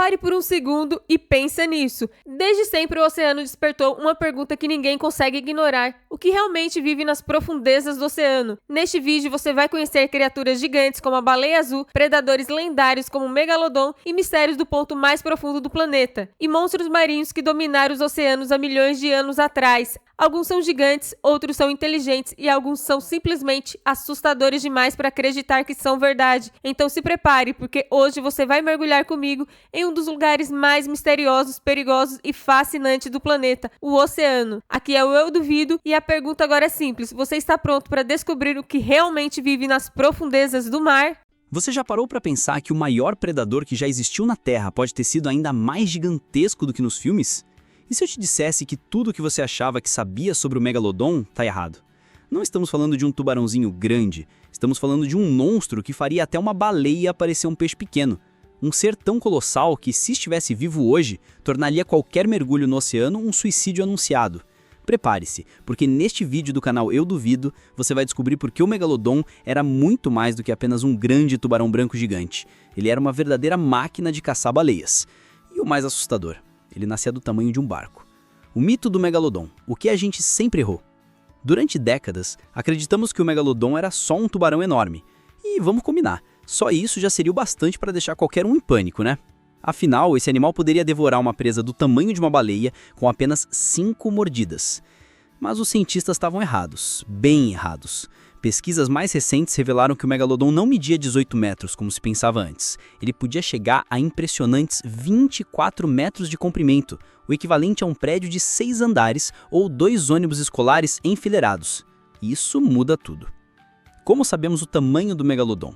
Pare por um segundo e pensa nisso. Desde sempre o oceano despertou uma pergunta que ninguém consegue ignorar: o que realmente vive nas profundezas do oceano? Neste vídeo você vai conhecer criaturas gigantes como a baleia azul, predadores lendários como o megalodon e mistérios do ponto mais profundo do planeta, e monstros marinhos que dominaram os oceanos há milhões de anos atrás. Alguns são gigantes, outros são inteligentes e alguns são simplesmente assustadores demais para acreditar que são verdade. Então se prepare, porque hoje você vai mergulhar comigo em um dos lugares mais misteriosos, perigosos e fascinantes do planeta, o oceano. Aqui é o Eu Duvido e a pergunta agora é simples: você está pronto para descobrir o que realmente vive nas profundezas do mar? Você já parou para pensar que o maior predador que já existiu na Terra pode ter sido ainda mais gigantesco do que nos filmes? E se eu te dissesse que tudo o que você achava que sabia sobre o megalodon tá errado? Não estamos falando de um tubarãozinho grande, estamos falando de um monstro que faria até uma baleia parecer um peixe pequeno. Um ser tão colossal que, se estivesse vivo hoje, tornaria qualquer mergulho no oceano um suicídio anunciado. Prepare-se, porque neste vídeo do canal Eu Duvido, você vai descobrir por que o megalodon era muito mais do que apenas um grande tubarão branco gigante. Ele era uma verdadeira máquina de caçar baleias. E o mais assustador: ele nascia do tamanho de um barco. O mito do megalodon, o que a gente sempre errou. Durante décadas, acreditamos que o megalodon era só um tubarão enorme. E vamos combinar, só isso já seria o bastante para deixar qualquer um em pânico, né? Afinal, esse animal poderia devorar uma presa do tamanho de uma baleia com apenas 5 mordidas. Mas os cientistas estavam errados, bem errados. Pesquisas mais recentes revelaram que o megalodon não media 18 metros, como se pensava antes. Ele podia chegar a impressionantes 24 metros de comprimento, o equivalente a um prédio de 6 andares ou 2 ônibus escolares enfileirados. Isso muda tudo. Como sabemos o tamanho do megalodon?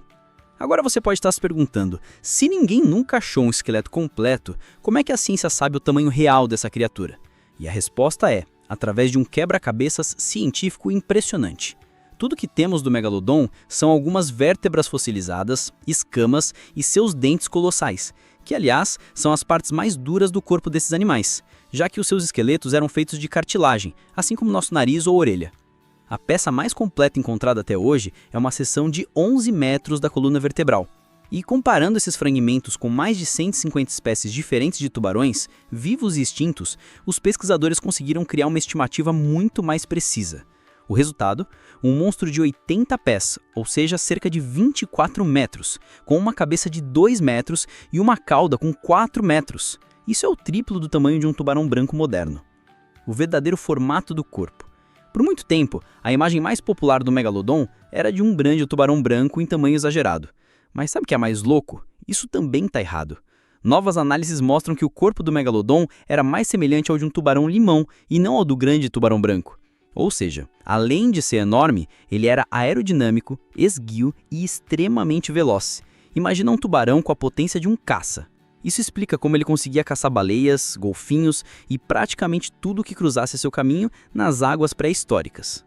Agora você pode estar se perguntando: se ninguém nunca achou um esqueleto completo, como é que a ciência sabe o tamanho real dessa criatura? E a resposta é: através de um quebra-cabeças científico impressionante. Tudo que temos do megalodon são algumas vértebras fossilizadas, escamas e seus dentes colossais, que aliás são as partes mais duras do corpo desses animais, já que os seus esqueletos eram feitos de cartilagem, assim como nosso nariz ou orelha. A peça mais completa encontrada até hoje é uma seção de 11 metros da coluna vertebral. E comparando esses fragmentos com mais de 150 espécies diferentes de tubarões, vivos e extintos, os pesquisadores conseguiram criar uma estimativa muito mais precisa. O resultado? Um monstro de 80 pés, ou seja, cerca de 24 metros, com uma cabeça de 2 metros e uma cauda com 4 metros. Isso é o triplo do tamanho de um tubarão branco moderno. O verdadeiro formato do corpo. Por muito tempo, a imagem mais popular do megalodon era de um grande tubarão branco em tamanho exagerado. Mas sabe o que é mais louco? Isso também está errado. Novas análises mostram que o corpo do megalodon era mais semelhante ao de um tubarão-limão e não ao do grande tubarão branco. Ou seja, além de ser enorme, ele era aerodinâmico, esguio e extremamente veloz. Imagina um tubarão com a potência de um caça. Isso explica como ele conseguia caçar baleias, golfinhos e praticamente tudo que cruzasse seu caminho nas águas pré-históricas.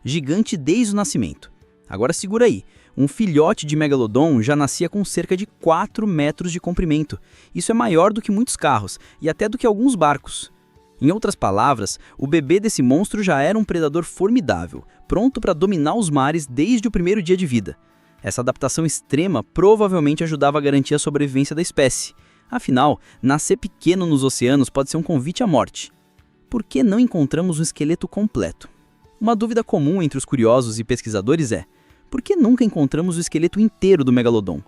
Gigante desde o nascimento. Agora segura aí, um filhote de megalodon já nascia com cerca de 4 metros de comprimento. Isso é maior do que muitos carros e até do que alguns barcos. Em outras palavras, o bebê desse monstro já era um predador formidável, pronto para dominar os mares desde o primeiro dia de vida. Essa adaptação extrema provavelmente ajudava a garantir a sobrevivência da espécie. Afinal, nascer pequeno nos oceanos pode ser um convite à morte. Por que não encontramos um esqueleto completo? Uma dúvida comum entre os curiosos e pesquisadores é: por que nunca encontramos o esqueleto inteiro do megalodon?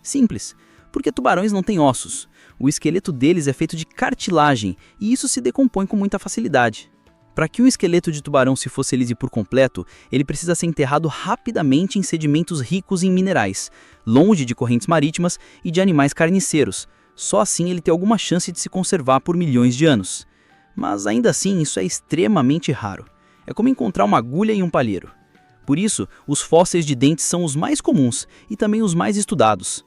Simples, porque tubarões não têm ossos. O esqueleto deles é feito de cartilagem e isso se decompõe com muita facilidade. Para que um esqueleto de tubarão se fossilize por completo, ele precisa ser enterrado rapidamente em sedimentos ricos em minerais, longe de correntes marítimas e de animais carniceiros. Só assim ele tem alguma chance de se conservar por milhões de anos. Mas ainda assim isso é extremamente raro. É como encontrar uma agulha em um palheiro. Por isso, os fósseis de dentes são os mais comuns e também os mais estudados.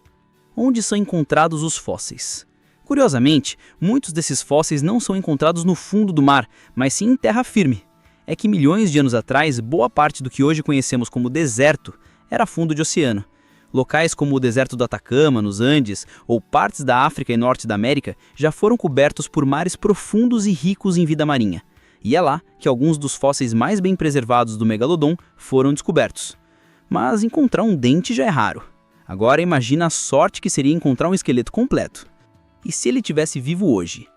Onde são encontrados os fósseis? Curiosamente, muitos desses fósseis não são encontrados no fundo do mar, mas sim em terra firme. É que milhões de anos atrás, boa parte do que hoje conhecemos como deserto era fundo de oceano. Locais como o deserto do Atacama, nos Andes, ou partes da África e Norte da América já foram cobertos por mares profundos e ricos em vida marinha. E é lá que alguns dos fósseis mais bem preservados do megalodon foram descobertos. Mas encontrar um dente já é raro. Agora imagina a sorte que seria encontrar um esqueleto completo. E se ele tivesse vivo hoje?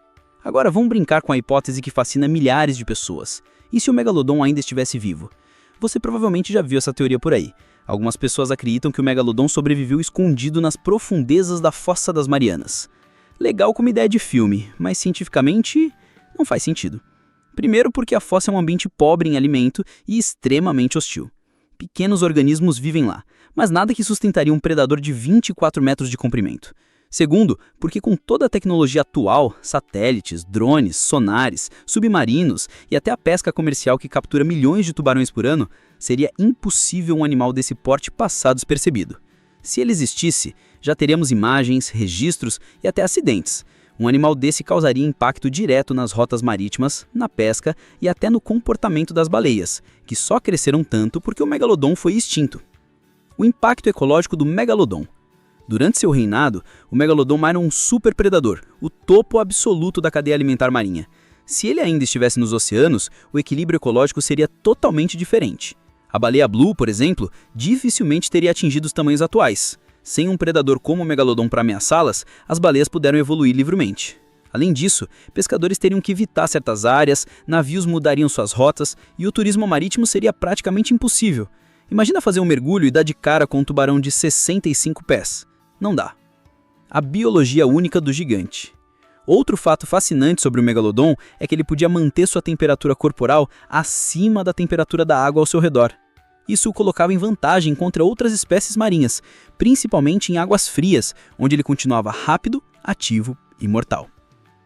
Agora vamos brincar com a hipótese que fascina milhares de pessoas. E se o Megalodon ainda estivesse vivo? Você provavelmente já viu essa teoria por aí. Algumas pessoas acreditam que o Megalodon sobreviveu escondido nas profundezas da Fossa das Marianas. Legal como ideia de filme, mas cientificamente não faz sentido. Primeiro porque a fossa é um ambiente pobre em alimento e extremamente hostil. Pequenos organismos vivem lá, mas nada que sustentaria um predador de 24 metros de comprimento. Segundo, porque com toda a tecnologia atual, satélites, drones, sonares, submarinos e até a pesca comercial que captura milhões de tubarões por ano, seria impossível um animal desse porte passar despercebido. Se ele existisse, já teríamos imagens, registros e até acidentes. Um animal desse causaria impacto direto nas rotas marítimas, na pesca e até no comportamento das baleias, que só cresceram tanto porque o Megalodon foi extinto. O impacto ecológico do Megalodon. Durante seu reinado, o Megalodon era um superpredador, o topo absoluto da cadeia alimentar marinha. Se ele ainda estivesse nos oceanos, o equilíbrio ecológico seria totalmente diferente. A baleia Blue, por exemplo, dificilmente teria atingido os tamanhos atuais. Sem um predador como o Megalodon para ameaçá-las, as baleias puderam evoluir livremente. Além disso, pescadores teriam que evitar certas áreas, navios mudariam suas rotas e o turismo marítimo seria praticamente impossível. Imagina fazer um mergulho e dar de cara com um tubarão de 65 pés. Não dá. A biologia única do gigante. Outro fato fascinante sobre o Megalodon é que ele podia manter sua temperatura corporal acima da temperatura da água ao seu redor. Isso o colocava em vantagem contra outras espécies marinhas, principalmente em águas frias, onde ele continuava rápido, ativo e mortal.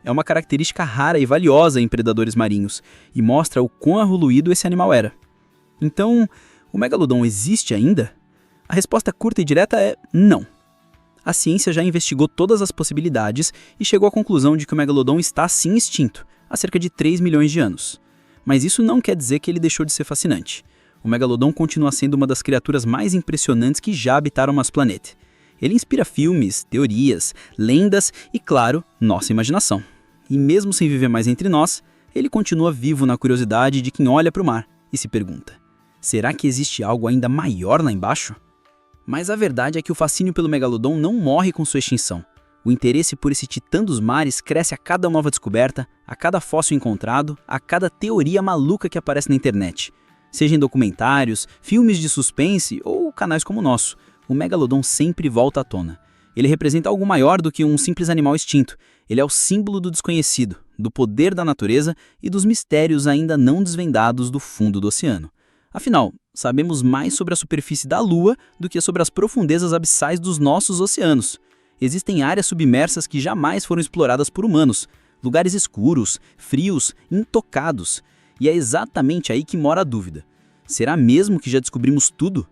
É uma característica rara e valiosa em predadores marinhos, e mostra o quão evoluído esse animal era. Então, o Megalodon existe ainda? A resposta curta e direta é não. A ciência já investigou todas as possibilidades e chegou à conclusão de que o Megalodon está sim extinto, há cerca de 3 milhões de anos. Mas isso não quer dizer que ele deixou de ser fascinante. O Megalodon continua sendo uma das criaturas mais impressionantes que já habitaram nosso planeta. Ele inspira filmes, teorias, lendas e, claro, nossa imaginação. E mesmo sem viver mais entre nós, ele continua vivo na curiosidade de quem olha para o mar e se pergunta: será que existe algo ainda maior lá embaixo? Mas a verdade é que o fascínio pelo Megalodon não morre com sua extinção. O interesse por esse titã dos mares cresce a cada nova descoberta, a cada fóssil encontrado, a cada teoria maluca que aparece na internet. Seja em documentários, filmes de suspense ou canais como o nosso, o Megalodon sempre volta à tona. Ele representa algo maior do que um simples animal extinto. Ele é o símbolo do desconhecido, do poder da natureza e dos mistérios ainda não desvendados do fundo do oceano. Afinal, sabemos mais sobre a superfície da Lua do que sobre as profundezas abissais dos nossos oceanos. Existem áreas submersas que jamais foram exploradas por humanos, lugares escuros, frios, intocados. E é exatamente aí que mora a dúvida. Será mesmo que já descobrimos tudo?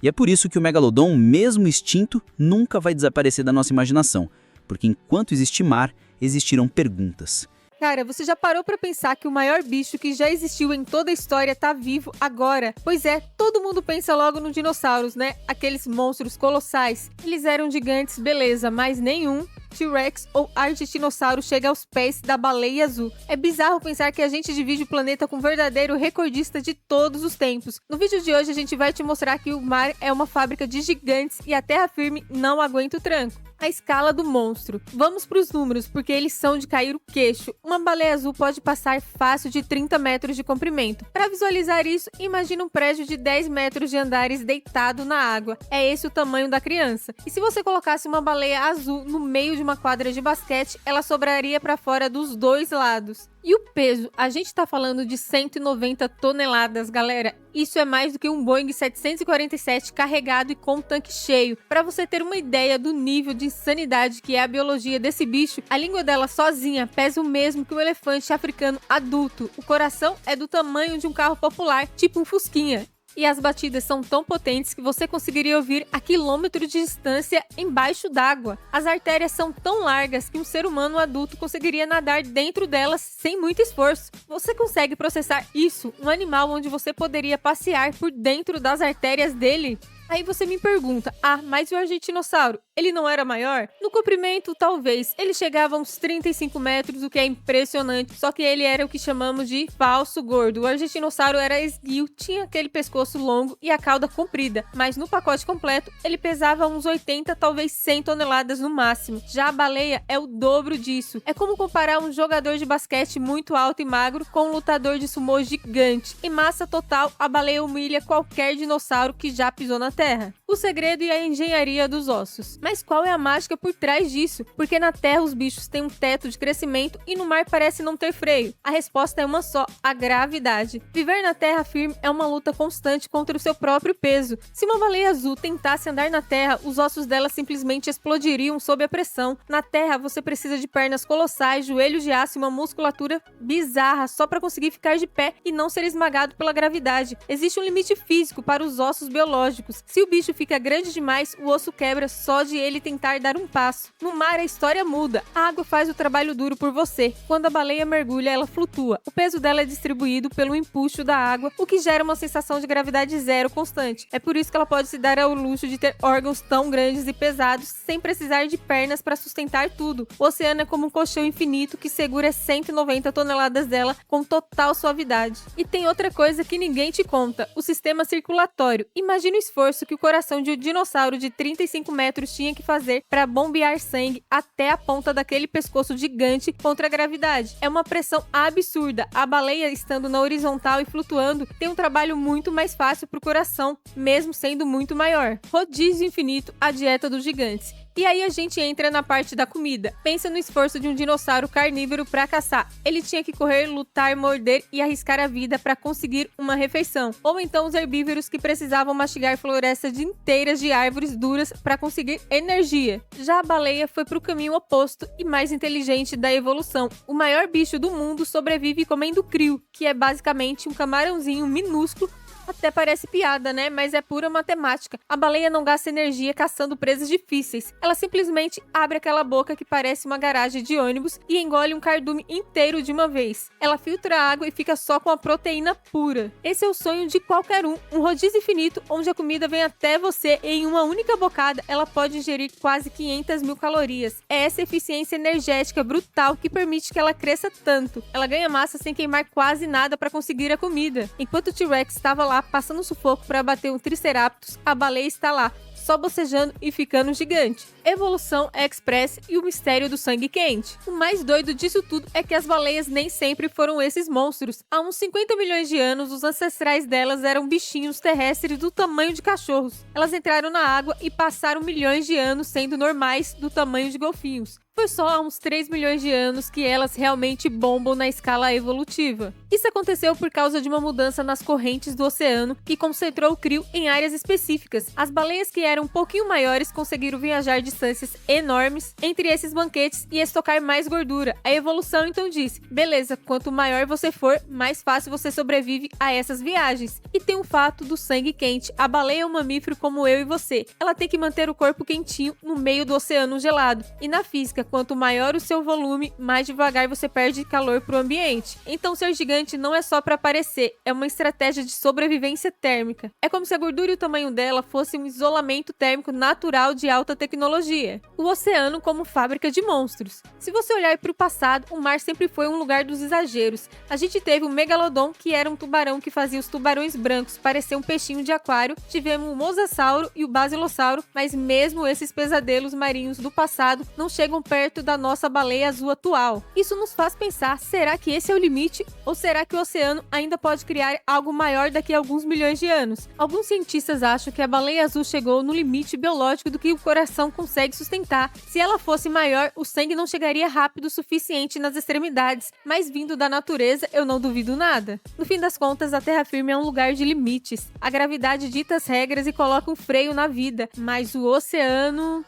E é por isso que o Megalodon, mesmo extinto, nunca vai desaparecer da nossa imaginação, porque enquanto existir mar, existirão perguntas. Cara, você já parou pra pensar que o maior bicho que já existiu em toda a história tá vivo agora? Pois é, todo mundo pensa logo nos dinossauros, né? Aqueles monstros colossais. Eles eram gigantes, beleza, mas nenhum T-Rex ou Argentinossauro chega aos pés da baleia azul. É bizarro pensar que a gente divide o planeta com o verdadeiro recordista de todos os tempos. No vídeo de hoje a gente vai te mostrar que o mar é uma fábrica de gigantes e a terra firme não aguenta o tranco. A escala do monstro. Vamos para os números, porque eles são de cair o queixo. Uma baleia azul pode passar fácil de 30 metros de comprimento. Para visualizar isso, imagine um prédio de 10 metros de andares deitado na água. É esse o tamanho da criança. E se você colocasse uma baleia azul no meio de uma quadra de basquete, ela sobraria para fora dos dois lados. E o peso? A gente tá falando de 190 toneladas, galera. Isso é mais do que um Boeing 747 carregado e com um tanque cheio. Para você ter uma ideia do nível de insanidade que é a biologia desse bicho, a língua dela sozinha pesa o mesmo que um elefante africano adulto. O coração é do tamanho de um carro popular, tipo um Fusquinha. E as batidas são tão potentes que você conseguiria ouvir a quilômetros de distância embaixo d'água. As artérias são tão largas que um ser humano adulto conseguiria nadar dentro delas sem muito esforço. Você consegue processar isso? Um animal onde você poderia passear por dentro das artérias dele? Aí você me pergunta, mas o argentinossauro, ele não era maior? No comprimento, talvez. Ele chegava a uns 35 metros, o que é impressionante. Só que ele era o que chamamos de falso gordo. O argentinossauro era esguio, tinha aquele pescoço longo e a cauda comprida. Mas no pacote completo, ele pesava uns 80, talvez 100 toneladas no máximo. Já a baleia é o dobro disso. É como comparar um jogador de basquete muito alto e magro com um lutador de sumô gigante. Em massa total, a baleia humilha qualquer dinossauro que já pisou na Terra. O segredo é a engenharia dos ossos. Mas qual é a mágica por trás disso? Porque na Terra os bichos têm um teto de crescimento e no mar parece não ter freio. A resposta é uma só, a gravidade. Viver na terra firme é uma luta constante contra o seu próprio peso. Se uma baleia azul tentasse andar na terra, os ossos dela simplesmente explodiriam sob a pressão. Na terra você precisa de pernas colossais, joelhos de aço e uma musculatura bizarra só para conseguir ficar de pé e não ser esmagado pela gravidade. Existe um limite físico para os ossos biológicos. Se o bicho fica grande demais, o osso quebra só de ele tentar dar um passo. No mar a história muda. A água faz o trabalho duro por você. Quando a baleia mergulha, ela flutua. O peso dela é distribuído pelo empuxo da água, o que gera uma sensação de gravidade zero constante. É por isso que ela pode se dar ao luxo de ter órgãos tão grandes e pesados, sem precisar de pernas para sustentar tudo. O oceano é como um colchão infinito que segura 190 toneladas dela com total suavidade. E tem outra coisa que ninguém te conta, o sistema circulatório. Imagina o esforço que o coração de um dinossauro de 35 metros tinha que fazer para bombear sangue até a ponta daquele pescoço gigante contra a gravidade. É uma pressão absurda. A baleia, estando na horizontal e flutuando, tem um trabalho muito mais fácil para o coração, mesmo sendo muito maior. Rodízio infinito, a dieta dos gigantes. E aí a gente entra na parte da comida. Pensa no esforço de um dinossauro carnívoro para caçar. Ele tinha que correr, lutar, morder e arriscar a vida para conseguir uma refeição. Ou então os herbívoros que precisavam mastigar florestas inteiras de árvores duras para conseguir energia. Já a baleia foi para o caminho oposto e mais inteligente da evolução. O maior bicho do mundo sobrevive comendo krill, que é basicamente um camarãozinho minúsculo. Até parece piada, né? Mas é pura matemática. A baleia não gasta energia caçando presas difíceis. Ela simplesmente abre aquela boca que parece uma garagem de ônibus e engole um cardume inteiro de uma vez. Ela filtra a água e fica só com a proteína pura. Esse é o sonho de qualquer um rodízio infinito onde a comida vem até você e em uma única bocada ela pode ingerir quase 500 mil calorias. É essa eficiência energética brutal que permite que ela cresça tanto. Ela ganha massa sem queimar quase nada para conseguir a comida. Enquanto o T-Rex estava lá passando sufoco para bater um Triceratops, a baleia está lá, só bocejando e ficando gigante. Evolução express e o mistério do sangue quente. O mais doido disso tudo é que as baleias nem sempre foram esses monstros. Há uns 50 milhões de anos, os ancestrais delas eram bichinhos terrestres do tamanho de cachorros. Elas entraram na água e passaram milhões de anos sendo normais do tamanho de golfinhos. Foi só há uns 3 milhões de anos que elas realmente bombam na escala evolutiva. Isso aconteceu por causa de uma mudança nas correntes do oceano que concentrou o krill em áreas específicas. As baleias que eram um pouquinho maiores conseguiram viajar distâncias enormes entre esses banquetes e estocar mais gordura. A evolução então disse, beleza, quanto maior você for, mais fácil você sobrevive a essas viagens. E tem um fato do sangue quente. A baleia é um mamífero como eu e você. Ela tem que manter o corpo quentinho no meio do oceano gelado. E na física, quanto maior o seu volume, mais devagar você perde calor para o ambiente. Então ser gigante não é só para aparecer, é uma estratégia de sobrevivência térmica. É como se a gordura e o tamanho dela fosse um isolamento térmico natural de alta tecnologia. O oceano como fábrica de monstros. Se você olhar para o passado, o mar sempre foi um lugar dos exageros. A gente teve o Megalodon, que era um tubarão que fazia os tubarões brancos parecer um peixinho de aquário. Tivemos o Mosasauro e o Basilossauro, mas mesmo esses pesadelos marinhos do passado não chegam perto da nossa baleia azul atual. Isso nos faz pensar, será que esse é o limite? Ou será que o oceano ainda pode criar algo maior daqui a alguns milhões de anos? Alguns cientistas acham que a baleia azul chegou no limite biológico do que o coração consegue sustentar. Se ela fosse maior, o sangue não chegaria rápido o suficiente nas extremidades, mas vindo da natureza, eu não duvido nada. No fim das contas, a terra firme é um lugar de limites. A gravidade dita as regras e coloca um freio na vida, mas o oceano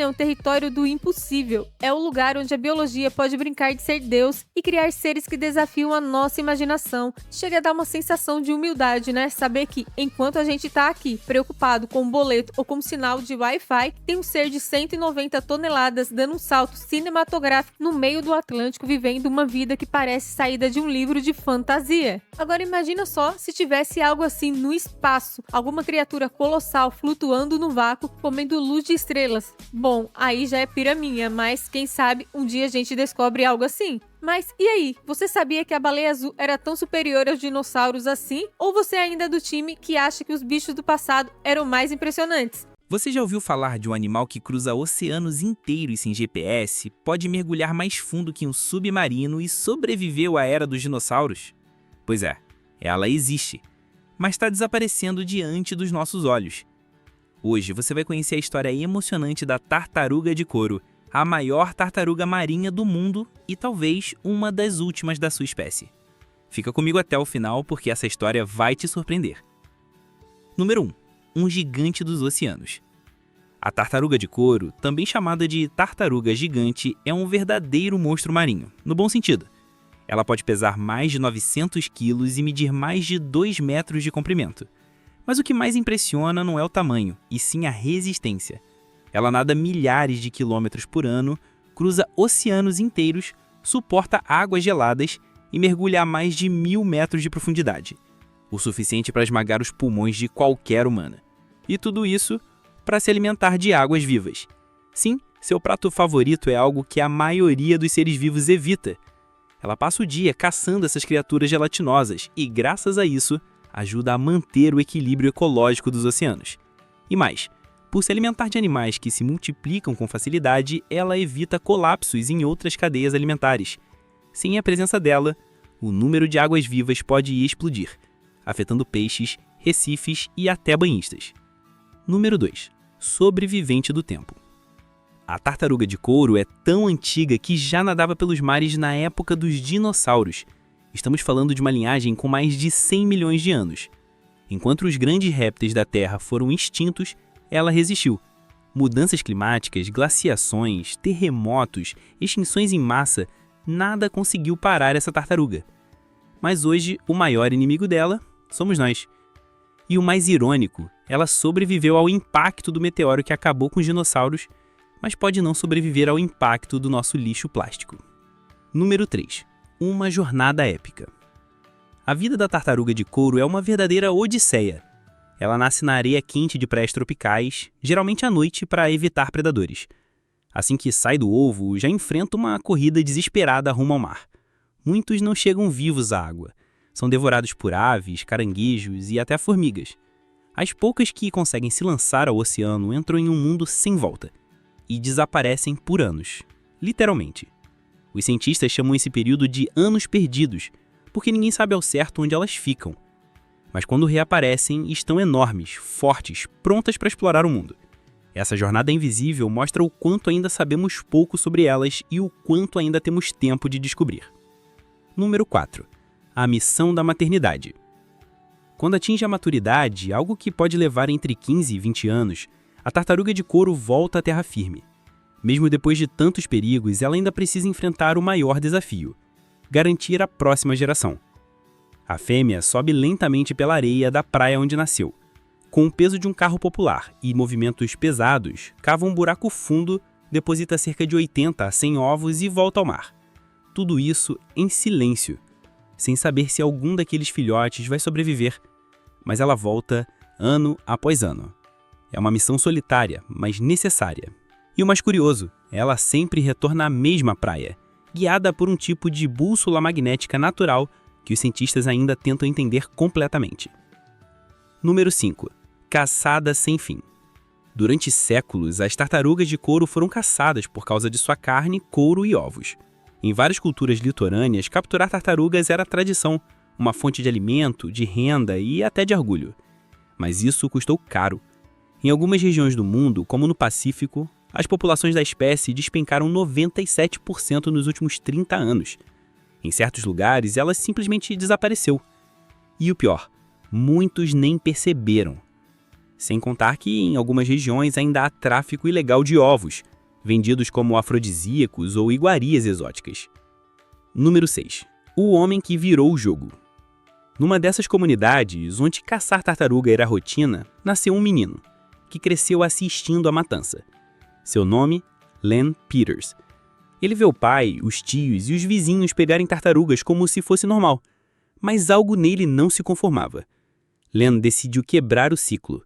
é um território do impossível. impossível é o lugar onde a biologia pode brincar de ser Deus e criar seres que desafiam a nossa imaginação. Chega a dar uma sensação de humildade, né? Saber que, enquanto a gente tá aqui, preocupado com um boleto ou com um sinal de Wi-Fi, tem um ser de 190 toneladas dando um salto cinematográfico no meio do Atlântico, vivendo uma vida que parece saída de um livro de fantasia. Agora imagina só se tivesse algo assim no espaço, alguma criatura colossal flutuando no vácuo, comendo luz de estrelas. Bom, aí já é pira minha, mas quem sabe um dia a gente descobre algo assim. Mas e aí, você sabia que a baleia azul era tão superior aos dinossauros assim? Ou você ainda é do time que acha que os bichos do passado eram mais impressionantes? Você já ouviu falar de um animal que cruza oceanos inteiros sem GPS, pode mergulhar mais fundo que um submarino e sobreviveu à era dos dinossauros? Pois é, ela existe, mas está desaparecendo diante dos nossos olhos. Hoje você vai conhecer a história emocionante da tartaruga de couro, a maior tartaruga marinha do mundo e talvez uma das últimas da sua espécie. Fica comigo até o final porque essa história vai te surpreender. Número 1. Um gigante dos oceanos. A tartaruga de couro, também chamada de tartaruga gigante, é um verdadeiro monstro marinho, no bom sentido. Ela pode pesar mais de 900 quilos e medir mais de 2 metros de comprimento. Mas o que mais impressiona não é o tamanho, e sim a resistência. Ela nada milhares de quilômetros por ano, cruza oceanos inteiros, suporta águas geladas e mergulha a mais de 1.000 metros de profundidade. O suficiente para esmagar os pulmões de qualquer humana. E tudo isso para se alimentar de águas vivas. Sim, seu prato favorito é algo que a maioria dos seres vivos evita. Ela passa o dia caçando essas criaturas gelatinosas e, graças a isso, ajuda a manter o equilíbrio ecológico dos oceanos. E mais, por se alimentar de animais que se multiplicam com facilidade, ela evita colapsos em outras cadeias alimentares. Sem a presença dela, o número de águas vivas pode explodir, afetando peixes, recifes e até banhistas. Número 2. Sobrevivente do tempo. A tartaruga de couro é tão antiga que já nadava pelos mares na época dos dinossauros. Estamos falando de uma linhagem com mais de 100 milhões de anos. Enquanto os grandes répteis da Terra foram extintos, ela resistiu. Mudanças climáticas, glaciações, terremotos, extinções em massa, nada conseguiu parar essa tartaruga. Mas hoje, o maior inimigo dela somos nós. E o mais irônico, ela sobreviveu ao impacto do meteoro que acabou com os dinossauros, mas pode não sobreviver ao impacto do nosso lixo plástico. Número 3. Uma jornada épica. A vida da tartaruga de couro é uma verdadeira odisseia. Ela nasce na areia quente de praias tropicais, geralmente à noite para evitar predadores. Assim que sai do ovo, já enfrenta uma corrida desesperada rumo ao mar. Muitos não chegam vivos à água. São devorados por aves, caranguejos e até formigas. As poucas que conseguem se lançar ao oceano entram em um mundo sem volta e desaparecem por anos, literalmente. Os cientistas chamam esse período de anos perdidos, porque ninguém sabe ao certo onde elas ficam. Mas quando reaparecem, estão enormes, fortes, prontas para explorar o mundo. Essa jornada invisível mostra o quanto ainda sabemos pouco sobre elas e o quanto ainda temos tempo de descobrir. Número 4. A missão da maternidade. Quando atinge a maturidade, algo que pode levar entre 15 e 20 anos, a tartaruga de couro volta à terra firme. Mesmo depois de tantos perigos, ela ainda precisa enfrentar o maior desafio: garantir a próxima geração. A fêmea sobe lentamente pela areia da praia onde nasceu. Com o peso de um carro popular e movimentos pesados, cava um buraco fundo, deposita cerca de 80 a 100 ovos e volta ao mar. Tudo isso em silêncio, sem saber se algum daqueles filhotes vai sobreviver. Mas ela volta ano após ano. É uma missão solitária, mas necessária. E o mais curioso, ela sempre retorna à mesma praia, guiada por um tipo de bússola magnética natural que os cientistas ainda tentam entender completamente. Número 5. Caçada sem fim. Durante séculos, as tartarugas de couro foram caçadas por causa de sua carne, couro e ovos. Em várias culturas litorâneas, capturar tartarugas era tradição, uma fonte de alimento, de renda e até de orgulho. Mas isso custou caro. Em algumas regiões do mundo, como no Pacífico, as populações da espécie despencaram 97% nos últimos 30 anos. Em certos lugares, ela simplesmente desapareceu. E o pior, muitos nem perceberam. Sem contar que em algumas regiões ainda há tráfico ilegal de ovos, vendidos como afrodisíacos ou iguarias exóticas. Número 6. O homem que virou o jogo. Numa dessas comunidades, onde caçar tartaruga era rotina, nasceu um menino, que cresceu assistindo à matança. Seu nome, Len Peters. Ele vê o pai, os tios e os vizinhos pegarem tartarugas como se fosse normal, mas algo nele não se conformava. Len decidiu quebrar o ciclo.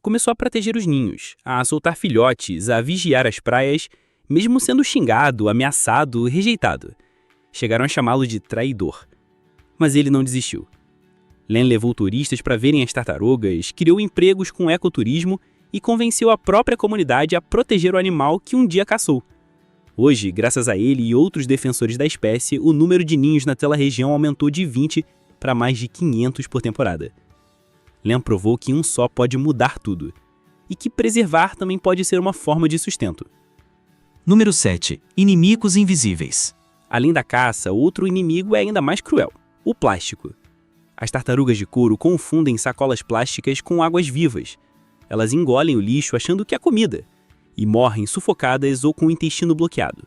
Começou a proteger os ninhos, a soltar filhotes, a vigiar as praias, mesmo sendo xingado, ameaçado, rejeitado. Chegaram a chamá-lo de traidor. Mas ele não desistiu. Len levou turistas para verem as tartarugas, criou empregos com ecoturismo e convenceu a própria comunidade a proteger o animal que um dia caçou. Hoje, graças a ele e outros defensores da espécie, o número de ninhos naquela região aumentou de 20 para mais de 500 por temporada. Len provou que um só pode mudar tudo, e que preservar também pode ser uma forma de sustento. Número 7. Inimigos invisíveis. Além da caça, outro inimigo é ainda mais cruel: o plástico. As tartarugas de couro confundem sacolas plásticas com águas vivas. Elas engolem o lixo achando que é comida, e morrem sufocadas ou com o intestino bloqueado.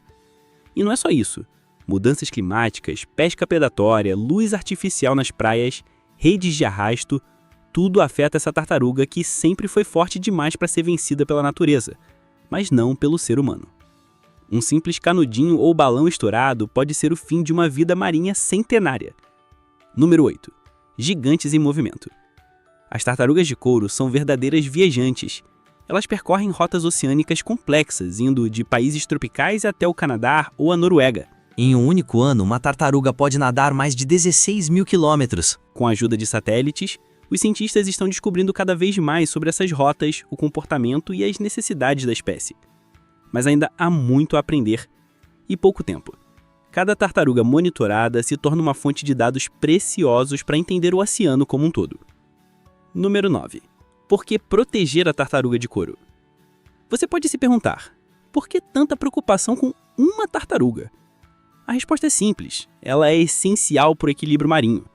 E não é só isso. Mudanças climáticas, pesca predatória, luz artificial nas praias, redes de arrasto, tudo afeta essa tartaruga que sempre foi forte demais para ser vencida pela natureza, mas não pelo ser humano. Um simples canudinho ou balão estourado pode ser o fim de uma vida marinha centenária. Número 8. Gigantes em movimento. As tartarugas de couro são verdadeiras viajantes. Elas percorrem rotas oceânicas complexas, indo de países tropicais até o Canadá ou a Noruega. Em um único ano, uma tartaruga pode nadar mais de 16 mil quilômetros. Com a ajuda de satélites, os cientistas estão descobrindo cada vez mais sobre essas rotas, o comportamento e as necessidades da espécie. Mas ainda há muito a aprender e pouco tempo. Cada tartaruga monitorada se torna uma fonte de dados preciosos para entender o oceano como um todo. Número 9. Por que proteger a tartaruga de couro? Você pode se perguntar, por que tanta preocupação com uma tartaruga? A resposta é simples, ela é essencial para o equilíbrio marinho.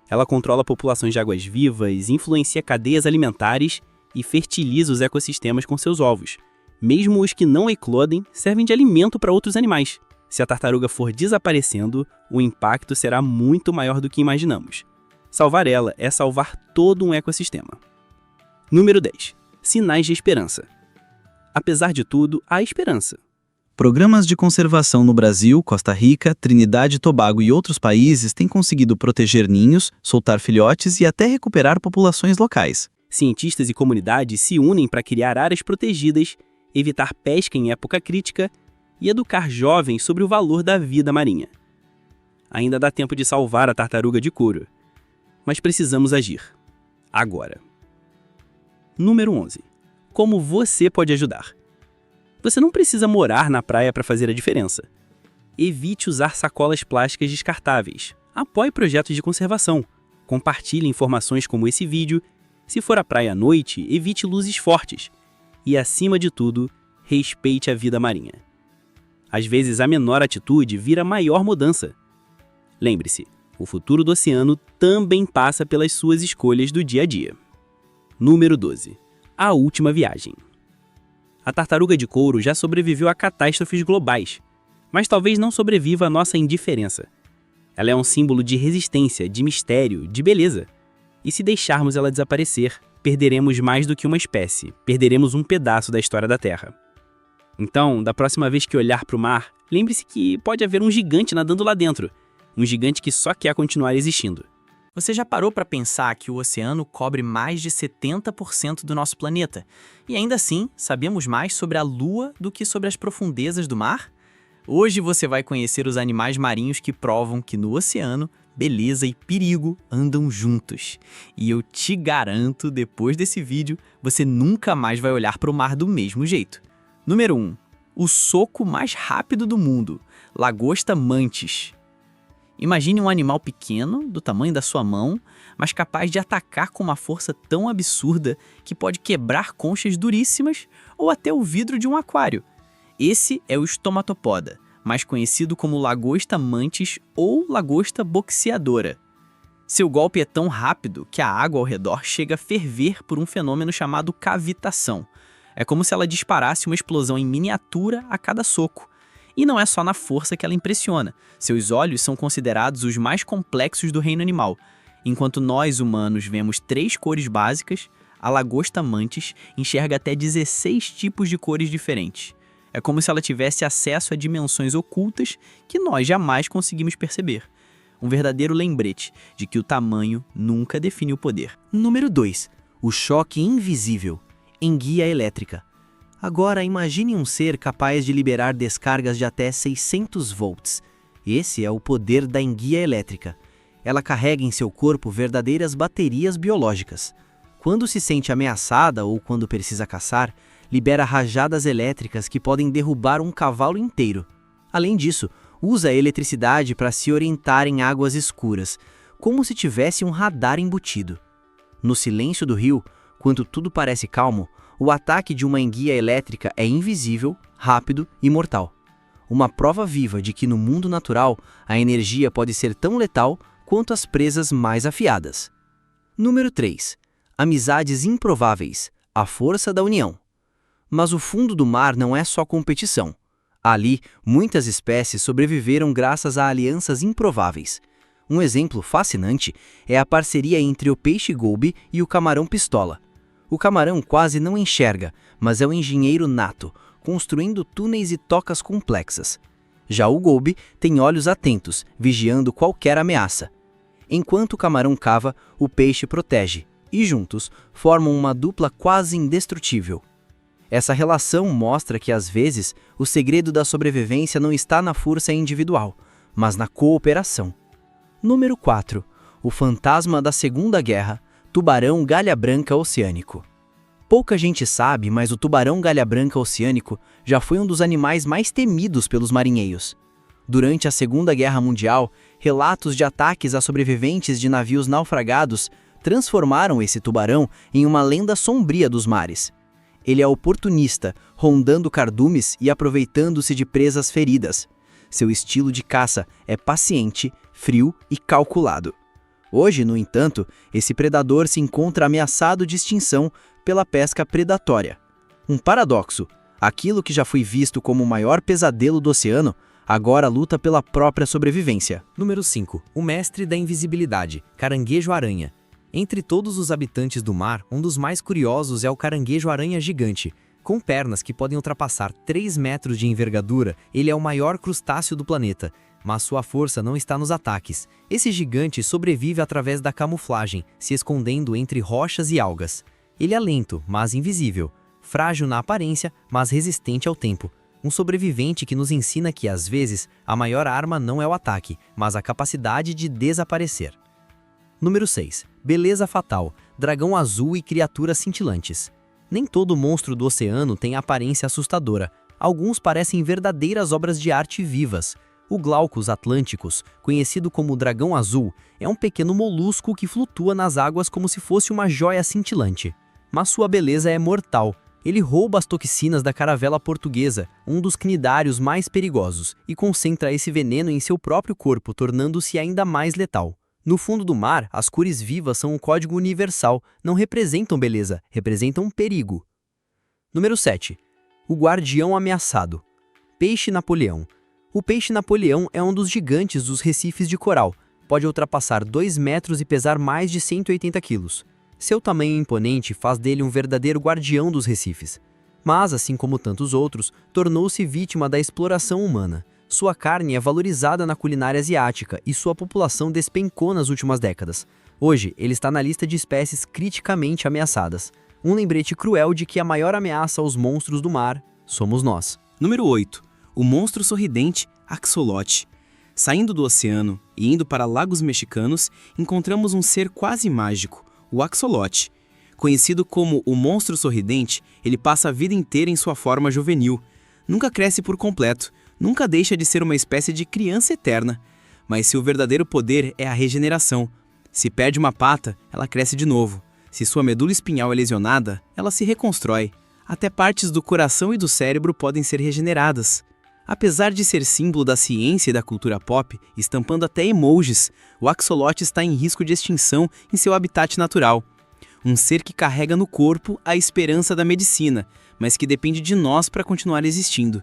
Ela controla populações de águas vivas, influencia cadeias alimentares e fertiliza os ecossistemas com seus ovos. Mesmo os que não eclodem servem de alimento para outros animais. Se a tartaruga for desaparecendo, o impacto será muito maior do que imaginamos. Salvar ela é salvar todo um ecossistema. Número 10. Sinais de esperança. Apesar de tudo, há esperança. Programas de conservação no Brasil, Costa Rica, Trinidade e Tobago e outros países têm conseguido proteger ninhos, soltar filhotes e até recuperar populações locais. Cientistas e comunidades se unem para criar áreas protegidas, evitar pesca em época crítica e educar jovens sobre o valor da vida marinha. Ainda dá tempo de salvar a tartaruga de couro, mas precisamos agir. Agora. Número 11. Como você pode ajudar? Você não precisa morar na praia para fazer a diferença. Evite usar sacolas plásticas descartáveis. Apoie projetos de conservação. Compartilhe informações como esse vídeo. Se for à praia à noite, evite luzes fortes. E, acima de tudo, respeite a vida marinha. Às vezes, a menor atitude vira a maior mudança. Lembre-se, o futuro do oceano também passa pelas suas escolhas do dia a dia. Número 12. A última viagem. A tartaruga de couro já sobreviveu a catástrofes globais, mas talvez não sobreviva à nossa indiferença. Ela é um símbolo de resistência, de mistério, de beleza. E se deixarmos ela desaparecer, perderemos mais do que uma espécie, perderemos um pedaço da história da Terra. Então, da próxima vez que olhar para o mar, lembre-se que pode haver um gigante nadando lá dentro, um gigante que só quer continuar existindo. Você já parou para pensar que o oceano cobre mais de 70% do nosso planeta? E ainda assim, sabemos mais sobre a Lua do que sobre as profundezas do mar? Hoje você vai conhecer os animais marinhos que provam que no oceano, beleza e perigo andam juntos. E eu te garanto, depois desse vídeo, você nunca mais vai olhar para o mar do mesmo jeito. Número 1. O soco mais rápido do mundo, lagosta mantis. Imagine um animal pequeno, do tamanho da sua mão, mas capaz de atacar com uma força tão absurda que pode quebrar conchas duríssimas ou até o vidro de um aquário. Esse é o estomatopoda, mais conhecido como lagosta mantis ou lagosta boxeadora. Seu golpe é tão rápido que a água ao redor chega a ferver por um fenômeno chamado cavitação. É como se ela disparasse uma explosão em miniatura a cada soco. E não é só na força que ela impressiona. Seus olhos são considerados os mais complexos do reino animal. Enquanto nós, humanos, vemos 3 cores básicas, a lagosta mantis enxerga até 16 tipos de cores diferentes. É como se ela tivesse acesso a dimensões ocultas que nós jamais conseguimos perceber. Um verdadeiro lembrete de que o tamanho nunca define o poder. Número 2. O choque invisível. Enguia elétrica. Agora imagine um ser capaz de liberar descargas de até 600 volts. Esse é o poder da enguia elétrica. Ela carrega em seu corpo verdadeiras baterias biológicas. Quando se sente ameaçada ou quando precisa caçar, libera rajadas elétricas que podem derrubar um cavalo inteiro. Além disso, usa a eletricidade para se orientar em águas escuras, como se tivesse um radar embutido. No silêncio do rio, quando tudo parece calmo, o ataque de uma enguia elétrica é invisível, rápido e mortal. Uma prova viva de que no mundo natural, a energia pode ser tão letal quanto as presas mais afiadas. Número 3. Amizades improváveis. A força da união. Mas o fundo do mar não é só competição. Ali, muitas espécies sobreviveram graças a alianças improváveis. Um exemplo fascinante é a parceria entre o peixe-golbe e o camarão-pistola. O camarão quase não enxerga, mas é um engenheiro nato, construindo túneis e tocas complexas. Já o golbe tem olhos atentos, vigiando qualquer ameaça. Enquanto o camarão cava, o peixe protege, e juntos formam uma dupla quase indestrutível. Essa relação mostra que, às vezes, o segredo da sobrevivência não está na força individual, mas na cooperação. Número 4. O fantasma da Segunda Guerra, tubarão galha-branca oceânico. Pouca gente sabe, mas o tubarão galha-branca oceânico já foi um dos animais mais temidos pelos marinheiros. Durante a Segunda Guerra Mundial, relatos de ataques a sobreviventes de navios naufragados transformaram esse tubarão em uma lenda sombria dos mares. Ele é oportunista, rondando cardumes e aproveitando-se de presas feridas. Seu estilo de caça é paciente, frio e calculado. Hoje, no entanto, esse predador se encontra ameaçado de extinção pela pesca predatória. Um paradoxo: aquilo que já foi visto como o maior pesadelo do oceano, agora luta pela própria sobrevivência. Número 5. O mestre da invisibilidade, caranguejo-aranha. Entre todos os habitantes do mar, um dos mais curiosos é o caranguejo-aranha gigante. Com pernas que podem ultrapassar 3 metros de envergadura, ele é o maior crustáceo do planeta. Mas sua força não está nos ataques. Esse gigante sobrevive através da camuflagem, se escondendo entre rochas e algas. Ele é lento, mas invisível. Frágil na aparência, mas resistente ao tempo. Um sobrevivente que nos ensina que, às vezes, a maior arma não é o ataque, mas a capacidade de desaparecer. Número 6. Beleza fatal, dragão azul e criaturas cintilantes. Nem todo monstro do oceano tem aparência assustadora. Alguns parecem verdadeiras obras de arte vivas. O Glaucus atlânticos, conhecido como dragão azul, é um pequeno molusco que flutua nas águas como se fosse uma joia cintilante. Mas sua beleza é mortal. Ele rouba as toxinas da caravela portuguesa, um dos cnidários mais perigosos, e concentra esse veneno em seu próprio corpo, tornando-se ainda mais letal. No fundo do mar, as cores vivas são um código universal, não representam beleza, representam perigo. Número 7. O guardião ameaçado. Peixe Napoleão. O peixe Napoleão é um dos gigantes dos recifes de coral. Pode ultrapassar 2 metros e pesar mais de 180 quilos. Seu tamanho imponente faz dele um verdadeiro guardião dos recifes. Mas, assim como tantos outros, tornou-se vítima da exploração humana. Sua carne é valorizada na culinária asiática e sua população despencou nas últimas décadas. Hoje, ele está na lista de espécies criticamente ameaçadas. Um lembrete cruel de que a maior ameaça aos monstros do mar somos nós. Número 8. O monstro sorridente Axolote. Saindo do oceano e indo para lagos mexicanos, encontramos um ser quase mágico, o axolote. Conhecido como o monstro sorridente, ele passa a vida inteira em sua forma juvenil. Nunca cresce por completo, nunca deixa de ser uma espécie de criança eterna. Mas seu verdadeiro poder é a regeneração. Se perde uma pata, ela cresce de novo. Se sua medula espinhal é lesionada, ela se reconstrói. Até partes do coração e do cérebro podem ser regeneradas. Apesar de ser símbolo da ciência e da cultura pop, estampando até emojis, o axolote está em risco de extinção em seu habitat natural. Um ser que carrega no corpo a esperança da medicina, mas que depende de nós para continuar existindo.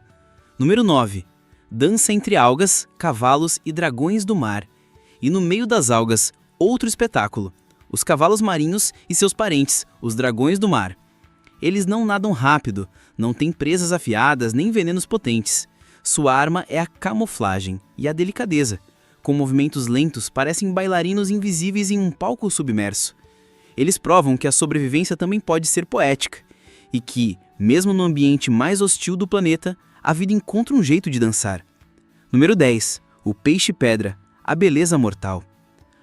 Número 9. Dança entre algas, cavalos e dragões do mar. E no meio das algas, outro espetáculo. Os cavalos marinhos e seus parentes, os dragões do mar. Eles não nadam rápido, não têm presas afiadas nem venenos potentes. Sua arma é a camuflagem e a delicadeza. Com movimentos lentos, parecem bailarinos invisíveis em um palco submerso. Eles provam que a sobrevivência também pode ser poética e que, mesmo no ambiente mais hostil do planeta, a vida encontra um jeito de dançar. Número 10. O peixe-pedra, a beleza mortal.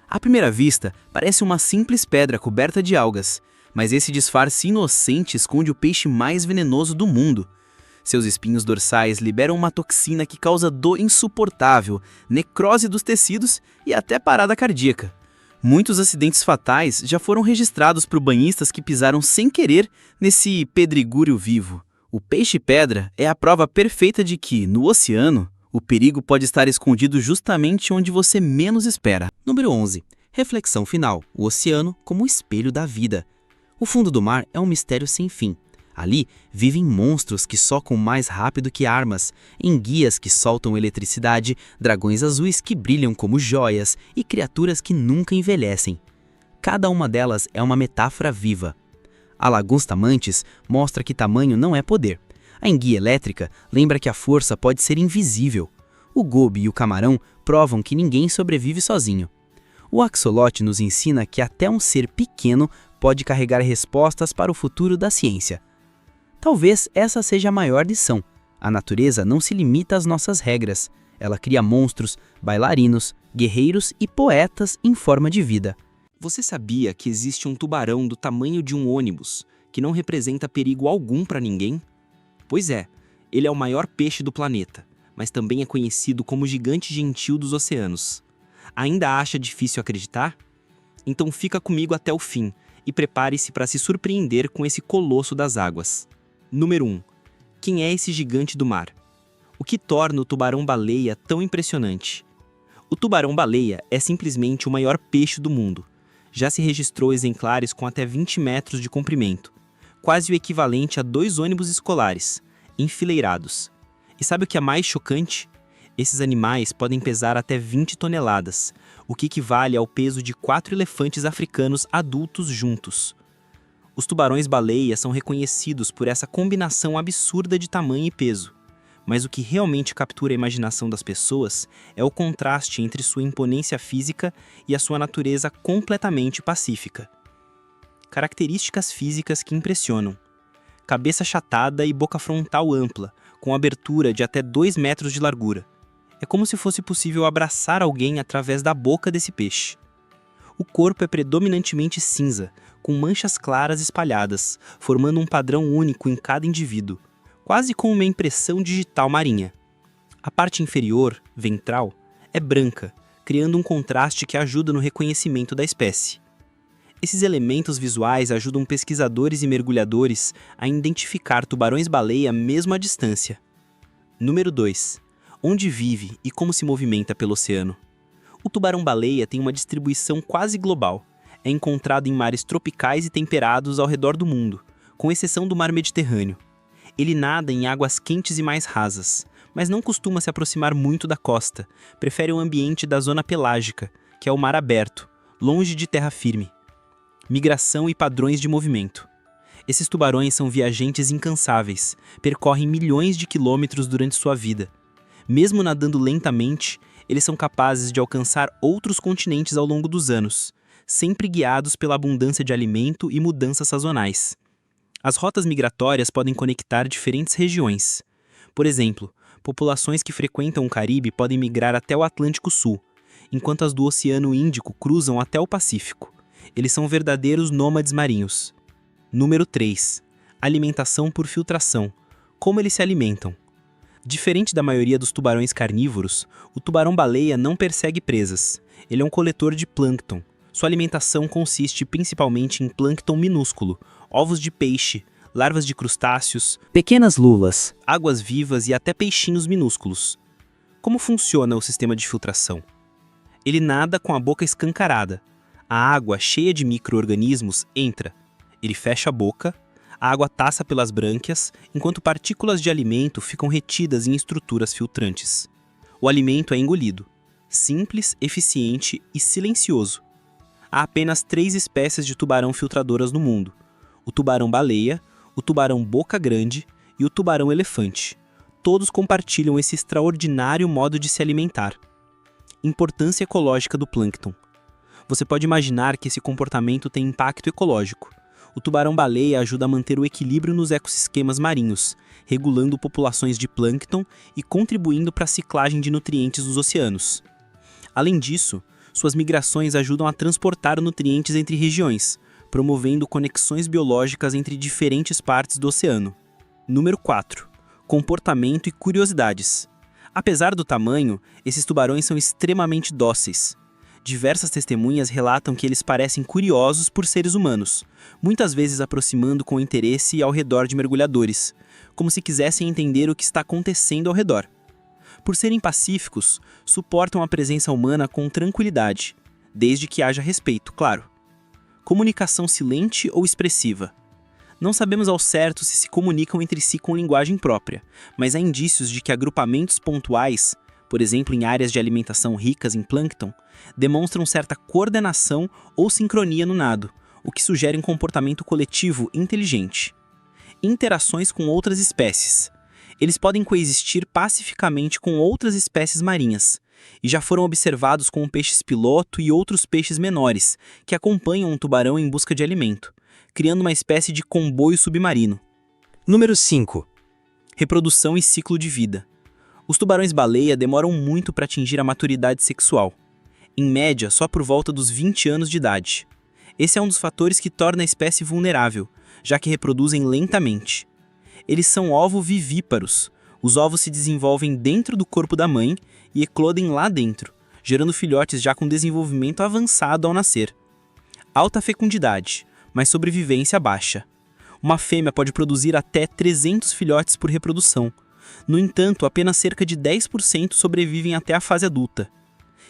À primeira vista, parece uma simples pedra coberta de algas, mas esse disfarce inocente esconde o peixe mais venenoso do mundo. Seus espinhos dorsais liberam uma toxina que causa dor insuportável, necrose dos tecidos e até parada cardíaca. Muitos acidentes fatais já foram registrados por banhistas que pisaram sem querer nesse pedregulho vivo. O peixe-pedra é a prova perfeita de que, no oceano, o perigo pode estar escondido justamente onde você menos espera. Número 11. Reflexão final. O oceano como espelho da vida. O fundo do mar é um mistério sem fim. Ali vivem monstros que socam mais rápido que armas, enguias que soltam eletricidade, dragões azuis que brilham como joias e criaturas que nunca envelhecem. Cada uma delas é uma metáfora viva. A lagosta mantis mostra que tamanho não é poder. A enguia elétrica lembra que a força pode ser invisível. O gobe e o camarão provam que ninguém sobrevive sozinho. O axolote nos ensina que até um ser pequeno pode carregar respostas para o futuro da ciência. Talvez essa seja a maior lição. A natureza não se limita às nossas regras. Ela cria monstros, bailarinos, guerreiros e poetas em forma de vida. Você sabia que existe um tubarão do tamanho de um ônibus, que não representa perigo algum para ninguém? Pois é, ele é o maior peixe do planeta, mas também é conhecido como gigante gentil dos oceanos. Ainda acha difícil acreditar? Então fica comigo até o fim e prepare-se para se surpreender com esse colosso das águas. Número 1. Quem é esse gigante do mar? O que torna o tubarão-baleia tão impressionante? O tubarão-baleia é simplesmente o maior peixe do mundo. Já se registrou exemplares com até 20 metros de comprimento, quase o equivalente a 2 ônibus escolares, enfileirados. E sabe o que é mais chocante? Esses animais podem pesar até 20 toneladas, o que equivale ao peso de 4 elefantes africanos adultos juntos. Os tubarões-baleia são reconhecidos por essa combinação absurda de tamanho e peso. Mas o que realmente captura a imaginação das pessoas é o contraste entre sua imponência física e a sua natureza completamente pacífica. Características físicas que impressionam. Cabeça achatada e boca frontal ampla, com abertura de até 2 metros de largura. É como se fosse possível abraçar alguém através da boca desse peixe. O corpo é predominantemente cinza, com manchas claras espalhadas, formando um padrão único em cada indivíduo, quase como uma impressão digital marinha. A parte inferior, ventral, é branca, criando um contraste que ajuda no reconhecimento da espécie. Esses elementos visuais ajudam pesquisadores e mergulhadores a identificar tubarões-baleia mesmo à distância. Número 2. Onde vive e como se movimenta pelo oceano? O tubarão-baleia tem uma distribuição quase global. É encontrado em mares tropicais e temperados ao redor do mundo, com exceção do mar Mediterrâneo. Ele nada em águas quentes e mais rasas, mas não costuma se aproximar muito da costa. Prefere o ambiente da zona pelágica, que é o mar aberto, longe de terra firme. Migração e padrões de movimento. Esses tubarões são viajantes incansáveis, percorrem milhões de quilômetros durante sua vida. Mesmo nadando lentamente, eles são capazes de alcançar outros continentes ao longo dos anos, sempre guiados pela abundância de alimento e mudanças sazonais. As rotas migratórias podem conectar diferentes regiões. Por exemplo, populações que frequentam o Caribe podem migrar até o Atlântico Sul, enquanto as do Oceano Índico cruzam até o Pacífico. Eles são verdadeiros nômades marinhos. Número 3. Alimentação por filtração. Como eles se alimentam? Diferente da maioria dos tubarões carnívoros, o tubarão-baleia não persegue presas. Ele é um coletor de plâncton. Sua alimentação consiste principalmente em plâncton minúsculo, ovos de peixe, larvas de crustáceos, Pequenas lulas. águas vivas e até peixinhos minúsculos. Como funciona o sistema de filtração? Ele nada com a boca escancarada. A água cheia de micro-organismos entra. Ele fecha a boca, A água passa pelas brânquias, enquanto partículas de alimento ficam retidas em estruturas filtrantes. O alimento é engolido. Simples, eficiente e silencioso. Há apenas 3 espécies de tubarão filtradoras no mundo: o tubarão-baleia, o tubarão boca grande e o tubarão-elefante. Todos compartilham esse extraordinário modo de se alimentar. Importância ecológica do plâncton. Você pode imaginar que esse comportamento tem impacto ecológico. O tubarão-baleia ajuda a manter o equilíbrio nos ecossistemas marinhos, regulando populações de plâncton e contribuindo para a ciclagem de nutrientes nos oceanos. Além disso, suas migrações ajudam a transportar nutrientes entre regiões, promovendo conexões biológicas entre diferentes partes do oceano. Número 4. Comportamento e curiosidades. Apesar do tamanho, esses tubarões são extremamente dóceis. Diversas testemunhas relatam que eles parecem curiosos por seres humanos, muitas vezes aproximando com interesse ao redor de mergulhadores, como se quisessem entender o que está acontecendo ao redor. Por serem pacíficos, suportam a presença humana com tranquilidade, desde que haja respeito, claro. Comunicação silente ou expressiva. Não sabemos ao certo se comunicam entre si com linguagem própria, mas há indícios de que agrupamentos pontuais, por exemplo em áreas de alimentação ricas em plâncton, demonstram certa coordenação ou sincronia no nado, o que sugere um comportamento coletivo inteligente. Interações com outras espécies. Eles podem coexistir pacificamente com outras espécies marinhas, e já foram observados com peixes-piloto e outros peixes menores, que acompanham um tubarão em busca de alimento, criando uma espécie de comboio submarino. Número 5. Reprodução e ciclo de vida. Os tubarões-baleia demoram muito para atingir a maturidade sexual, em média só por volta dos 20 anos de idade. Esse é um dos fatores que torna a espécie vulnerável, já que reproduzem lentamente. Eles são ovovivíparos. Os ovos se desenvolvem dentro do corpo da mãe e eclodem lá dentro, gerando filhotes já com desenvolvimento avançado ao nascer. Alta fecundidade, mas sobrevivência baixa. Uma fêmea pode produzir até 300 filhotes por reprodução. No entanto, apenas cerca de 10% sobrevivem até a fase adulta.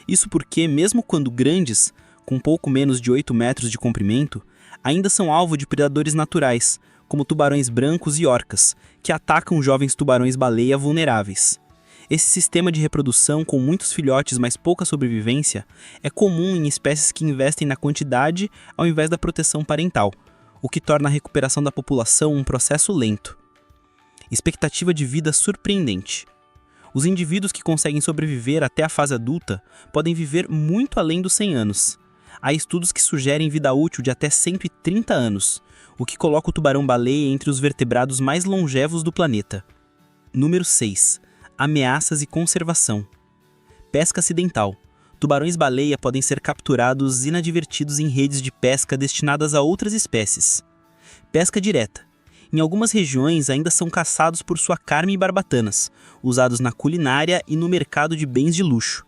Isso porque, mesmo quando grandes, com pouco menos de 8 metros de comprimento, ainda são alvo de predadores naturais, como tubarões brancos e orcas, que atacam jovens tubarões-baleia vulneráveis. Esse sistema de reprodução com muitos filhotes, mas pouca sobrevivência, é comum em espécies que investem na quantidade ao invés da proteção parental, o que torna a recuperação da população um processo lento. Expectativa de vida surpreendente. Os indivíduos que conseguem sobreviver até a fase adulta podem viver muito além dos 100 anos. Há estudos que sugerem vida útil de até 130 anos, o que coloca o tubarão-baleia entre os vertebrados mais longevos do planeta. Número 6. Ameaças e conservação. Pesca acidental. Tubarões-baleia podem ser capturados inadvertidos em redes de pesca destinadas a outras espécies. Pesca direta. Em algumas regiões ainda são caçados por sua carne e barbatanas, usados na culinária e no mercado de bens de luxo.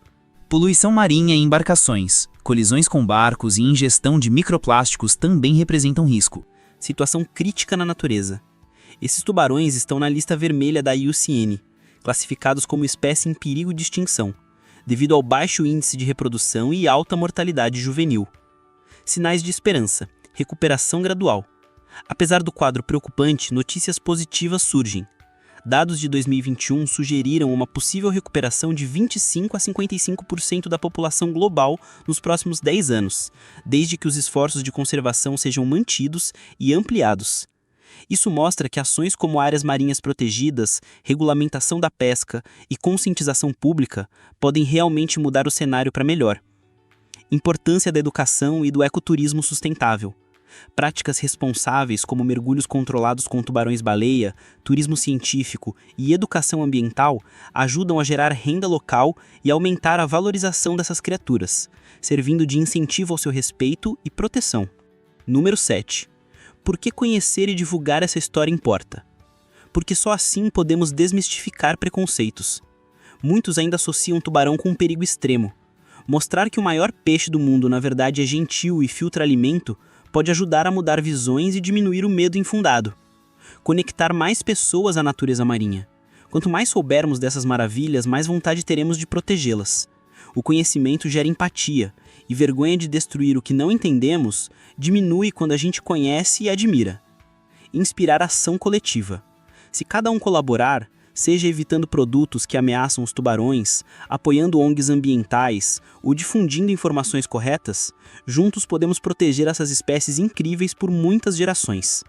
Poluição marinha em embarcações, colisões com barcos e ingestão de microplásticos também representam risco. Situação crítica na natureza. Esses tubarões estão na lista vermelha da IUCN, classificados como espécie em perigo de extinção, devido ao baixo índice de reprodução e alta mortalidade juvenil. Sinais de esperança, recuperação gradual. Apesar do quadro preocupante, notícias positivas surgem. Dados de 2021 sugeriram uma possível recuperação de 25 a 55% da população global nos próximos 10 anos, desde que os esforços de conservação sejam mantidos e ampliados. Isso mostra que ações como áreas marinhas protegidas, regulamentação da pesca e conscientização pública podem realmente mudar o cenário para melhor. Importância da educação e do ecoturismo sustentável. Práticas responsáveis como mergulhos controlados com tubarões-baleia, turismo científico e educação ambiental ajudam a gerar renda local e aumentar a valorização dessas criaturas, servindo de incentivo ao seu respeito e proteção. Número 7. Por que conhecer e divulgar essa história importa? Porque só assim podemos desmistificar preconceitos. Muitos ainda associam tubarão com um perigo extremo. Mostrar que o maior peixe do mundo na verdade é gentil e filtra alimento pode ajudar a mudar visões e diminuir o medo infundado. Conectar mais pessoas à natureza marinha. Quanto mais soubermos dessas maravilhas, mais vontade teremos de protegê-las. O conhecimento gera empatia, e vergonha de destruir o que não entendemos diminui quando a gente conhece e admira. e inspirar ação coletiva. Se cada um colaborar, seja evitando produtos que ameaçam os tubarões, apoiando ONGs ambientais ou difundindo informações corretas, juntos podemos proteger essas espécies incríveis por muitas gerações.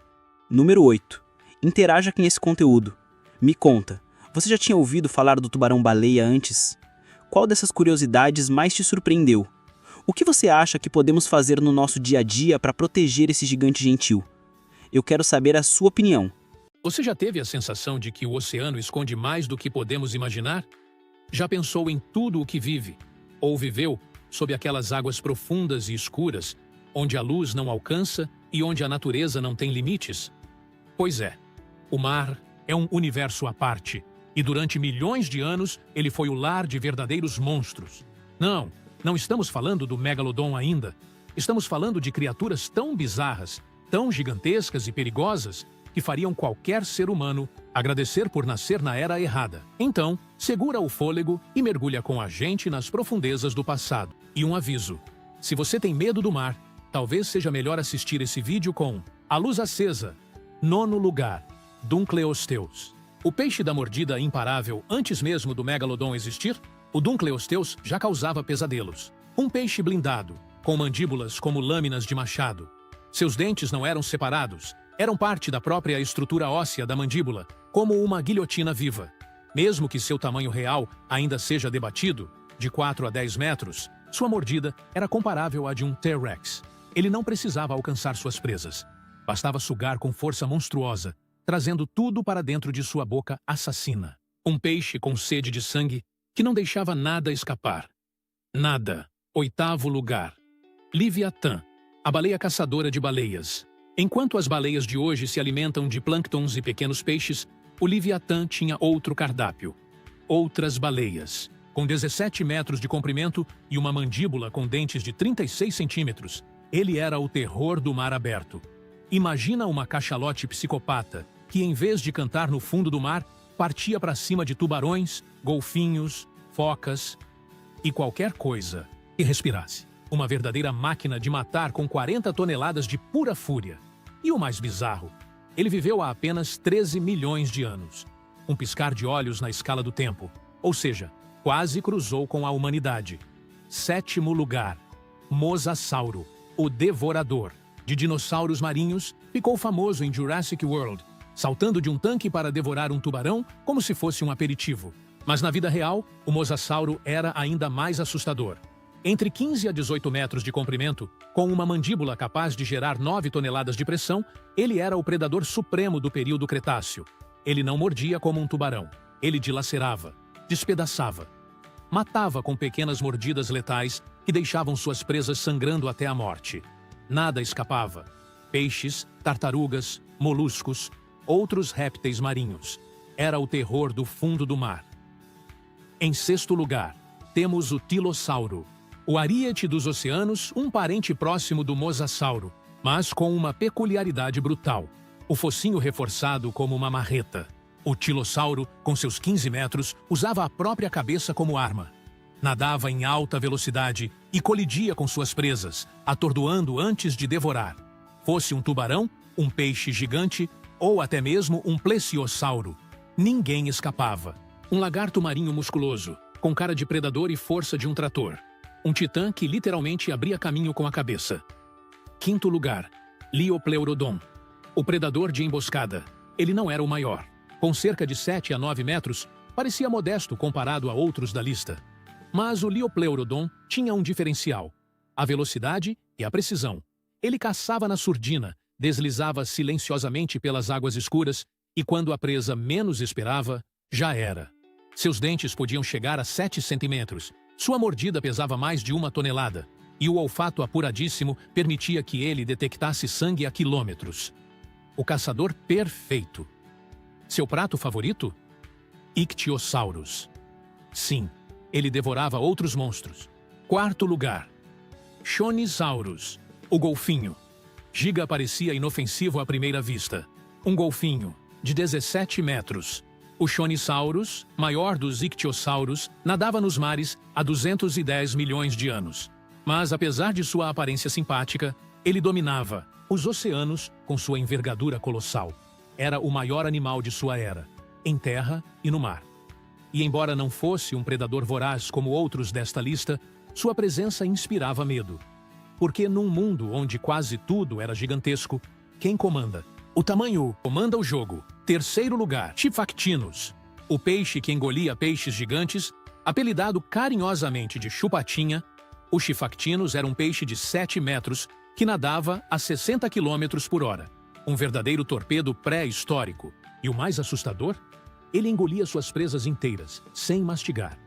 Número 8. Interaja com esse conteúdo. Me conta, você já tinha ouvido falar do tubarão-baleia antes? Qual dessas curiosidades mais te surpreendeu? O que você acha que podemos fazer no nosso dia a dia para proteger esse gigante gentil? Eu quero saber a sua opinião. Você já teve a sensação de que o oceano esconde mais do que podemos imaginar? Já pensou em tudo o que vive, ou viveu, sob aquelas águas profundas e escuras, onde a luz não alcança e onde a natureza não tem limites? Pois é, o mar é um universo à parte, e durante milhões de anos ele foi o lar de verdadeiros monstros. Não estamos falando do megalodon ainda. Estamos falando de criaturas tão bizarras, tão gigantescas e perigosas, que fariam qualquer ser humano agradecer por nascer na era errada. Então, segura o fôlego e mergulha com a gente nas profundezas do passado. E um aviso: se você tem medo do mar, talvez seja melhor assistir esse vídeo com A Luz Acesa. 9º lugar, Dunkleosteus. O peixe da mordida imparável antes mesmo do megalodon existir, o Dunkleosteus já causava pesadelos. Um peixe blindado, com mandíbulas como lâminas de machado. Seus dentes não eram separados, eram parte da própria estrutura óssea da mandíbula, como uma guilhotina viva. Mesmo que seu tamanho real ainda seja debatido, de 4 a 10 metros, sua mordida era comparável à de um T-Rex. Ele não precisava alcançar suas presas. Bastava sugar com força monstruosa, trazendo tudo para dentro de sua boca assassina. Um peixe com sede de sangue que não deixava nada escapar. Nada. 8º lugar. Leviatã, a baleia caçadora de baleias. Enquanto as baleias de hoje se alimentam de plânctons e pequenos peixes, o Leviatã tinha outro cardápio. Outras baleias, com 17 metros de comprimento e uma mandíbula com dentes de 36 centímetros. Ele era o terror do mar aberto. Imagina uma cachalote psicopata que, em vez de cantar no fundo do mar, partia para cima de tubarões, golfinhos, focas e qualquer coisa que respirasse. Uma verdadeira máquina de matar com 40 toneladas de pura fúria. E o mais bizarro, ele viveu há apenas 13 milhões de anos. Um piscar de olhos na escala do tempo. Ou seja, quase cruzou com a humanidade. 7º lugar, Mosasauro, o devorador. De dinossauros marinhos, ficou famoso em Jurassic World, saltando de um tanque para devorar um tubarão como se fosse um aperitivo. Mas na vida real, o Mosasauro era ainda mais assustador. Entre 15 a 18 metros de comprimento, com uma mandíbula capaz de gerar 9 toneladas de pressão, ele era o predador supremo do período Cretáceo. Ele não mordia como um tubarão. Ele dilacerava, despedaçava. Matava com pequenas mordidas letais que deixavam suas presas sangrando até a morte. Nada escapava. Peixes, tartarugas, moluscos, outros répteis marinhos. Era o terror do fundo do mar. Em 6º lugar, temos o Tilossauro. O ariete dos oceanos, um parente próximo do Mosasauro, mas com uma peculiaridade brutal. O focinho reforçado como uma marreta. O Tilossauro, com seus 15 metros, usava a própria cabeça como arma. Nadava em alta velocidade e colidia com suas presas, atordoando antes de devorar. Fosse um tubarão, um peixe gigante ou até mesmo um plesiosauro. Ninguém escapava. Um lagarto marinho musculoso, com cara de predador e força de um trator. Um titã que literalmente abria caminho com a cabeça. 5º lugar, Liopleurodon, o predador de emboscada. Ele não era o maior. Com cerca de 7 a 9 metros, parecia modesto comparado a outros da lista. Mas o Liopleurodon tinha um diferencial: a velocidade e a precisão. Ele caçava na surdina, deslizava silenciosamente pelas águas escuras e, quando a presa menos esperava, já era. Seus dentes podiam chegar a 7 centímetros. Sua mordida pesava mais de 1 tonelada, e o olfato apuradíssimo permitia que ele detectasse sangue a quilômetros. O caçador perfeito. Seu prato favorito? Ictiosaurus. Sim, ele devorava outros monstros. 4º lugar, Chonisaurus, o golfinho. Giga parecia inofensivo à primeira vista. Um golfinho, de 17 metros. O Chonisaurus, maior dos ictiossauros, nadava nos mares há 210 milhões de anos. Mas, apesar de sua aparência simpática, Ele dominava os oceanos com sua envergadura colossal. Era o maior animal de sua era, em terra e no mar. E embora não fosse um predador voraz como outros desta lista, sua presença inspirava medo. Porque num mundo onde quase tudo era gigantesco, quem comanda? O tamanho comanda o jogo. Terceiro lugar, Chifactinus, o peixe que engolia peixes gigantes, apelidado carinhosamente de chupatinha. O Chifactinus era um peixe de 7 metros que nadava a 60 km por hora. Um verdadeiro torpedo pré-histórico. E o mais assustador? Ele engolia suas presas inteiras, sem mastigar.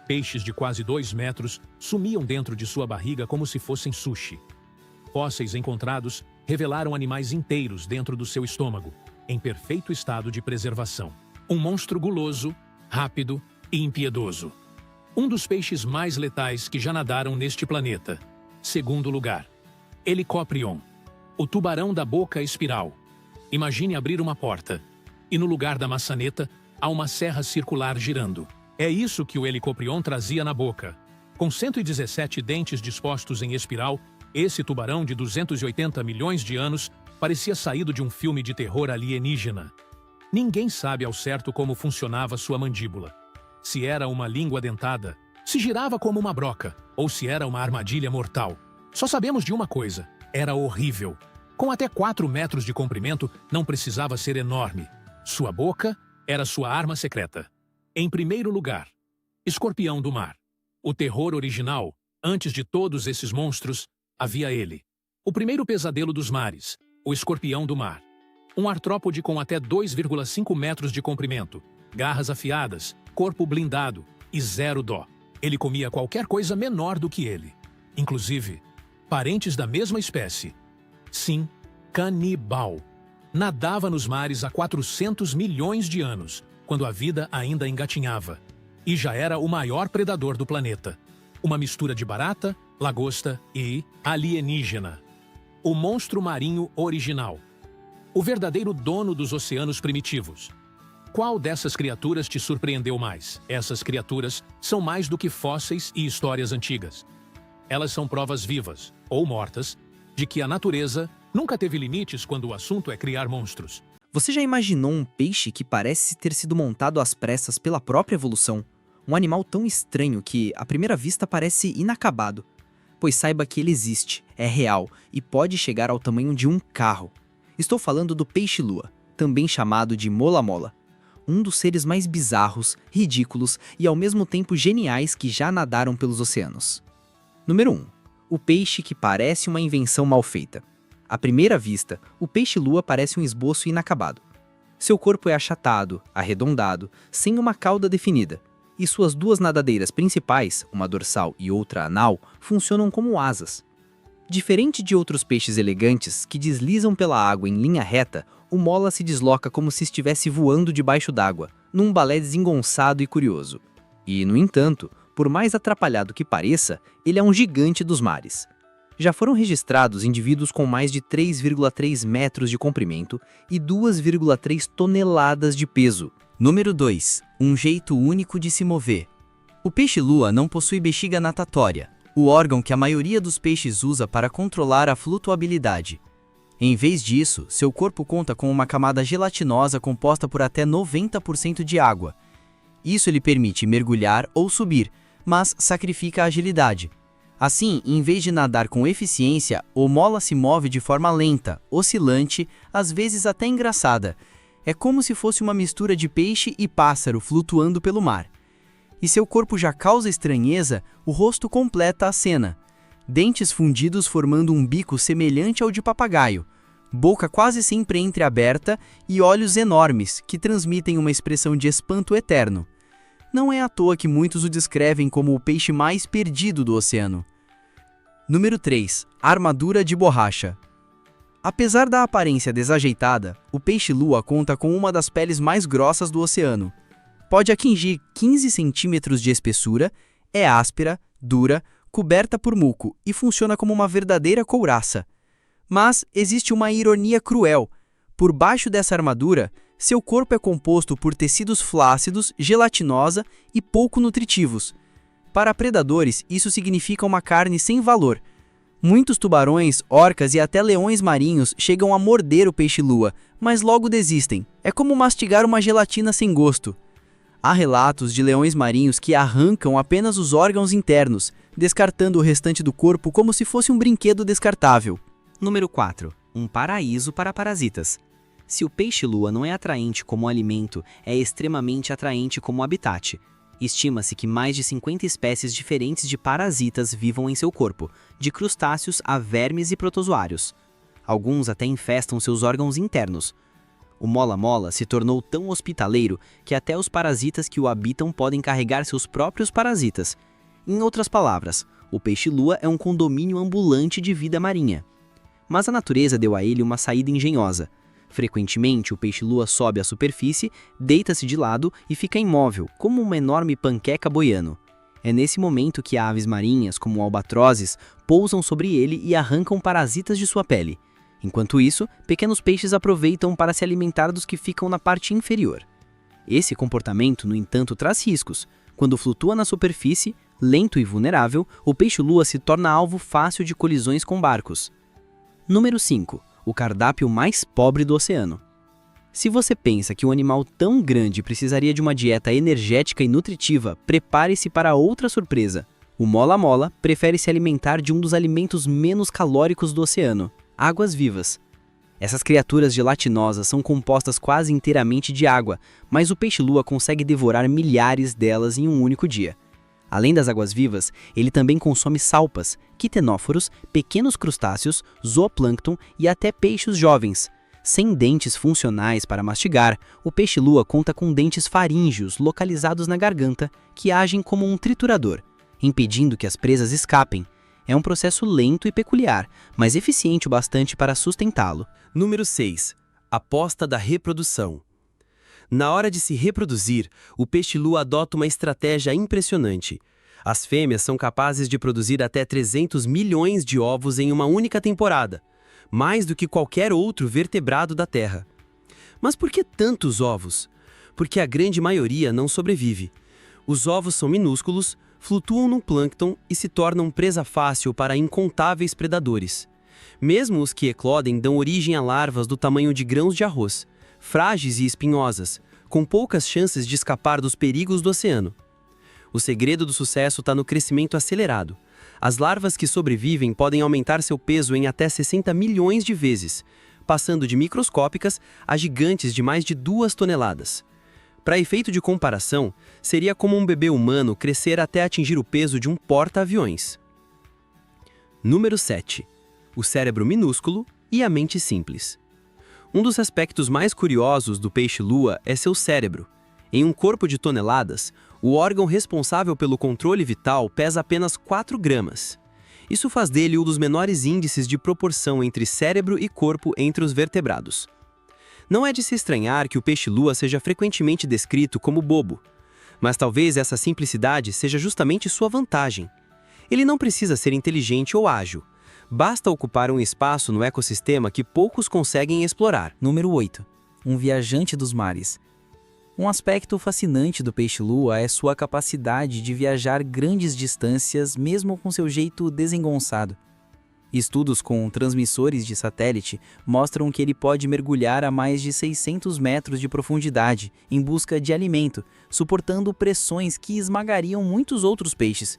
Peixes de quase 2 metros sumiam dentro de sua barriga como se fossem sushi. Fósseis encontrados revelaram animais inteiros dentro do seu estômago, em perfeito estado de preservação. Um monstro guloso, rápido e impiedoso. Um dos peixes mais letais que já nadaram neste planeta. Segundo lugar, Helicoprion, o tubarão da boca espiral. Imagine abrir uma porta, e no lugar da maçaneta há uma serra circular girando. É isso que o Helicoprion trazia na boca. Com 117 dentes dispostos em espiral, esse tubarão de 280 milhões de anos parecia saído de um filme de terror alienígena. Ninguém sabe ao certo como funcionava sua mandíbula. Se era uma língua dentada, se girava como uma broca, ou se era uma armadilha mortal. Só sabemos de uma coisa: era horrível. Com até 4 metros de comprimento, não precisava ser enorme. Sua boca era sua arma secreta. Em primeiro lugar, Escorpião do Mar. O terror original, antes de todos esses monstros, havia ele. O primeiro pesadelo dos mares, o Escorpião do Mar. Um artrópode com até 2,5 metros de comprimento, garras afiadas, corpo blindado e zero dó. Ele comia qualquer coisa menor do que ele. Inclusive, parentes da mesma espécie. Sim, canibal. Nadava nos mares há 400 milhões de anos, quando a vida ainda engatinhava. E já era o maior predador do planeta. Uma mistura de barata, lagosta e alienígena. O monstro marinho original. O verdadeiro dono dos oceanos primitivos. Qual dessas criaturas te surpreendeu mais? Essas criaturas são mais do que fósseis e histórias antigas. Elas são provas vivas, ou mortas, de que a natureza nunca teve limites quando o assunto é criar monstros. Você já imaginou um peixe que parece ter sido montado às pressas pela própria evolução? Um animal tão estranho que, à primeira vista, parece inacabado. Pois saiba que ele existe, é real e pode chegar ao tamanho de um carro. Estou falando do peixe-lua, também chamado de mola-mola. Um dos seres mais bizarros, ridículos e ao mesmo tempo geniais que já nadaram pelos oceanos. Número 1. O peixe que parece uma invenção mal feita. À primeira vista, o peixe-lua parece um esboço inacabado. Seu corpo é achatado, arredondado, sem uma cauda definida, e suas duas nadadeiras principais, uma dorsal e outra anal, funcionam como asas. Diferente de outros peixes elegantes que deslizam pela água em linha reta, o mola se desloca como se estivesse voando debaixo d'água, num balé desengonçado e curioso. E, no entanto, por mais atrapalhado que pareça, ele é um gigante dos mares. Já foram registrados indivíduos com mais de 3,3 metros de comprimento e 2,3 toneladas de peso. Número 2. Um jeito único de se mover. O peixe-lua não possui bexiga natatória, o órgão que a maioria dos peixes usa para controlar a flutuabilidade. Em vez disso, seu corpo conta com uma camada gelatinosa composta por até 90% de água. Isso lhe permite mergulhar ou subir, mas sacrifica a agilidade. Assim, em vez de nadar com eficiência, o mola se move de forma lenta, oscilante, às vezes até engraçada. É como se fosse uma mistura de peixe e pássaro flutuando pelo mar. E seu corpo já causa estranheza, o rosto completa a cena. Dentes fundidos formando um bico semelhante ao de papagaio, boca quase sempre entreaberta e olhos enormes que transmitem uma expressão de espanto eterno. Não é à toa que muitos o descrevem como o peixe mais perdido do oceano. Número 3. Armadura de borracha. Apesar da aparência desajeitada, o peixe-lua conta com uma das peles mais grossas do oceano. Pode atingir 15 centímetros de espessura, é áspera, dura, coberta por muco e funciona como uma verdadeira couraça. Mas existe uma ironia cruel. Por baixo dessa armadura, seu corpo é composto por tecidos flácidos, gelatinosa e pouco nutritivos. Para predadores, isso significa uma carne sem valor. Muitos tubarões, orcas e até leões marinhos chegam a morder o peixe-lua, mas logo desistem. É como mastigar uma gelatina sem gosto. Há relatos de leões marinhos que arrancam apenas os órgãos internos, descartando o restante do corpo como se fosse um brinquedo descartável. Número 4. Um paraíso para parasitas. Se o peixe-lua não é atraente como alimento, é extremamente atraente como habitat. Estima-se que mais de 50 espécies diferentes de parasitas vivam em seu corpo, de crustáceos a vermes e protozoários. Alguns até infestam seus órgãos internos. O mola-mola se tornou tão hospitaleiro que até os parasitas que o habitam podem carregar seus próprios parasitas. Em outras palavras, o peixe-lua é um condomínio ambulante de vida marinha. Mas a natureza deu a ele uma saída engenhosa. Frequentemente, o peixe-lua sobe à superfície, deita-se de lado e fica imóvel, como uma enorme panqueca boiando. É nesse momento que aves marinhas, como albatrozes, pousam sobre ele e arrancam parasitas de sua pele. Enquanto isso, pequenos peixes aproveitam para se alimentar dos que ficam na parte inferior. Esse comportamento, no entanto, traz riscos. Quando flutua na superfície, lento e vulnerável, o peixe-lua se torna alvo fácil de colisões com barcos. Número 5. O cardápio mais pobre do oceano. Se você pensa que um animal tão grande precisaria de uma dieta energética e nutritiva, prepare-se para outra surpresa. O mola-mola prefere se alimentar de um dos alimentos menos calóricos do oceano, águas-vivas. Essas criaturas gelatinosas são compostas quase inteiramente de água, mas o peixe-lua consegue devorar milhares delas em um único dia. Além das águas-vivas, ele também consome salpas, quitenóforos, pequenos crustáceos, zooplâncton e até peixes jovens. Sem dentes funcionais para mastigar, o peixe-lua conta com dentes faríngeos localizados na garganta que agem como um triturador, impedindo que as presas escapem. É um processo lento e peculiar, mas eficiente o bastante para sustentá-lo. Número 6. Aposta da reprodução. Na hora de se reproduzir, o peixe-lua adota uma estratégia impressionante. As fêmeas são capazes de produzir até 300 milhões de ovos em uma única temporada, mais do que qualquer outro vertebrado da Terra. Mas por que tantos ovos? Porque a grande maioria não sobrevive. Os ovos são minúsculos, flutuam no plâncton e se tornam presa fácil para incontáveis predadores. Mesmo os que eclodem dão origem a larvas do tamanho de grãos de arroz, frágeis e espinhosas, com poucas chances de escapar dos perigos do oceano. O segredo do sucesso está no crescimento acelerado. As larvas que sobrevivem podem aumentar seu peso em até 60 milhões de vezes, passando de microscópicas a gigantes de mais de 2 toneladas. Para efeito de comparação, seria como um bebê humano crescer até atingir o peso de um porta-aviões. Número 7. O cérebro minúsculo e a mente simples. Um dos aspectos mais curiosos do peixe-lua é seu cérebro. Em um corpo de toneladas, o órgão responsável pelo controle vital pesa apenas 4 gramas. Isso faz dele um dos menores índices de proporção entre cérebro e corpo entre os vertebrados. Não é de se estranhar que o peixe-lua seja frequentemente descrito como bobo, mas talvez essa simplicidade seja justamente sua vantagem. Ele não precisa ser inteligente ou ágil. Basta ocupar um espaço no ecossistema que poucos conseguem explorar. Número 8. Um viajante dos mares. Um aspecto fascinante do peixe-lua é sua capacidade de viajar grandes distâncias mesmo com seu jeito desengonçado. Estudos com transmissores de satélite mostram que ele pode mergulhar a mais de 600 metros de profundidade em busca de alimento, suportando pressões que esmagariam muitos outros peixes.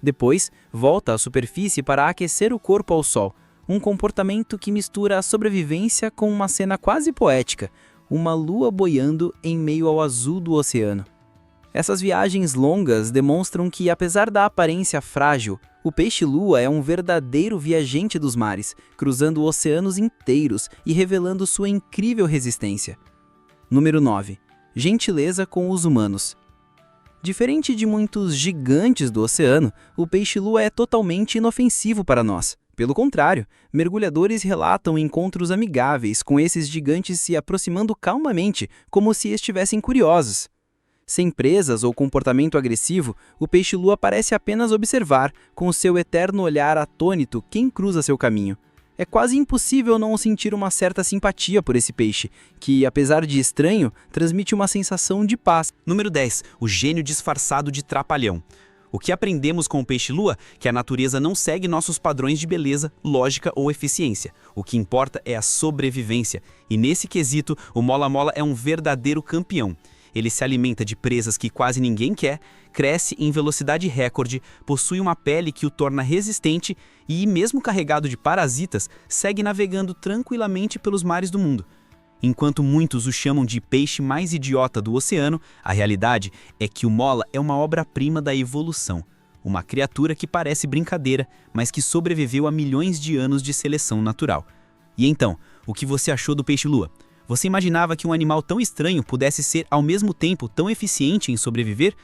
Depois, volta à superfície para aquecer o corpo ao sol, um comportamento que mistura a sobrevivência com uma cena quase poética, uma lua boiando em meio ao azul do oceano. Essas viagens longas demonstram que, apesar da aparência frágil, o peixe-lua é um verdadeiro viajante dos mares, cruzando oceanos inteiros e revelando sua incrível resistência. Número 9. Gentileza com os humanos. Diferente de muitos gigantes do oceano, o peixe-lua é totalmente inofensivo para nós. Pelo contrário, mergulhadores relatam encontros amigáveis com esses gigantes se aproximando calmamente, como se estivessem curiosos. Sem presas ou comportamento agressivo, o peixe-lua parece apenas observar, com seu eterno olhar atônito, quem cruza seu caminho. É quase impossível não sentir uma certa simpatia por esse peixe, que, apesar de estranho, transmite uma sensação de paz. Número 10. O gênio disfarçado de trapalhão. O que aprendemos com o peixe-lua? Que a natureza não segue nossos padrões de beleza, lógica ou eficiência. O que importa é a sobrevivência. E nesse quesito, o mola-mola é um verdadeiro campeão. Ele se alimenta de presas que quase ninguém quer, cresce em velocidade recorde, possui uma pele que o torna resistente e, mesmo carregado de parasitas, segue navegando tranquilamente pelos mares do mundo. Enquanto muitos o chamam de peixe mais idiota do oceano, a realidade é que o mola é uma obra-prima da evolução. Uma criatura que parece brincadeira, mas que sobreviveu a milhões de anos de seleção natural. E então, o que você achou do peixe-lua? Você imaginava que um animal tão estranho pudesse ser, ao mesmo tempo, tão eficiente em sobreviver?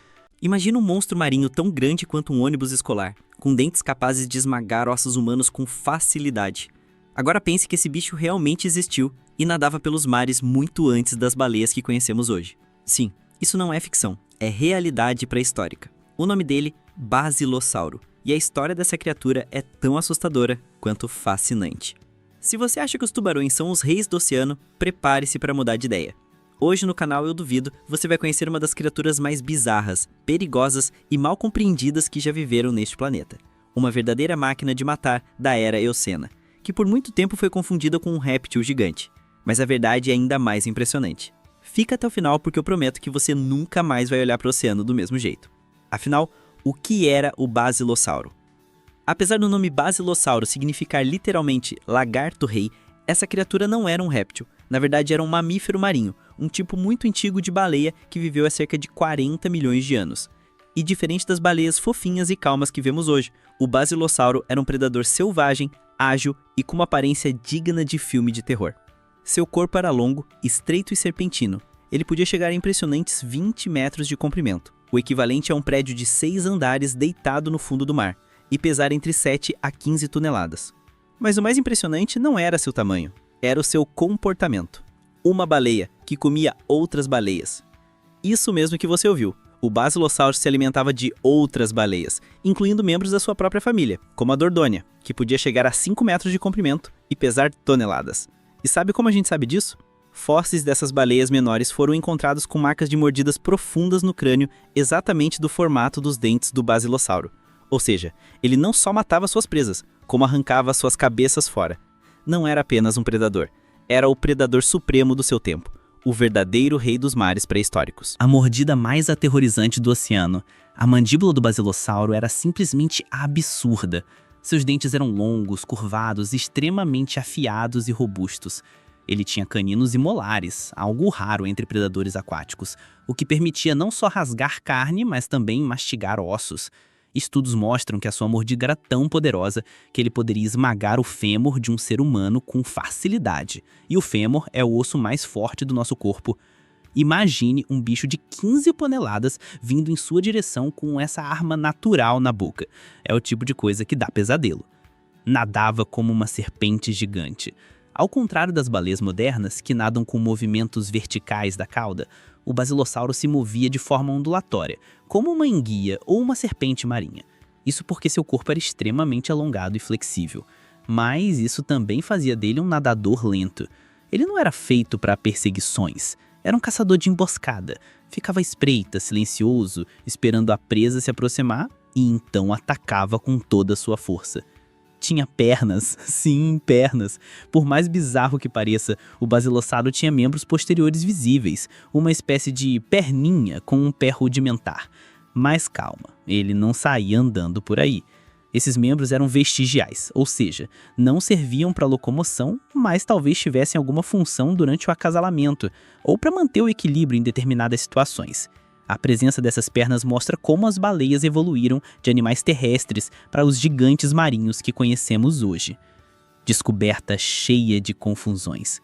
Imagina um monstro marinho tão grande quanto um ônibus escolar, com dentes capazes de esmagar ossos humanos com facilidade. Agora pense que esse bicho realmente existiu e nadava pelos mares muito antes das baleias que conhecemos hoje. Sim, isso não é ficção, é realidade pré-histórica. O nome dele, Basilossauro, e a história dessa criatura é tão assustadora quanto fascinante. Se você acha que os tubarões são os reis do oceano, prepare-se para mudar de ideia. Hoje no canal Eu Duvido, você vai conhecer uma das criaturas mais bizarras, perigosas e mal compreendidas que já viveram neste planeta. Uma verdadeira máquina de matar da era Eocena, que por muito tempo foi confundida com um réptil gigante. Mas a verdade é ainda mais impressionante. Fica até o final porque eu prometo que você nunca mais vai olhar para o oceano do mesmo jeito. Afinal, o que era o Basilossauro? Apesar do nome Basilossauro significar literalmente lagarto-rei, essa criatura não era um réptil. Na verdade, era um mamífero marinho, um tipo muito antigo de baleia que viveu há cerca de 40 milhões de anos. E diferente das baleias fofinhas e calmas que vemos hoje, o Basilossauro era um predador selvagem, ágil e com uma aparência digna de filme de terror. Seu corpo era longo, estreito e serpentino. Ele podia chegar a impressionantes 20 metros de comprimento, o equivalente a um prédio de 6 andares deitado no fundo do mar, e pesar entre 7 a 15 toneladas. Mas o mais impressionante não era seu tamanho, era o seu comportamento. Uma baleia que comia outras baleias. Isso mesmo que você ouviu. O Basilossauro se alimentava de outras baleias, incluindo membros da sua própria família, como a Dordonia, que podia chegar a 5 metros de comprimento e pesar toneladas. E sabe como a gente sabe disso? Fósseis dessas baleias menores foram encontrados com marcas de mordidas profundas no crânio, exatamente do formato dos dentes do Basilossauro. Ou seja, ele não só matava suas presas, como arrancava suas cabeças fora. Não era apenas um predador, era o predador supremo do seu tempo, o verdadeiro rei dos mares pré-históricos. A mordida mais aterrorizante do oceano, a mandíbula do Basilossauro era simplesmente absurda. Seus dentes eram longos, curvados, extremamente afiados e robustos. Ele tinha caninos e molares, algo raro entre predadores aquáticos, o que permitia não só rasgar carne, mas também mastigar ossos. Estudos mostram que a sua mordida era tão poderosa que ele poderia esmagar o fêmur de um ser humano com facilidade. E o fêmur é o osso mais forte do nosso corpo. Imagine um bicho de 15 toneladas vindo em sua direção com essa arma natural na boca. É o tipo de coisa que dá pesadelo. Nadava como uma serpente gigante. Ao contrário das baleias modernas, que nadam com movimentos verticais da cauda, o Basilossauro se movia de forma ondulatória, como uma enguia ou uma serpente marinha. Isso porque seu corpo era extremamente alongado e flexível. Mas isso também fazia dele um nadador lento. Ele não era feito para perseguições. Era um caçador de emboscada. Ficava à espreita, silencioso, esperando a presa se aproximar e então atacava com toda a sua força. Tinha pernas, sim, pernas. Por mais bizarro que pareça, o Basilossauro tinha membros posteriores visíveis, uma espécie de perninha com um pé rudimentar. Mas calma, ele não saía andando por aí. Esses membros eram vestigiais, ou seja, não serviam para locomoção, mas talvez tivessem alguma função durante o acasalamento, ou para manter o equilíbrio em determinadas situações. A presença dessas pernas mostra como as baleias evoluíram de animais terrestres para os gigantes marinhos que conhecemos hoje. Descoberta cheia de confusões.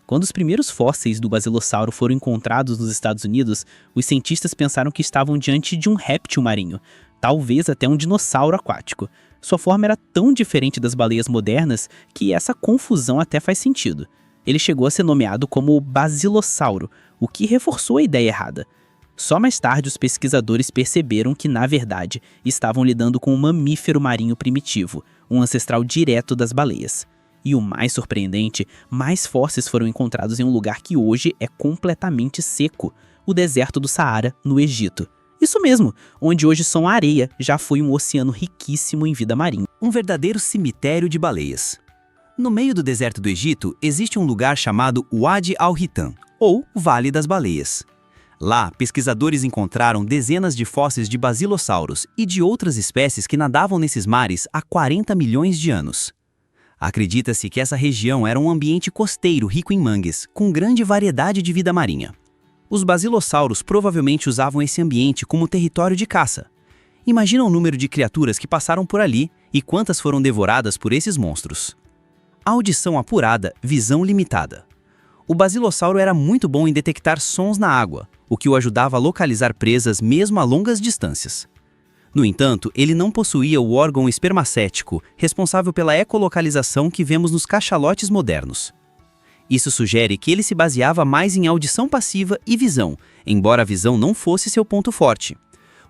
Quando os primeiros fósseis do Basilossauro foram encontrados nos Estados Unidos, os cientistas pensaram que estavam diante de um réptil marinho, talvez até um dinossauro aquático. Sua forma era tão diferente das baleias modernas que essa confusão até faz sentido. Ele chegou a ser nomeado como Basilossauro, o que reforçou a ideia errada. Só mais tarde os pesquisadores perceberam que, na verdade, estavam lidando com um mamífero marinho primitivo, um ancestral direto das baleias. E o mais surpreendente, mais fósseis foram encontrados em um lugar que hoje é completamente seco, o deserto do Saara, no Egito. Isso mesmo, onde hoje são areia, já foi um oceano riquíssimo em vida marinha. Um verdadeiro cemitério de baleias. No meio do deserto do Egito, existe um lugar chamado Wadi al-Hitan, ou Vale das Baleias. Lá, pesquisadores encontraram dezenas de fósseis de basilossauros e de outras espécies que nadavam nesses mares há 40 milhões de anos. Acredita-se que essa região era um ambiente costeiro rico em mangues, com grande variedade de vida marinha. Os basilossauros provavelmente usavam esse ambiente como território de caça. Imagina o número de criaturas que passaram por ali e quantas foram devoradas por esses monstros. Audição apurada, visão limitada. O basilossauro era muito bom em detectar sons na água, o que o ajudava a localizar presas mesmo a longas distâncias. No entanto, ele não possuía o órgão espermacético, responsável pela ecolocalização que vemos nos cachalotes modernos. Isso sugere que ele se baseava mais em audição passiva e visão, embora a visão não fosse seu ponto forte.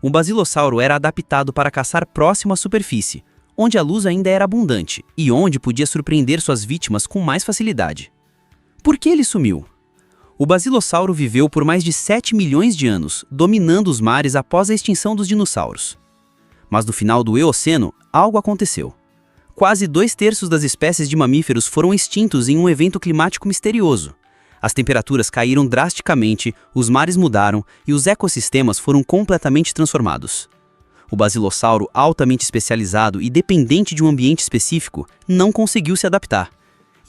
O basilossauro era adaptado para caçar próximo à superfície, onde a luz ainda era abundante e onde podia surpreender suas vítimas com mais facilidade. Por que ele sumiu? O basilossauro viveu por mais de 7 milhões de anos, dominando os mares após a extinção dos dinossauros. Mas no final do Eoceno, algo aconteceu. Quase 2/3 das espécies de mamíferos foram extintos em um evento climático misterioso. As temperaturas caíram drasticamente, os mares mudaram e os ecossistemas foram completamente transformados. O basilossauro, altamente especializado e dependente de um ambiente específico, não conseguiu se adaptar.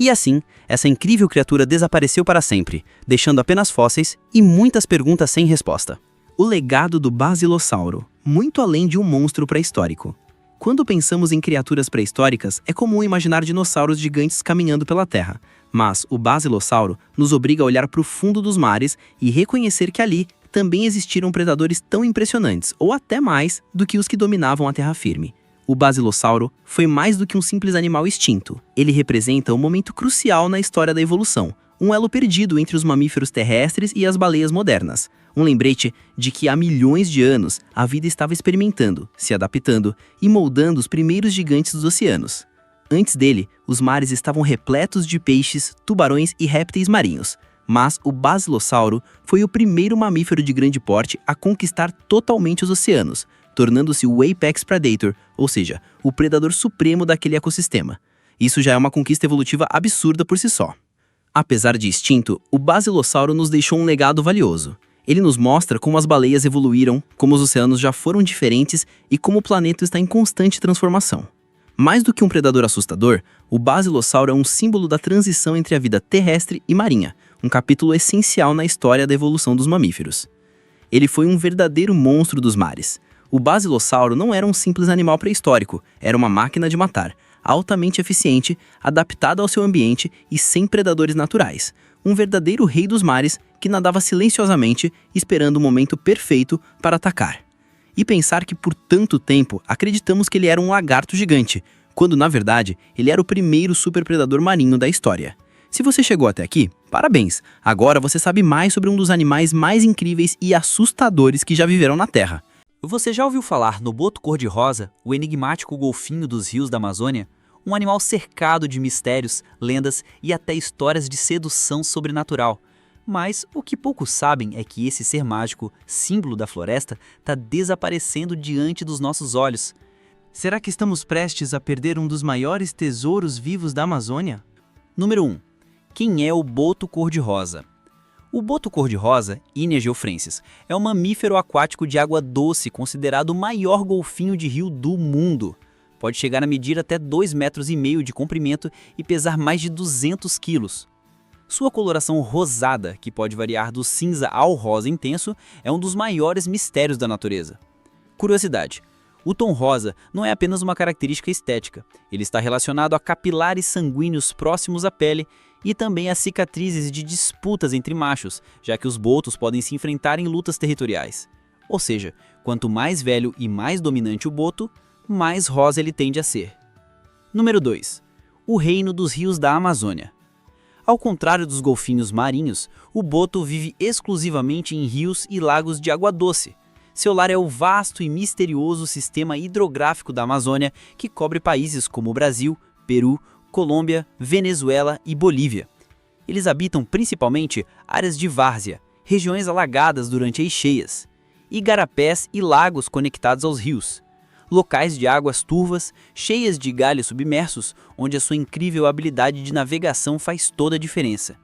E assim, essa incrível criatura desapareceu para sempre, deixando apenas fósseis e muitas perguntas sem resposta. O legado do basilossauro, muito além de um monstro pré-histórico. Quando pensamos em criaturas pré-históricas, é comum imaginar dinossauros gigantes caminhando pela Terra. Mas o basilossauro nos obriga a olhar para o fundo dos mares e reconhecer que ali também existiram predadores tão impressionantes, ou até mais, do que os que dominavam a terra firme. O basilossauro foi mais do que um simples animal extinto. Ele representa um momento crucial na história da evolução, um elo perdido entre os mamíferos terrestres e as baleias modernas. Um lembrete de que há milhões de anos a vida estava experimentando, se adaptando e moldando os primeiros gigantes dos oceanos. Antes dele, os mares estavam repletos de peixes, tubarões e répteis marinhos. Mas o basilossauro foi o primeiro mamífero de grande porte a conquistar totalmente os oceanos, tornando-se o Apex Predator, ou seja, o predador supremo daquele ecossistema. Isso já é uma conquista evolutiva absurda por si só. Apesar de extinto, o basilossauro nos deixou um legado valioso. Ele nos mostra como as baleias evoluíram, como os oceanos já foram diferentes e como o planeta está em constante transformação. Mais do que um predador assustador, o basilossauro é um símbolo da transição entre a vida terrestre e marinha, um capítulo essencial na história da evolução dos mamíferos. Ele foi um verdadeiro monstro dos mares. O basilossauro não era um simples animal pré-histórico, era uma máquina de matar, altamente eficiente, adaptada ao seu ambiente e sem predadores naturais. Um verdadeiro rei dos mares que nadava silenciosamente, esperando o momento perfeito para atacar. E pensar que por tanto tempo acreditamos que ele era um lagarto gigante, quando na verdade ele era o primeiro superpredador marinho da história. Se você chegou até aqui, parabéns! Agora você sabe mais sobre um dos animais mais incríveis e assustadores que já viveram na Terra. Você já ouviu falar no boto cor-de-rosa, o enigmático golfinho dos rios da Amazônia? Um animal cercado de mistérios, lendas e até histórias de sedução sobrenatural. Mas o que poucos sabem é que esse ser mágico, símbolo da floresta, está desaparecendo diante dos nossos olhos. Será que estamos prestes a perder um dos maiores tesouros vivos da Amazônia? Número 1. Quem é o boto cor-de-rosa? O boto cor-de-rosa, Inia geoffrensis, é um mamífero aquático de água doce considerado o maior golfinho de rio do mundo. Pode chegar a medir até 2,5 metros de comprimento e pesar mais de 200 quilos. Sua coloração rosada, que pode variar do cinza ao rosa intenso, é um dos maiores mistérios da natureza. Curiosidade: o tom rosa não é apenas uma característica estética, ele está relacionado a capilares sanguíneos próximos à pele e também a cicatrizes de disputas entre machos, já que os botos podem se enfrentar em lutas territoriais. Ou seja, quanto mais velho e mais dominante o boto, mais rosa ele tende a ser. Número 2. O reino dos rios da Amazônia. Ao contrário dos golfinhos marinhos, o boto vive exclusivamente em rios e lagos de água doce. Seu lar é o vasto e misterioso sistema hidrográfico da Amazônia, que cobre países como o Brasil, Peru, Colômbia, Venezuela e Bolívia. Eles habitam principalmente áreas de várzea, regiões alagadas durante as cheias. igarapés e lagos conectados aos rios. Locais de águas turvas, cheias de galhos submersos, onde a sua incrível habilidade de navegação faz toda a diferença.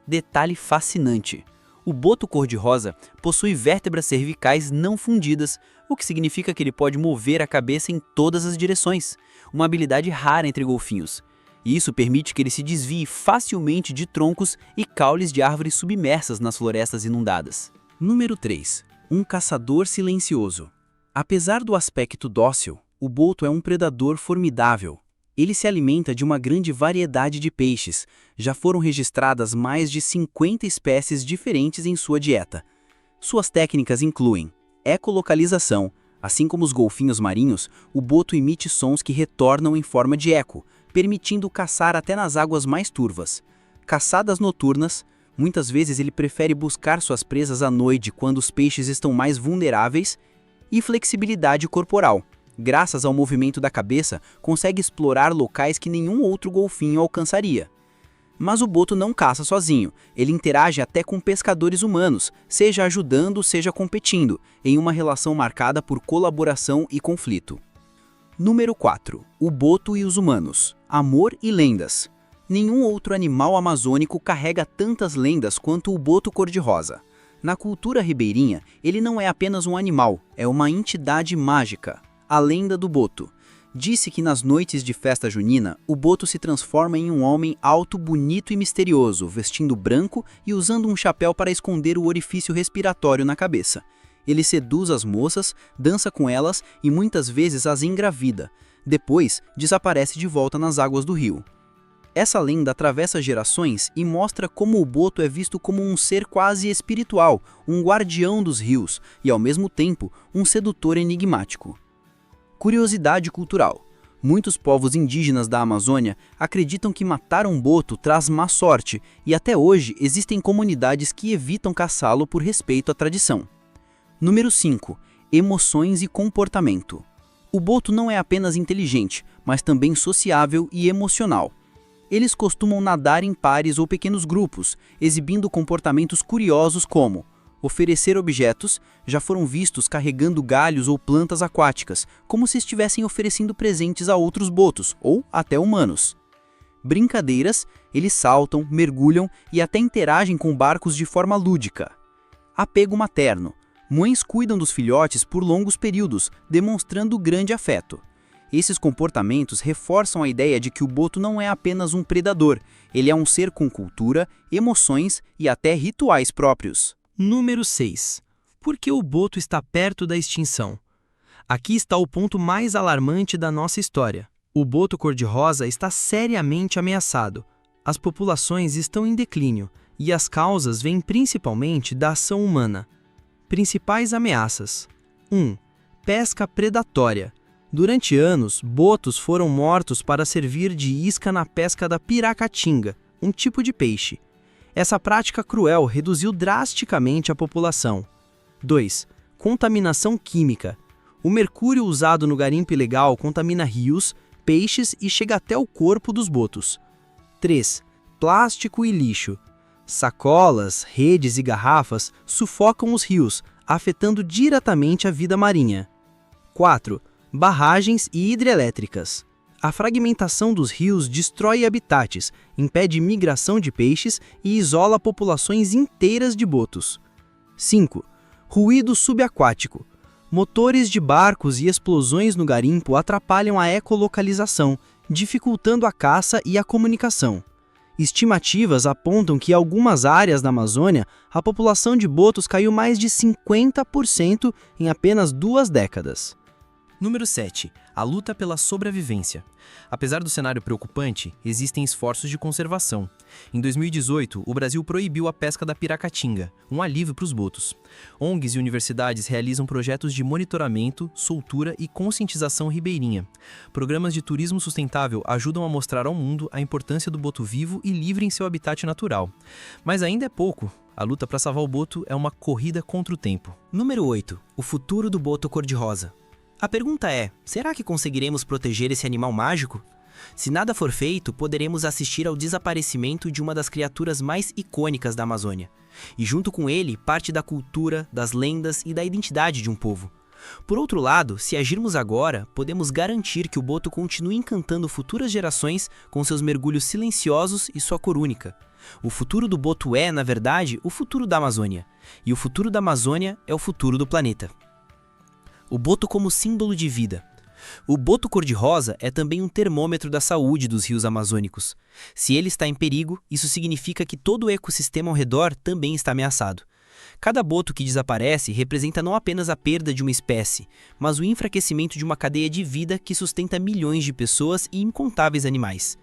Detalhe fascinante: o boto cor-de-rosa possui vértebras cervicais não fundidas, o que significa que ele pode mover a cabeça em todas as direções, uma habilidade rara entre golfinhos. E isso permite que ele se desvie facilmente de troncos e caules de árvores submersas nas florestas inundadas. Número 3. Um caçador silencioso. Apesar do aspecto dócil, o boto é um predador formidável. Ele se alimenta de uma grande variedade de peixes. Já foram registradas mais de 50 espécies diferentes em sua dieta. Suas técnicas incluem ecolocalização. Assim como os golfinhos marinhos, o boto emite sons que retornam em forma de eco, permitindo caçar até nas águas mais turvas. Caçadas noturnas. Muitas vezes ele prefere buscar suas presas à noite quando os peixes estão mais vulneráveis. E flexibilidade corporal. Graças ao movimento da cabeça, consegue explorar locais que nenhum outro golfinho alcançaria. Mas o boto não caça sozinho, ele interage até com pescadores humanos, seja ajudando, seja competindo, em uma relação marcada por colaboração e conflito. Número 4. O boto e os humanos. Amor e lendas. Nenhum outro animal amazônico carrega tantas lendas quanto o boto cor-de-rosa. Na cultura ribeirinha, ele não é apenas um animal, é uma entidade mágica. A lenda do boto. Disse que nas noites de festa junina, o boto se transforma em um homem alto, bonito e misterioso, vestindo branco e usando um chapéu para esconder o orifício respiratório na cabeça. Ele seduz as moças, dança com elas e muitas vezes as engravida. Depois, desaparece de volta nas águas do rio. Essa lenda atravessa gerações e mostra como o boto é visto como um ser quase espiritual, um guardião dos rios e, ao mesmo tempo, um sedutor enigmático. Curiosidade cultural. Muitos povos indígenas da Amazônia acreditam que matar um boto traz má sorte e até hoje existem comunidades que evitam caçá-lo por respeito à tradição. Número 5. Emoções e comportamento. O boto não é apenas inteligente, mas também sociável e emocional. Eles costumam nadar em pares ou pequenos grupos, exibindo comportamentos curiosos como oferecer objetos. Já foram vistos carregando galhos ou plantas aquáticas, como se estivessem oferecendo presentes a outros botos ou até humanos. Brincadeiras, eles saltam, mergulham e até interagem com barcos de forma lúdica. Apego materno. Mães cuidam dos filhotes por longos períodos, demonstrando grande afeto. Esses comportamentos reforçam a ideia de que o boto não é apenas um predador, ele é um ser com cultura, emoções e até rituais próprios. Número 6. Por que o boto está perto da extinção? Aqui está o ponto mais alarmante da nossa história. O boto cor-de-rosa está seriamente ameaçado. As populações estão em declínio e as causas vêm principalmente da ação humana. Principais ameaças. 1. Pesca predatória. Durante anos, botos foram mortos para servir de isca na pesca da piracatinga, um tipo de peixe. Essa prática cruel reduziu drasticamente a população. 2. Contaminação química. O mercúrio usado no garimpo ilegal contamina rios, peixes e chega até o corpo dos botos. 3. Plástico e lixo. Sacolas, redes e garrafas sufocam os rios, afetando diretamente a vida marinha. 4. Barragens e hidrelétricas. A fragmentação dos rios destrói habitats, impede migração de peixes e isola populações inteiras de botos. 5. Ruído subaquático. Motores de barcos e explosões no garimpo atrapalham a ecolocalização, dificultando a caça e a comunicação. Estimativas apontam que em algumas áreas da Amazônia, a população de botos caiu mais de 50% em apenas 2 décadas. Número 7. A luta pela sobrevivência. Apesar do cenário preocupante, existem esforços de conservação. Em 2018, o Brasil proibiu a pesca da piracatinga, um alívio para os botos. ONGs e universidades realizam projetos de monitoramento, soltura e conscientização ribeirinha. Programas de turismo sustentável ajudam a mostrar ao mundo a importância do boto vivo e livre em seu habitat natural. Mas ainda é pouco. A luta para salvar o boto é uma corrida contra o tempo. Número 8. O futuro do boto cor-de-rosa. A pergunta é, será que conseguiremos proteger esse animal mágico? Se nada for feito, poderemos assistir ao desaparecimento de uma das criaturas mais icônicas da Amazônia. E junto com ele, parte da cultura, das lendas e da identidade de um povo. Por outro lado, se agirmos agora, podemos garantir que o boto continue encantando futuras gerações com seus mergulhos silenciosos e sua cor única. O futuro do boto é, na verdade, o futuro da Amazônia. E o futuro da Amazônia é o futuro do planeta. O boto como símbolo de vida. O boto cor-de-rosa é também um termômetro da saúde dos rios amazônicos. Se ele está em perigo, isso significa que todo o ecossistema ao redor também está ameaçado. Cada boto que desaparece representa não apenas a perda de uma espécie, mas o enfraquecimento de uma cadeia de vida que sustenta milhões de pessoas e incontáveis animais.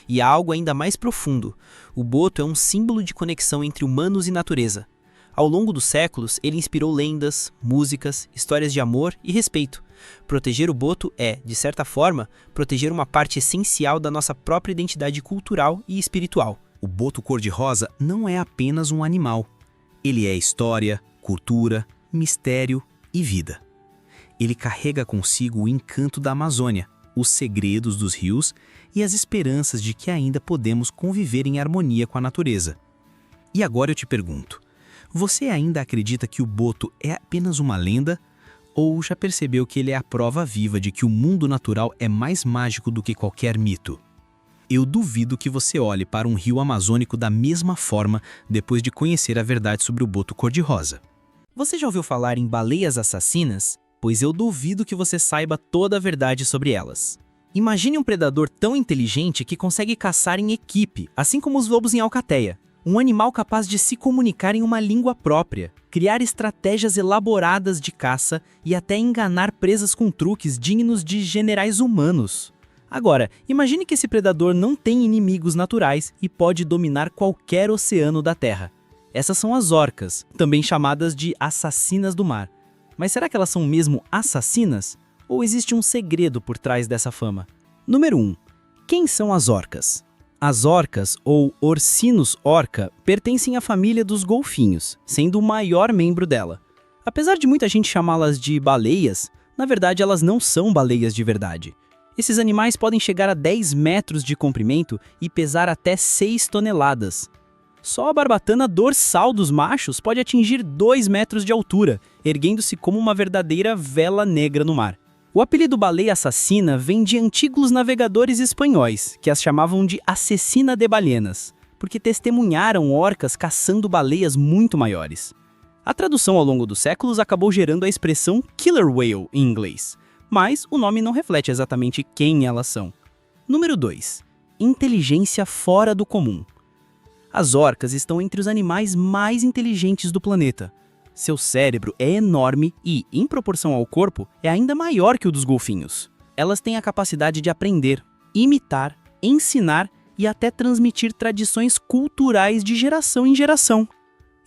E há algo ainda mais profundo. O boto é um símbolo de conexão entre humanos e natureza. Ao longo dos séculos, ele inspirou lendas, músicas, histórias de amor e respeito. Proteger o boto é, de certa forma, proteger uma parte essencial da nossa própria identidade cultural e espiritual. O boto cor-de-rosa não é apenas um animal. Ele é história, cultura, mistério e vida. Ele carrega consigo o encanto da Amazônia, os segredos dos rios e as esperanças de que ainda podemos conviver em harmonia com a natureza. E agora eu te pergunto, você ainda acredita que o boto é apenas uma lenda? Ou já percebeu que ele é a prova viva de que o mundo natural é mais mágico do que qualquer mito? Eu duvido que você olhe para um rio amazônico da mesma forma depois de conhecer a verdade sobre o boto cor-de-rosa. Você já ouviu falar em baleias assassinas? Pois eu duvido que você saiba toda a verdade sobre elas. Imagine um predador tão inteligente que consegue caçar em equipe, assim como os lobos em Alcateia. Um animal capaz de se comunicar em uma língua própria, criar estratégias elaboradas de caça e até enganar presas com truques dignos de generais humanos. Agora, imagine que esse predador não tem inimigos naturais e pode dominar qualquer oceano da Terra. Essas são as orcas, também chamadas de assassinas do mar. Mas será que elas são mesmo assassinas? Ou existe um segredo por trás dessa fama? Número 1. Quem são as orcas? As orcas, ou Orcinus orca, pertencem à família dos golfinhos, sendo o maior membro dela. Apesar de muita gente chamá-las de baleias, na verdade elas não são baleias de verdade. Esses animais podem chegar a 10 metros de comprimento e pesar até 6 toneladas. Só a barbatana dorsal dos machos pode atingir 2 metros de altura, erguendo-se como uma verdadeira vela negra no mar. O apelido baleia assassina vem de antigos navegadores espanhóis, que as chamavam de assassina de balenas, porque testemunharam orcas caçando baleias muito maiores. A tradução ao longo dos séculos acabou gerando a expressão killer whale em inglês, mas o nome não reflete exatamente quem elas são. Número 2. Inteligência fora do comum. As orcas estão entre os animais mais inteligentes do planeta. Seu cérebro é enorme e, em proporção ao corpo, é ainda maior que o dos golfinhos. Elas têm a capacidade de aprender, imitar, ensinar e até transmitir tradições culturais de geração em geração.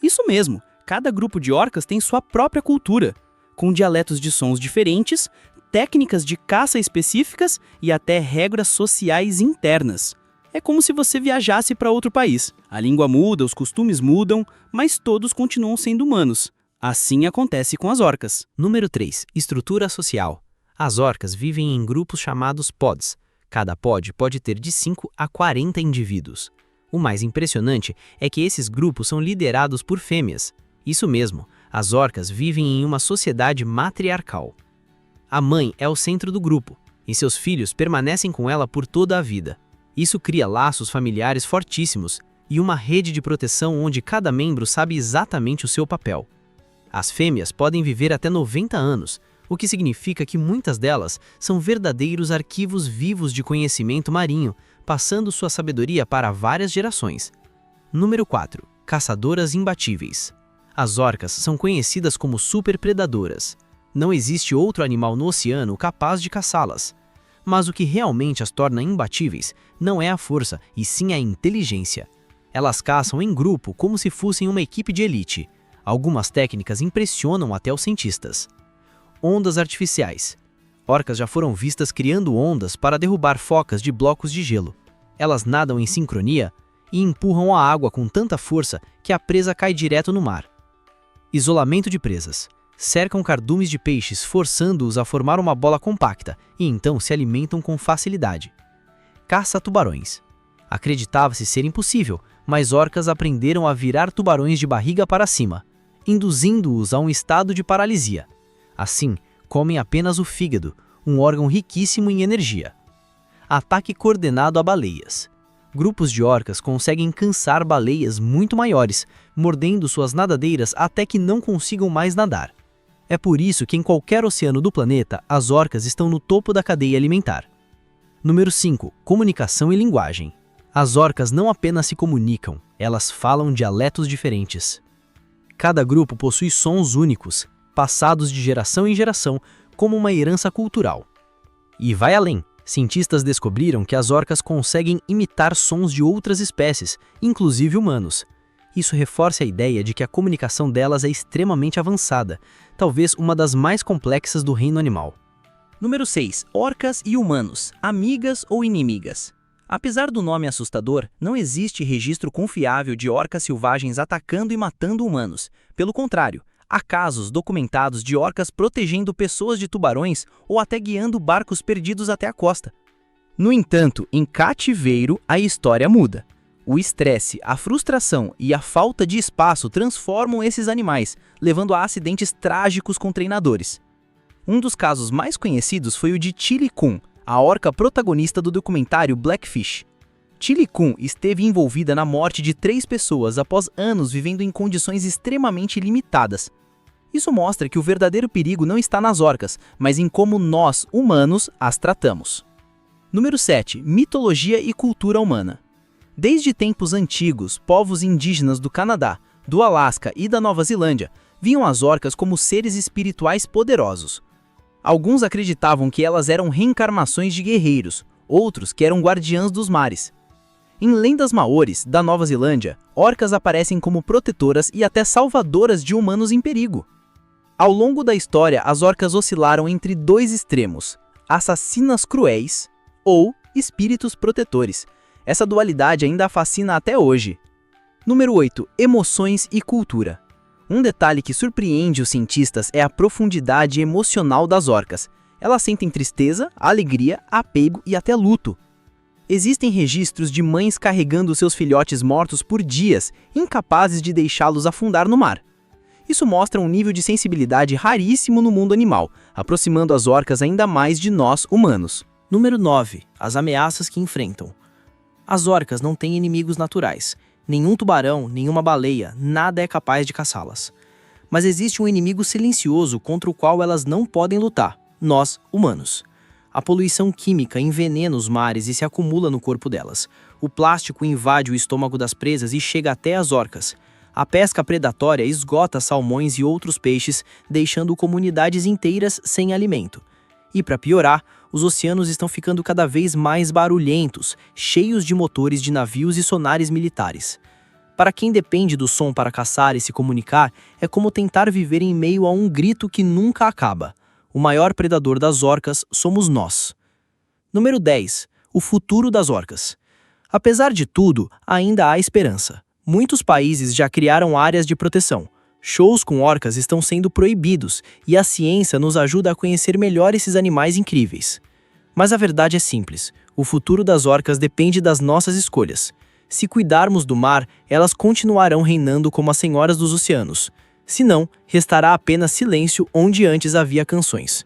Isso mesmo, cada grupo de orcas tem sua própria cultura, com dialetos de sons diferentes, técnicas de caça específicas e até regras sociais internas. É como se você viajasse para outro país. A língua muda, os costumes mudam, mas todos continuam sendo humanos. Assim acontece com as orcas. Número 3. Estrutura social. As orcas vivem em grupos chamados pods. Cada pod pode ter de 5 a 40 indivíduos. O mais impressionante é que esses grupos são liderados por fêmeas. Isso mesmo, as orcas vivem em uma sociedade matriarcal. A mãe é o centro do grupo, e seus filhos permanecem com ela por toda a vida. Isso cria laços familiares fortíssimos e uma rede de proteção onde cada membro sabe exatamente o seu papel. As fêmeas podem viver até 90 anos, o que significa que muitas delas são verdadeiros arquivos vivos de conhecimento marinho, passando sua sabedoria para várias gerações. Número 4. Caçadoras imbatíveis. As orcas são conhecidas como superpredadoras. Não existe outro animal no oceano capaz de caçá-las. Mas o que realmente as torna imbatíveis não é a força, e sim a inteligência. Elas caçam em grupo como se fossem uma equipe de elite. Algumas técnicas impressionam até os cientistas. Ondas artificiais. Orcas já foram vistas criando ondas para derrubar focas de blocos de gelo. Elas nadam em sincronia e empurram a água com tanta força que a presa cai direto no mar. Isolamento de presas. Cercam cardumes de peixes, forçando-os a formar uma bola compacta, e então se alimentam com facilidade. caça-tubarões. Acreditava-se ser impossível, mas orcas aprenderam a virar tubarões de barriga para cima, induzindo-os a um estado de paralisia. Assim, comem apenas o fígado, um órgão riquíssimo em energia. Ataque coordenado a baleias. Grupos de orcas conseguem cansar baleias muito maiores, mordendo suas nadadeiras até que não consigam mais nadar. É por isso que em qualquer oceano do planeta, as orcas estão no topo da cadeia alimentar. Número 5. Comunicação e linguagem. As orcas não apenas se comunicam, elas falam dialetos diferentes. Cada grupo possui sons únicos, passados de geração em geração, como uma herança cultural. E vai além. Cientistas descobriram que as orcas conseguem imitar sons de outras espécies, inclusive humanos. Isso reforça a ideia de que a comunicação delas é extremamente avançada, talvez uma das mais complexas do reino animal. Número 6. Orcas e humanos, amigas ou inimigas? Apesar do nome assustador, não existe registro confiável de orcas selvagens atacando e matando humanos. Pelo contrário, há casos documentados de orcas protegendo pessoas de tubarões ou até guiando barcos perdidos até a costa. No entanto, em cativeiro, a história muda. O estresse, a frustração e a falta de espaço transformam esses animais, levando a acidentes trágicos com treinadores. Um dos casos mais conhecidos foi o de Chili Kun, a orca protagonista do documentário Blackfish. Chili Kun esteve envolvida na morte de 3 pessoas após anos vivendo em condições extremamente limitadas. Isso mostra que o verdadeiro perigo não está nas orcas, mas em como nós, humanos, as tratamos. Número 7. Mitologia e cultura humana. Desde tempos antigos, povos indígenas do Canadá, do Alasca e da Nova Zelândia viam as orcas como seres espirituais poderosos. Alguns acreditavam que elas eram reencarnações de guerreiros, outros que eram guardiãs dos mares. Em lendas maores da Nova Zelândia, orcas aparecem como protetoras e até salvadoras de humanos em perigo. Ao longo da história, as orcas oscilaram entre 2 extremos, assassinas cruéis ou espíritos protetores. Essa dualidade ainda a fascina até hoje. Número 8. Emoções e cultura. Um detalhe que surpreende os cientistas é a profundidade emocional das orcas. Elas sentem tristeza, alegria, apego e até luto. Existem registros de mães carregando seus filhotes mortos por dias, incapazes de deixá-los afundar no mar. Isso mostra um nível de sensibilidade raríssimo no mundo animal, aproximando as orcas ainda mais de nós, humanos. Número 9. As ameaças que enfrentam. As orcas não têm inimigos naturais. Nenhum tubarão, nenhuma baleia, nada é capaz de caçá-las. Mas existe um inimigo silencioso contra o qual elas não podem lutar: nós, humanos. A poluição química envenena os mares e se acumula no corpo delas. O plástico invade o estômago das presas e chega até as orcas. A pesca predatória esgota salmões e outros peixes, deixando comunidades inteiras sem alimento. E para piorar, os oceanos estão ficando cada vez mais barulhentos, cheios de motores de navios e sonares militares. Para quem depende do som para caçar e se comunicar, é como tentar viver em meio a um grito que nunca acaba. O maior predador das orcas somos nós. Número 10. O futuro das orcas. Apesar de tudo, ainda há esperança. Muitos países já criaram áreas de proteção. Shows com orcas estão sendo proibidos e a ciência nos ajuda a conhecer melhor esses animais incríveis. Mas a verdade é simples: o futuro das orcas depende das nossas escolhas. Se cuidarmos do mar, elas continuarão reinando como as senhoras dos oceanos. Se não, restará apenas silêncio onde antes havia canções.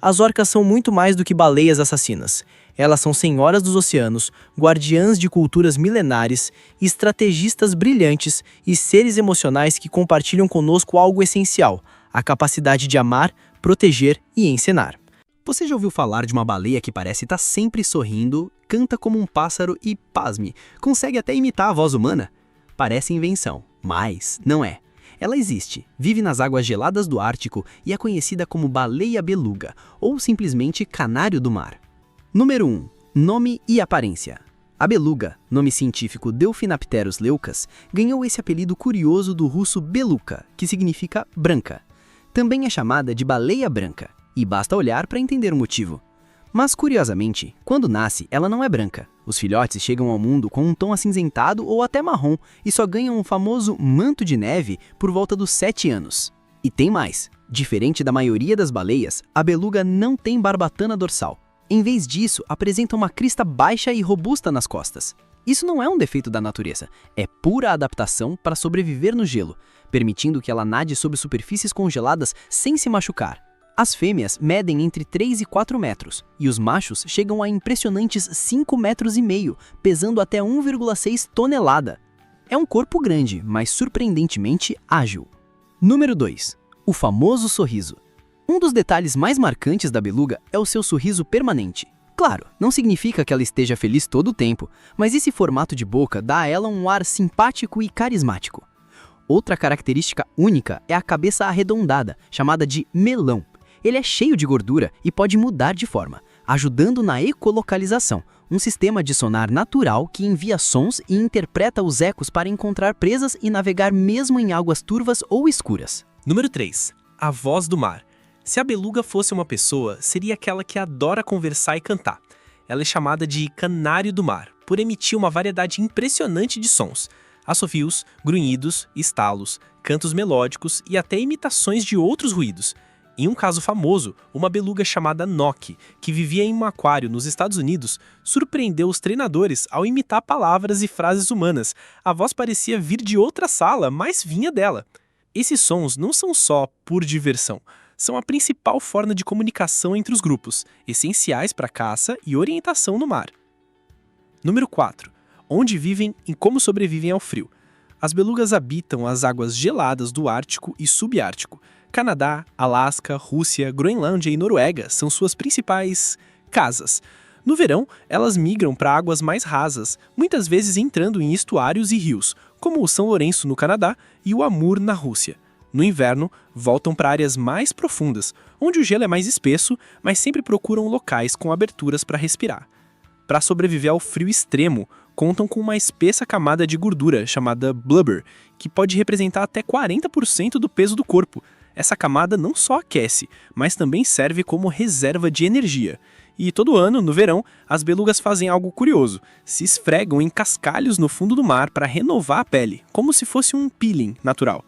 As orcas são muito mais do que baleias assassinas. Elas são senhoras dos oceanos, guardiãs de culturas milenares, estrategistas brilhantes e seres emocionais que compartilham conosco algo essencial: a capacidade de amar, proteger e encenar. Você já ouviu falar de uma baleia que parece estar sempre sorrindo, canta como um pássaro e, pasme, consegue até imitar a voz humana? Parece invenção, mas não é. Ela existe, vive nas águas geladas do Ártico e é conhecida como baleia beluga, ou simplesmente canário do mar. Número 1. Nome e aparência. A beluga, nome científico Delphinapterus leucas, ganhou esse apelido curioso do russo beluca, que significa branca. Também é chamada de baleia branca, e basta olhar para entender o motivo. Mas, curiosamente, quando nasce, ela não é branca. Os filhotes chegam ao mundo com um tom acinzentado ou até marrom e só ganham um famoso manto de neve por volta dos 7 anos. E tem mais. Diferente da maioria das baleias, a beluga não tem barbatana dorsal. Em vez disso, apresentam uma crista baixa e robusta nas costas. Isso não é um defeito da natureza, é pura adaptação para sobreviver no gelo, permitindo que ela nade sobre superfícies congeladas sem se machucar. As fêmeas medem entre 3 e 4 metros, e os machos chegam a impressionantes 5,5 metros, pesando até 1,6 tonelada. É um corpo grande, mas surpreendentemente ágil. Número 2. O famoso sorriso. Um dos detalhes mais marcantes da beluga é o seu sorriso permanente. Claro, não significa que ela esteja feliz todo o tempo, mas esse formato de boca dá a ela um ar simpático e carismático. Outra característica única é a cabeça arredondada, chamada de melão. Ele é cheio de gordura e pode mudar de forma, ajudando na ecolocalização, um sistema de sonar natural que envia sons e interpreta os ecos para encontrar presas e navegar mesmo em águas turvas ou escuras. Número 3. A voz do mar. Se a beluga fosse uma pessoa, seria aquela que adora conversar e cantar. Ela é chamada de canário do mar, por emitir uma variedade impressionante de sons. Assovios, grunhidos, estalos, cantos melódicos e até imitações de outros ruídos. Em um caso famoso, uma beluga chamada Nock, que vivia em um aquário nos Estados Unidos, surpreendeu os treinadores ao imitar palavras e frases humanas. A voz parecia vir de outra sala, mas vinha dela. Esses sons não são só por diversão, são a principal forma de comunicação entre os grupos, essenciais para a caça e orientação no mar. Número 4. Onde vivem e como sobrevivem ao frio. As belugas habitam as águas geladas do Ártico e Subártico. Canadá, Alasca, Rússia, Groenlândia e Noruega são suas principais casas. No verão, elas migram para águas mais rasas, muitas vezes entrando em estuários e rios, como o São Lourenço no Canadá e o Amur na Rússia. No inverno, voltam para áreas mais profundas, onde o gelo é mais espesso, mas sempre procuram locais com aberturas para respirar. Para sobreviver ao frio extremo, contam com uma espessa camada de gordura chamada blubber, que pode representar até 40% do peso do corpo. Essa camada não só aquece, mas também serve como reserva de energia. E todo ano, no verão, as belugas fazem algo curioso. Se esfregam em cascalhos no fundo do mar para renovar a pele, como se fosse um peeling natural.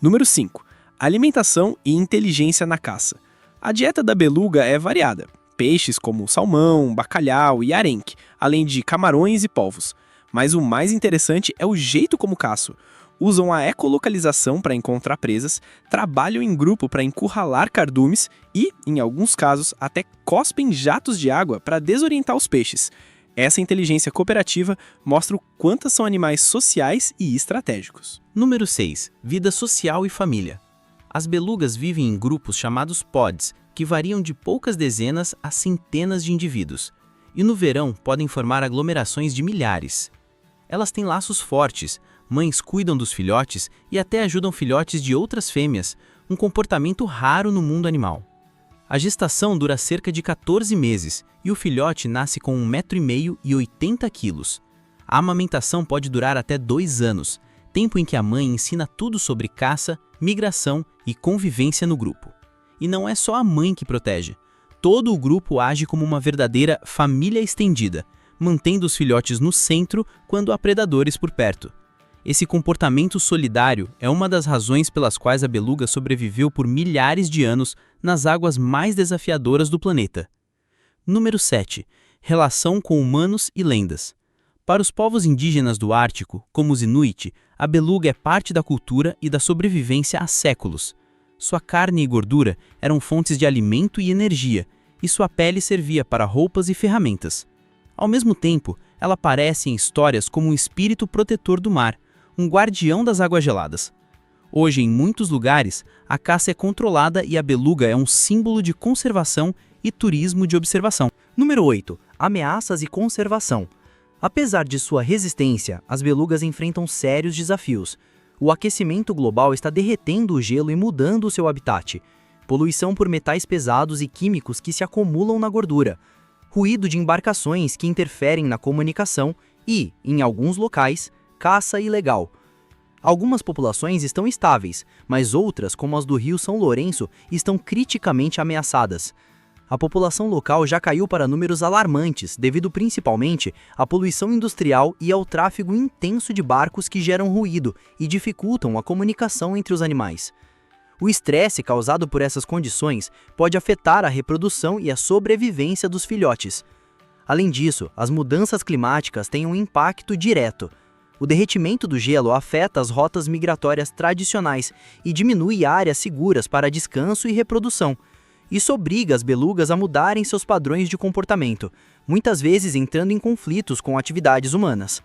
Número 5. Alimentação e inteligência na caça. A dieta da beluga é variada. Peixes como salmão, bacalhau e arenque, além de camarões e polvos. Mas o mais interessante é o jeito como caçam. Usam a ecolocalização para encontrar presas, trabalham em grupo para encurralar cardumes e, em alguns casos, até cospem jatos de água para desorientar os peixes. Essa inteligência cooperativa mostra o quanto são animais sociais e estratégicos. Número 6. Vida social e família. As belugas vivem em grupos chamados pods, que variam de poucas dezenas a centenas de indivíduos, e no verão podem formar aglomerações de milhares. Elas têm laços fortes, mães cuidam dos filhotes e até ajudam filhotes de outras fêmeas, um comportamento raro no mundo animal. A gestação dura cerca de 14 meses e o filhote nasce com 1,5 m e 80 kg. A amamentação pode durar até 2 anos, tempo em que a mãe ensina tudo sobre caça, migração e convivência no grupo. E não é só a mãe que protege. Todo o grupo age como uma verdadeira família estendida, mantendo os filhotes no centro quando há predadores por perto. Esse comportamento solidário é uma das razões pelas quais a beluga sobreviveu por milhares de anos nas águas mais desafiadoras do planeta. Número 7. Relação com humanos e lendas. Para os povos indígenas do Ártico, como os Inuit, a beluga é parte da cultura e da sobrevivência há séculos. Sua carne e gordura eram fontes de alimento e energia, e sua pele servia para roupas e ferramentas. Ao mesmo tempo, ela aparece em histórias como um espírito protetor do mar, um guardião das águas geladas. Hoje, em muitos lugares, a caça é controlada e a beluga é um símbolo de conservação e turismo de observação. Número 8. Ameaças e conservação. Apesar de sua resistência, as belugas enfrentam sérios desafios. O aquecimento global está derretendo o gelo e mudando o seu habitat. Poluição por metais pesados e químicos que se acumulam na gordura. Ruído de embarcações que interferem na comunicação e, em alguns locais, caça ilegal. Algumas populações estão estáveis, mas outras, como as do Rio São Lourenço, estão criticamente ameaçadas. A população local já caiu para números alarmantes, devido principalmente à poluição industrial e ao tráfego intenso de barcos que geram ruído e dificultam a comunicação entre os animais. O estresse causado por essas condições pode afetar a reprodução e a sobrevivência dos filhotes. Além disso, as mudanças climáticas têm um impacto direto. O derretimento do gelo afeta as rotas migratórias tradicionais e diminui áreas seguras para descanso e reprodução. Isso obriga as belugas a mudarem seus padrões de comportamento, muitas vezes entrando em conflitos com atividades humanas.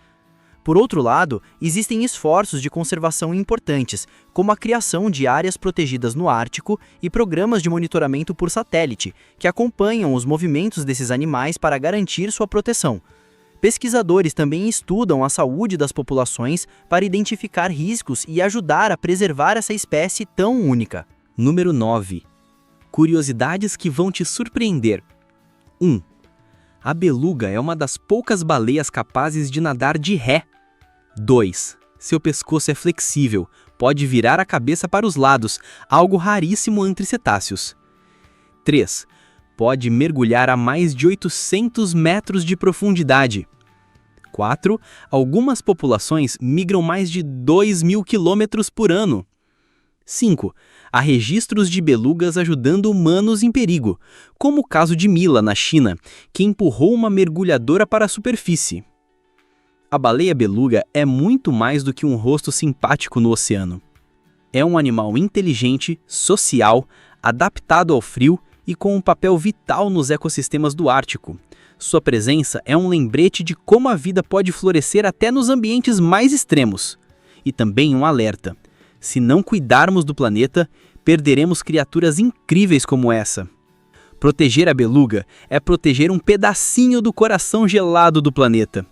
Por outro lado, existem esforços de conservação importantes, como a criação de áreas protegidas no Ártico e programas de monitoramento por satélite, que acompanham os movimentos desses animais para garantir sua proteção. Pesquisadores também estudam a saúde das populações para identificar riscos e ajudar a preservar essa espécie tão única. Número 9. Curiosidades que vão te surpreender. 1. A beluga é uma das poucas baleias capazes de nadar de ré. 2. Seu pescoço é flexível, pode virar a cabeça para os lados, algo raríssimo entre cetáceos. 3. Pode mergulhar a mais de 800 metros de profundidade. 4. Algumas populações migram mais de 2.000 quilômetros por ano. 5. Há registros de belugas ajudando humanos em perigo, como o caso de Mila, na China, que empurrou uma mergulhadora para a superfície. A baleia beluga é muito mais do que um rosto simpático no oceano. É um animal inteligente, social, adaptado ao frio e com um papel vital nos ecossistemas do Ártico. Sua presença é um lembrete de como a vida pode florescer até nos ambientes mais extremos. E também um alerta. Se não cuidarmos do planeta, perderemos criaturas incríveis como essa. Proteger a beluga é proteger um pedacinho do coração gelado do planeta.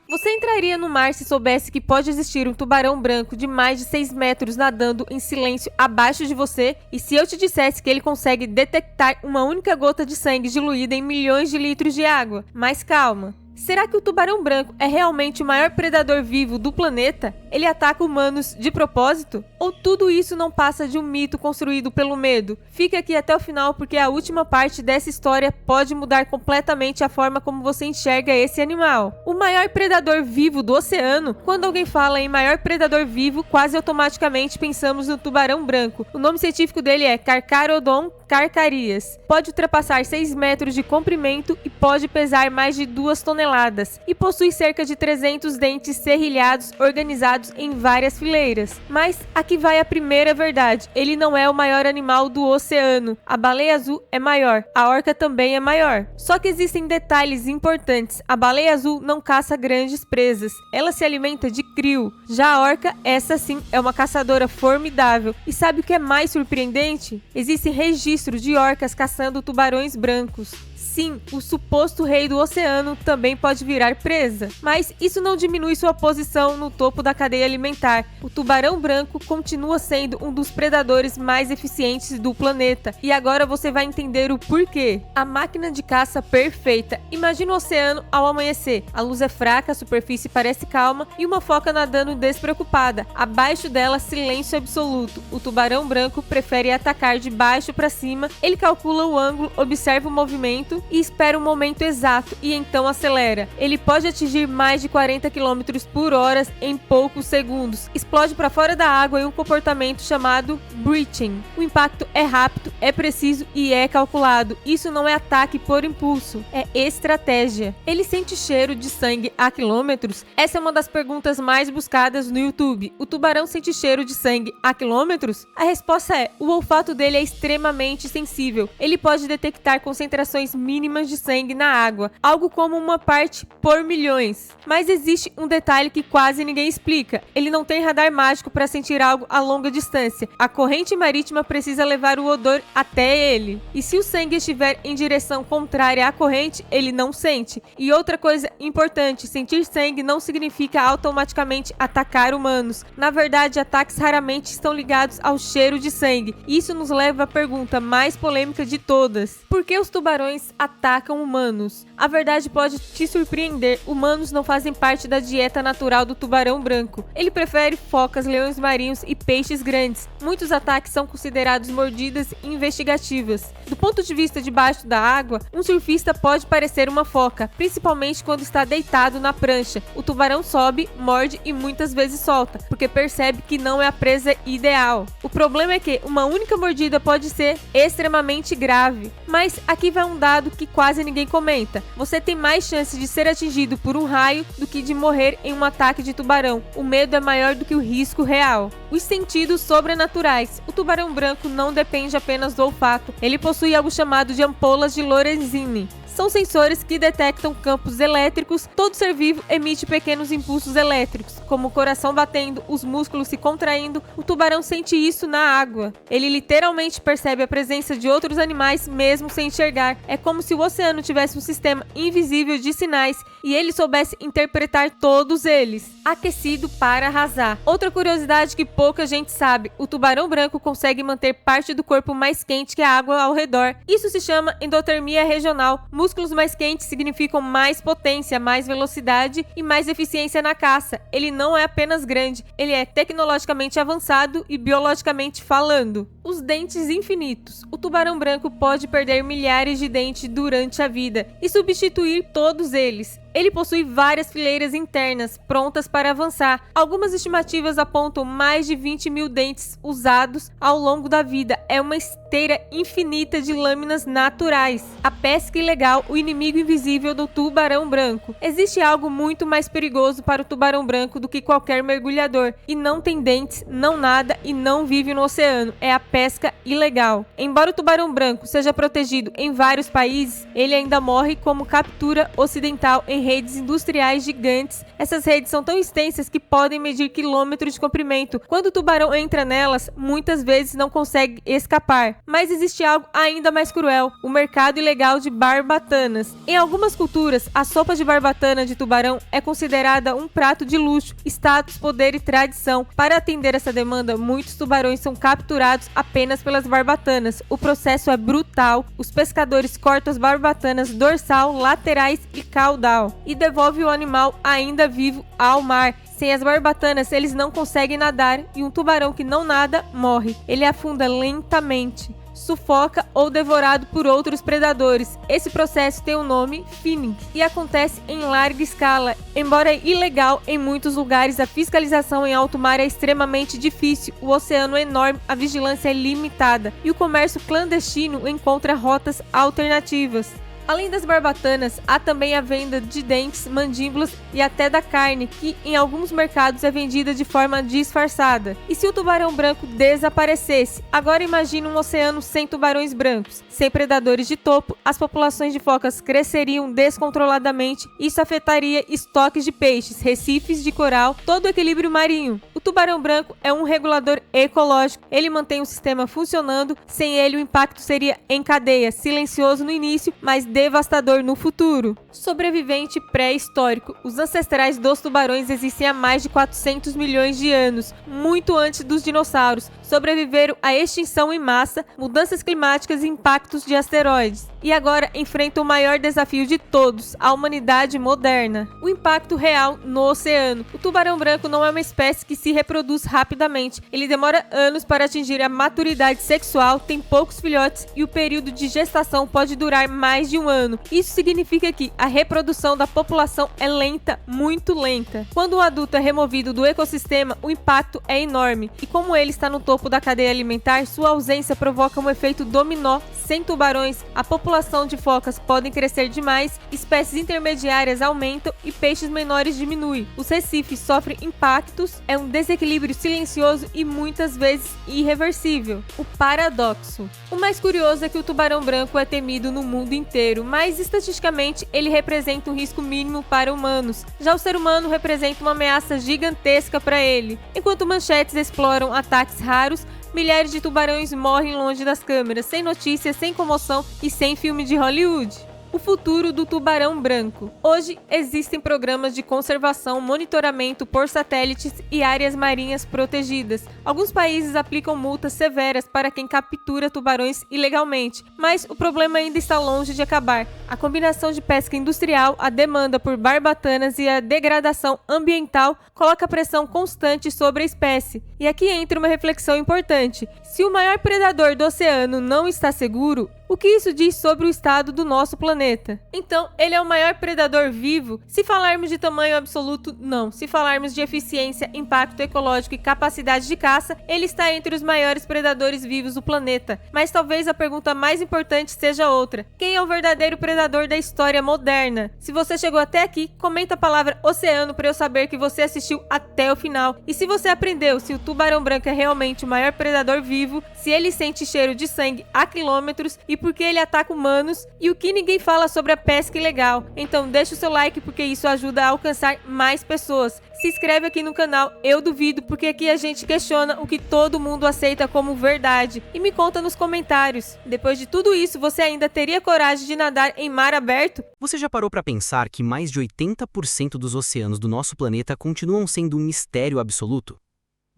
Você entraria no mar se soubesse que pode existir um tubarão branco de mais de 6 metros nadando em silêncio abaixo de você? E se eu te dissesse que ele consegue detectar uma única gota de sangue diluída em milhões de litros de água? Mas calma. Será que o tubarão branco é realmente o maior predador vivo do planeta? Ele ataca humanos de propósito? Ou tudo isso não passa de um mito construído pelo medo? Fique aqui até o final porque a última parte dessa história pode mudar completamente a forma como você enxerga esse animal. O maior predador vivo do oceano? Quando alguém fala em maior predador vivo, quase automaticamente pensamos no tubarão branco. O nome científico dele é Carcharodon carcarias. Pode ultrapassar 6 metros de comprimento e pode pesar mais de 2 toneladas. E possui cerca de 300 dentes serrilhados organizados em várias fileiras. Mas aqui vai a primeira verdade. Ele não é o maior animal do oceano. A baleia azul é maior. A orca também é maior. Só que existem detalhes importantes. A baleia azul não caça grandes presas. Ela se alimenta de crio. Já a orca, essa sim, é uma caçadora formidável. E sabe o que é mais surpreendente? Existe registro de orcas caçando tubarões brancos. Sim, o suposto rei do oceano também pode virar presa, mas isso não diminui sua posição no topo da cadeia alimentar. O tubarão branco continua sendo um dos predadores mais eficientes do planeta, e agora você vai entender o porquê. A máquina de caça perfeita. Imagina o oceano ao amanhecer. A luz é fraca, a superfície parece calma e uma foca nadando despreocupada. Abaixo dela, silêncio absoluto. O tubarão branco prefere atacar de baixo para cima. Ele calcula o ângulo, observa o movimento e espera o momento exato e então acelera. Ele pode atingir mais de 40 km por hora em poucos segundos. Explode para fora da água em um comportamento chamado breaching. O impacto é rápido, é preciso e é calculado. Isso não é ataque por impulso, é estratégia. Ele sente cheiro de sangue a quilômetros? Essa é uma das perguntas mais buscadas no YouTube. O tubarão sente cheiro de sangue a quilômetros? A resposta é: o olfato dele é extremamente sensível. Ele pode detectar concentrações mínimas de sangue na água, algo como uma parte por milhões. Mas existe um detalhe que quase ninguém explica. Ele não tem radar mágico para sentir algo a longa distância. A corrente marítima precisa levar o odor até ele. E se o sangue estiver em direção contrária à corrente, ele não sente. E outra coisa importante, sentir sangue não significa automaticamente atacar humanos. Na verdade, ataques raramente estão ligados ao cheiro de sangue. Isso nos leva à pergunta mais polêmica de todas. Por que os tubarões atacam humanos. A verdade pode te surpreender, humanos não fazem parte da dieta natural do tubarão branco. Ele prefere focas, leões marinhos e peixes grandes. Muitos ataques são considerados mordidas investigativas. Do ponto de vista debaixo da água, um surfista pode parecer uma foca, principalmente quando está deitado na prancha. O tubarão sobe, morde e muitas vezes solta, porque percebe que não é a presa ideal. O problema é que uma única mordida pode ser extremamente grave. Mas aqui vai um dado que quase ninguém comenta. Você tem mais chance de ser atingido por um raio do que de morrer em um ataque de tubarão. O medo é maior do que o risco real. Os sentidos sobrenaturais. O tubarão branco não depende apenas do olfato. Ele possui algo chamado de ampolas de Lorenzini. São sensores que detectam campos elétricos. Todo ser vivo emite pequenos impulsos elétricos, como o coração batendo, os músculos se contraindo. O tubarão sente isso na água. Ele literalmente percebe a presença de outros animais mesmo sem enxergar. É como se o oceano tivesse um sistema invisível de sinais e ele soubesse interpretar todos eles. Aquecido para arrasar. Outra curiosidade que pouca gente sabe: o tubarão branco consegue manter parte do corpo mais quente que a água ao redor. Isso se chama endotermia regional. Músculos mais quentes significam mais potência, mais velocidade e mais eficiência na caça. Ele não é apenas grande, ele é tecnologicamente avançado e biologicamente falando. Os dentes infinitos. O tubarão branco pode perder milhares de dentes durante a vida e substituir todos eles. Ele possui várias fileiras internas prontas para avançar. Algumas estimativas apontam mais de 20 mil dentes usados ao longo da vida. É uma esteira infinita de lâminas naturais. A pesca ilegal, o inimigo invisível do tubarão branco. Existe algo muito mais perigoso para o tubarão branco do que qualquer mergulhador. E não tem dentes, não nada e não vive no oceano. É a pesca ilegal. Embora o tubarão branco seja protegido em vários países, ele ainda morre como captura ocidental em redes industriais gigantes. Essas redes são tão extensas que podem medir quilômetros de comprimento. Quando o tubarão entra nelas, muitas vezes não consegue escapar. Mas existe algo ainda mais cruel: o mercado ilegal de barbatanas. Em algumas culturas, a sopa de barbatana de tubarão é considerada um prato de luxo, status, poder e tradição. Para atender essa demanda, muitos tubarões são capturados apenas pelas barbatanas. O processo é brutal. Os pescadores cortam as barbatanas dorsal, laterais e caudal e devolve o animal ainda vivo ao mar. Sem as barbatanas, eles não conseguem nadar e um tubarão que não nada morre. Ele afunda lentamente, sufoca ou devorado por outros predadores. Esse processo tem o nome finning e acontece em larga escala. Embora ilegal em muitos lugares, a fiscalização em alto mar é extremamente difícil. O oceano é enorme, a vigilância é limitada e o comércio clandestino encontra rotas alternativas. Além das barbatanas, há também a venda de dentes, mandíbulas e até da carne, que em alguns mercados é vendida de forma disfarçada. E se o tubarão branco desaparecesse? Agora imagine um oceano sem tubarões brancos. Sem predadores de topo, as populações de focas cresceriam descontroladamente. Isso afetaria estoques de peixes, recifes de coral, todo o equilíbrio marinho. O tubarão branco é um regulador ecológico. Ele mantém o sistema funcionando. Sem ele, o impacto seria em cadeia, silencioso no início, mas devastador no futuro. Sobrevivente pré-histórico. Os ancestrais dos tubarões existem há mais de 400 milhões de anos, muito antes dos dinossauros. Sobreviveram à extinção em massa, mudanças climáticas e impactos de asteroides. E agora enfrentam o maior desafio de todos, a humanidade moderna. O impacto real no oceano. O tubarão branco não é uma espécie que se reproduz rapidamente. Ele demora anos para atingir a maturidade sexual, tem poucos filhotes e o período de gestação pode durar mais de um ano. Isso significa que a reprodução da população é lenta, muito lenta. Quando um adulto é removido do ecossistema, o impacto é enorme. E como ele está no topo da cadeia alimentar, sua ausência provoca um efeito dominó. Sem tubarões, a população de focas podem crescer demais, espécies intermediárias aumentam e peixes menores diminuem. Os recifes sofrem impactos, é um desequilíbrio silencioso e muitas vezes irreversível. O paradoxo. O mais curioso é que o tubarão branco é temido no mundo inteiro, mas estatisticamente ele representa um risco mínimo para humanos. Já o ser humano representa uma ameaça gigantesca para ele. Enquanto manchetes exploram ataques raros, milhares de tubarões morrem longe das câmeras, sem notícias, sem comoção e sem filme de Hollywood. o futuro do tubarão branco. Hoje, existem programas de conservação, monitoramento por satélites e áreas marinhas protegidas. Alguns países aplicam multas severas para quem captura tubarões ilegalmente, mas o problema ainda está longe de acabar. A combinação de pesca industrial, a demanda por barbatanas e a degradação ambiental coloca pressão constante sobre a espécie. E aqui entra uma reflexão importante. Se o maior predador do oceano não está seguro, o que isso diz sobre o estado do nosso planeta? Então, ele é o maior predador vivo? Se falarmos de tamanho absoluto, não. Se falarmos de eficiência, impacto ecológico e capacidade de caça, ele está entre os maiores predadores vivos do planeta. Mas talvez a pergunta mais importante seja outra. Quem é o verdadeiro predador da história moderna? Se você chegou até aqui, comenta a palavra oceano para eu saber que você assistiu até o final. E se você aprendeu se o tubarão branco é realmente o maior predador vivo, se ele sente cheiro de sangue a quilômetros e por que ele ataca humanos e o que ninguém fala sobre a pesca ilegal. Então deixa o seu like porque isso ajuda a alcançar mais pessoas. Se inscreve aqui no canal Eu Duvido, porque aqui a gente questiona o que todo mundo aceita como verdade. E me conta nos comentários. Depois de tudo isso, você ainda teria coragem de nadar em mar aberto? Você já parou para pensar que mais de 80% dos oceanos do nosso planeta continuam sendo um mistério absoluto?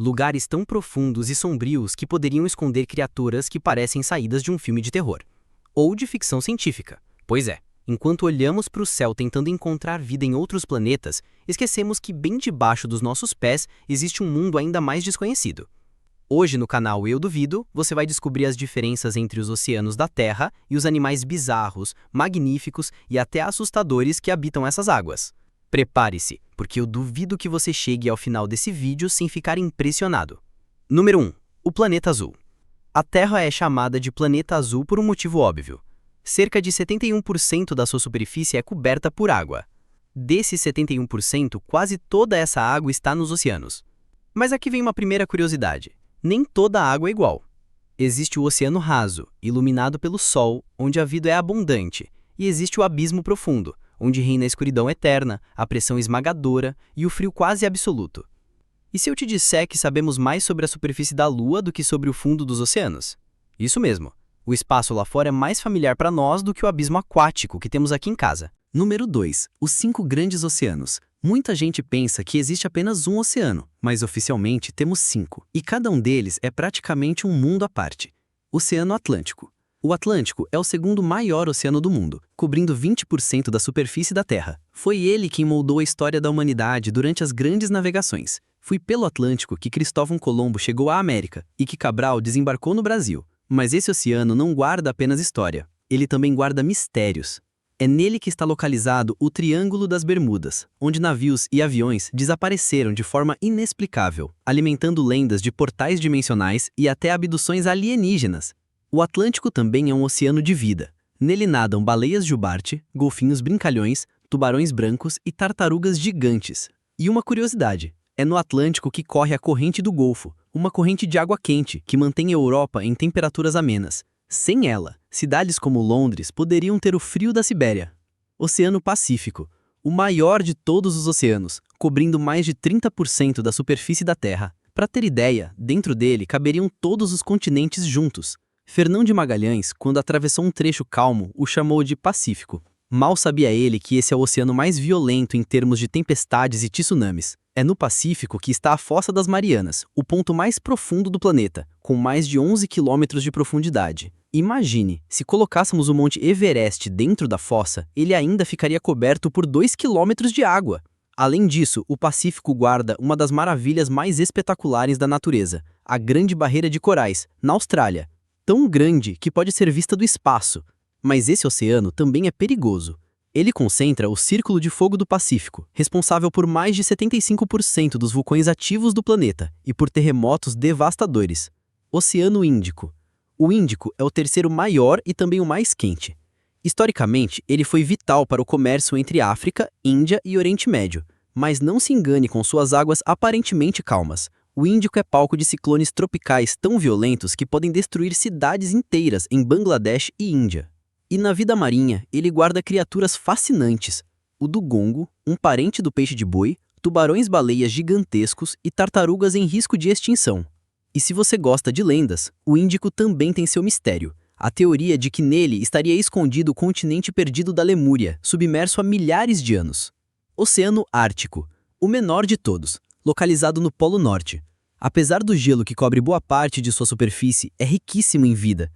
Lugares tão profundos e sombrios que poderiam esconder criaturas que parecem saídas de um filme de terror. Ou de ficção científica. Pois é, enquanto olhamos para o céu tentando encontrar vida em outros planetas, esquecemos que bem debaixo dos nossos pés existe um mundo ainda mais desconhecido. Hoje no canal Eu Duvido, você vai descobrir as diferenças entre os oceanos da Terra e os animais bizarros, magníficos e até assustadores que habitam essas águas. Prepare-se, porque eu duvido que você chegue ao final desse vídeo sem ficar impressionado. Número 1. O planeta azul. A Terra é chamada de planeta azul por um motivo óbvio. Cerca de 71% da sua superfície é coberta por água. Desses 71%, quase toda essa água está nos oceanos. Mas aqui vem uma primeira curiosidade. Nem toda a água é igual. Existe o oceano raso, iluminado pelo sol, onde a vida é abundante, e existe o abismo profundo, onde reina a escuridão eterna, a pressão esmagadora e o frio quase absoluto. E se eu te disser que sabemos mais sobre a superfície da Lua do que sobre o fundo dos oceanos? Isso mesmo, o espaço lá fora é mais familiar para nós do que o abismo aquático que temos aqui em casa. Número 2. Os 5 grandes oceanos. Muita gente pensa que existe apenas um oceano, mas oficialmente temos 5, e cada um deles é praticamente um mundo à parte. Oceano Atlântico. O Atlântico é o segundo maior oceano do mundo, cobrindo 20% da superfície da Terra. Foi ele quem moldou a história da humanidade durante as grandes navegações. Foi pelo Atlântico que Cristóvão Colombo chegou à América e que Cabral desembarcou no Brasil. Mas esse oceano não guarda apenas história, ele também guarda mistérios. É nele que está localizado o Triângulo das Bermudas, onde navios e aviões desapareceram de forma inexplicável, alimentando lendas de portais dimensionais e até abduções alienígenas. O Atlântico também é um oceano de vida. Nele nadam baleias jubarte, golfinhos brincalhões, tubarões brancos e tartarugas gigantes. E uma curiosidade, é no Atlântico que corre a corrente do Golfo, uma corrente de água quente que mantém a Europa em temperaturas amenas. Sem ela, cidades como Londres poderiam ter o frio da Sibéria. Oceano Pacífico, o maior de todos os oceanos, cobrindo mais de 30% da superfície da Terra. Para ter ideia, dentro dele caberiam todos os continentes juntos. Fernão de Magalhães, quando atravessou um trecho calmo, o chamou de Pacífico. Mal sabia ele que esse é o oceano mais violento em termos de tempestades e tsunamis. É no Pacífico que está a Fossa das Marianas, o ponto mais profundo do planeta, com mais de 11 quilômetros de profundidade. Imagine, se colocássemos o Monte Everest dentro da fossa, ele ainda ficaria coberto por 2 quilômetros de água. Além disso, o Pacífico guarda uma das maravilhas mais espetaculares da natureza, a Grande Barreira de Corais, na Austrália. Tão grande que pode ser vista do espaço. Mas esse oceano também é perigoso. Ele concentra o Círculo de Fogo do Pacífico, responsável por mais de 75% dos vulcões ativos do planeta e por terremotos devastadores. Oceano Índico. O Índico é o terceiro maior e também o mais quente. Historicamente, ele foi vital para o comércio entre África, Índia e Oriente Médio, mas não se engane com suas águas aparentemente calmas. O Índico é palco de ciclones tropicais tão violentos que podem destruir cidades inteiras em Bangladesh e Índia. E na vida marinha, ele guarda criaturas fascinantes. O dugongo, um parente do peixe de boi, tubarões-baleias gigantescos e tartarugas em risco de extinção. E se você gosta de lendas, o Índico também tem seu mistério. A teoria de que nele estaria escondido o continente perdido da Lemúria, submerso há milhares de anos. Oceano Ártico, o menor de todos, localizado no Polo Norte. Apesar do gelo que cobre boa parte de sua superfície, é riquíssimo em vida.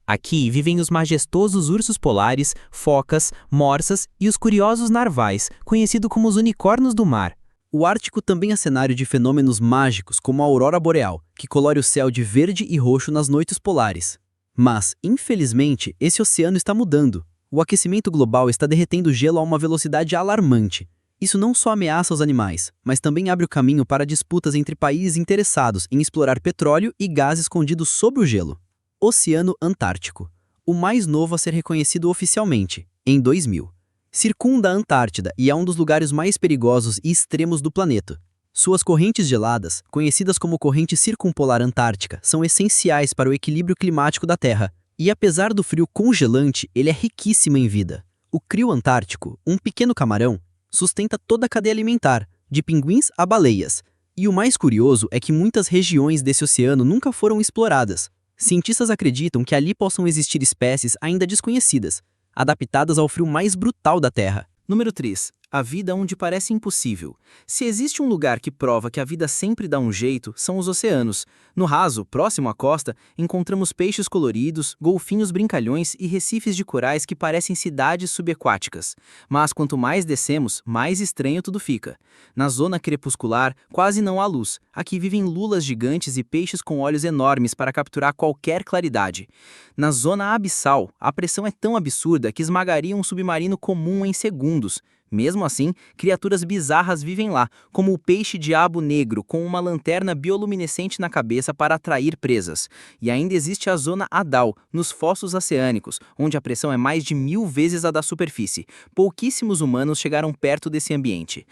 Aqui vivem os majestosos ursos polares, focas, morsas e os curiosos narvais, conhecidos como os unicórnios do mar. O Ártico também é cenário de fenômenos mágicos como a aurora boreal, que colore o céu de verde e roxo nas noites polares. Mas, infelizmente, esse oceano está mudando. O aquecimento global está derretendo o gelo a uma velocidade alarmante. Isso não só ameaça os animais, mas também abre o caminho para disputas entre países interessados em explorar petróleo e gás escondidos sob o gelo. Oceano Antártico, o mais novo a ser reconhecido oficialmente, em 2000. Circunda a Antártida e é um dos lugares mais perigosos e extremos do planeta. Suas correntes geladas, conhecidas como corrente circumpolar antártica, são essenciais para o equilíbrio climático da Terra. E apesar do frio congelante, ele é riquíssimo em vida. O crio antártico, um pequeno camarão, sustenta toda a cadeia alimentar, de pinguins a baleias. E o mais curioso é que muitas regiões desse oceano nunca foram exploradas. Cientistas acreditam que ali possam existir espécies ainda desconhecidas, adaptadas ao frio mais brutal da Terra. Número 3. A vida onde parece impossível. Se existe um lugar que prova que a vida sempre dá um jeito, são os oceanos. No raso, próximo à costa, encontramos peixes coloridos, golfinhos brincalhões e recifes de corais que parecem cidades subaquáticas. Mas quanto mais descemos, mais estranho tudo fica. Na zona crepuscular, quase não há luz. Aqui vivem lulas gigantes e peixes com olhos enormes para capturar qualquer claridade. Na zona abissal, a pressão é tão absurda que esmagaria um submarino comum em segundos. Mesmo assim, criaturas bizarras vivem lá, como o peixe-diabo negro com uma lanterna bioluminescente na cabeça para atrair presas. E ainda existe a zona Hadal, nos fossos oceânicos, onde a pressão é mais de 1000 vezes a da superfície. Pouquíssimos humanos chegaram perto desse ambiente.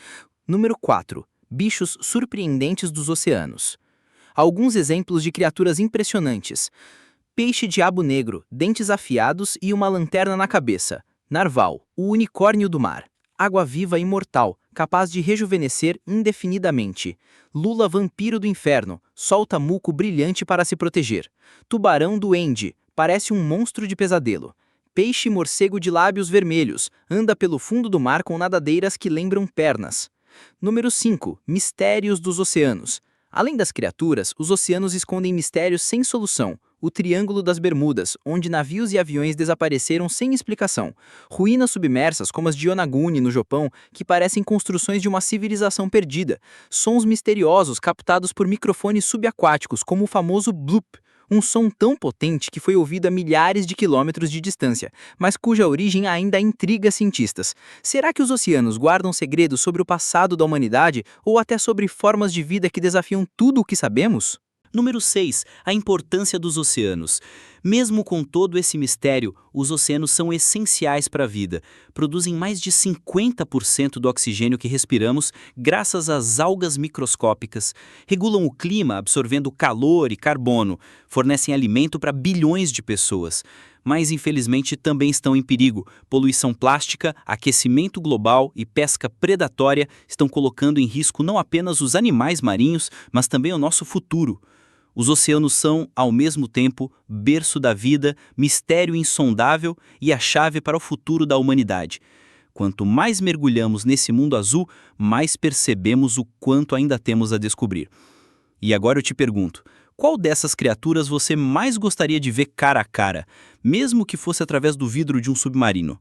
Número 4. Bichos surpreendentes dos oceanos. Alguns exemplos de criaturas impressionantes. Peixe-diabo negro, dentes afiados e uma lanterna na cabeça. Narval, o unicórnio do mar. Água-viva imortal, capaz de rejuvenescer indefinidamente. Lula vampiro do inferno, solta muco brilhante para se proteger. Tubarão duende, parece um monstro de pesadelo. Peixe morcego de lábios vermelhos, anda pelo fundo do mar com nadadeiras que lembram pernas. Número 5. Mistérios dos oceanos. Além das criaturas, os oceanos escondem mistérios sem solução. O Triângulo das Bermudas, onde navios e aviões desapareceram sem explicação. Ruínas submersas, como as de Yonaguni, no Japão, que parecem construções de uma civilização perdida. Sons misteriosos captados por microfones subaquáticos, como o famoso bloop. Um som tão potente que foi ouvido a milhares de quilômetros de distância, mas cuja origem ainda intriga cientistas. Será que os oceanos guardam segredos sobre o passado da humanidade ou até sobre formas de vida que desafiam tudo o que sabemos? Número 6. A importância dos oceanos. Mesmo com todo esse mistério, os oceanos são essenciais para a vida. Produzem mais de 50% do oxigênio que respiramos graças às algas microscópicas. Regulam o clima, absorvendo calor e carbono. Fornecem alimento para bilhões de pessoas. Mas, infelizmente, também estão em perigo. Poluição plástica, aquecimento global e pesca predatória estão colocando em risco não apenas os animais marinhos, mas também o nosso futuro. Os oceanos são, ao mesmo tempo, berço da vida, mistério insondável e a chave para o futuro da humanidade. Quanto mais mergulhamos nesse mundo azul, mais percebemos o quanto ainda temos a descobrir. E agora eu te pergunto, qual dessas criaturas você mais gostaria de ver cara a cara, mesmo que fosse através do vidro de um submarino?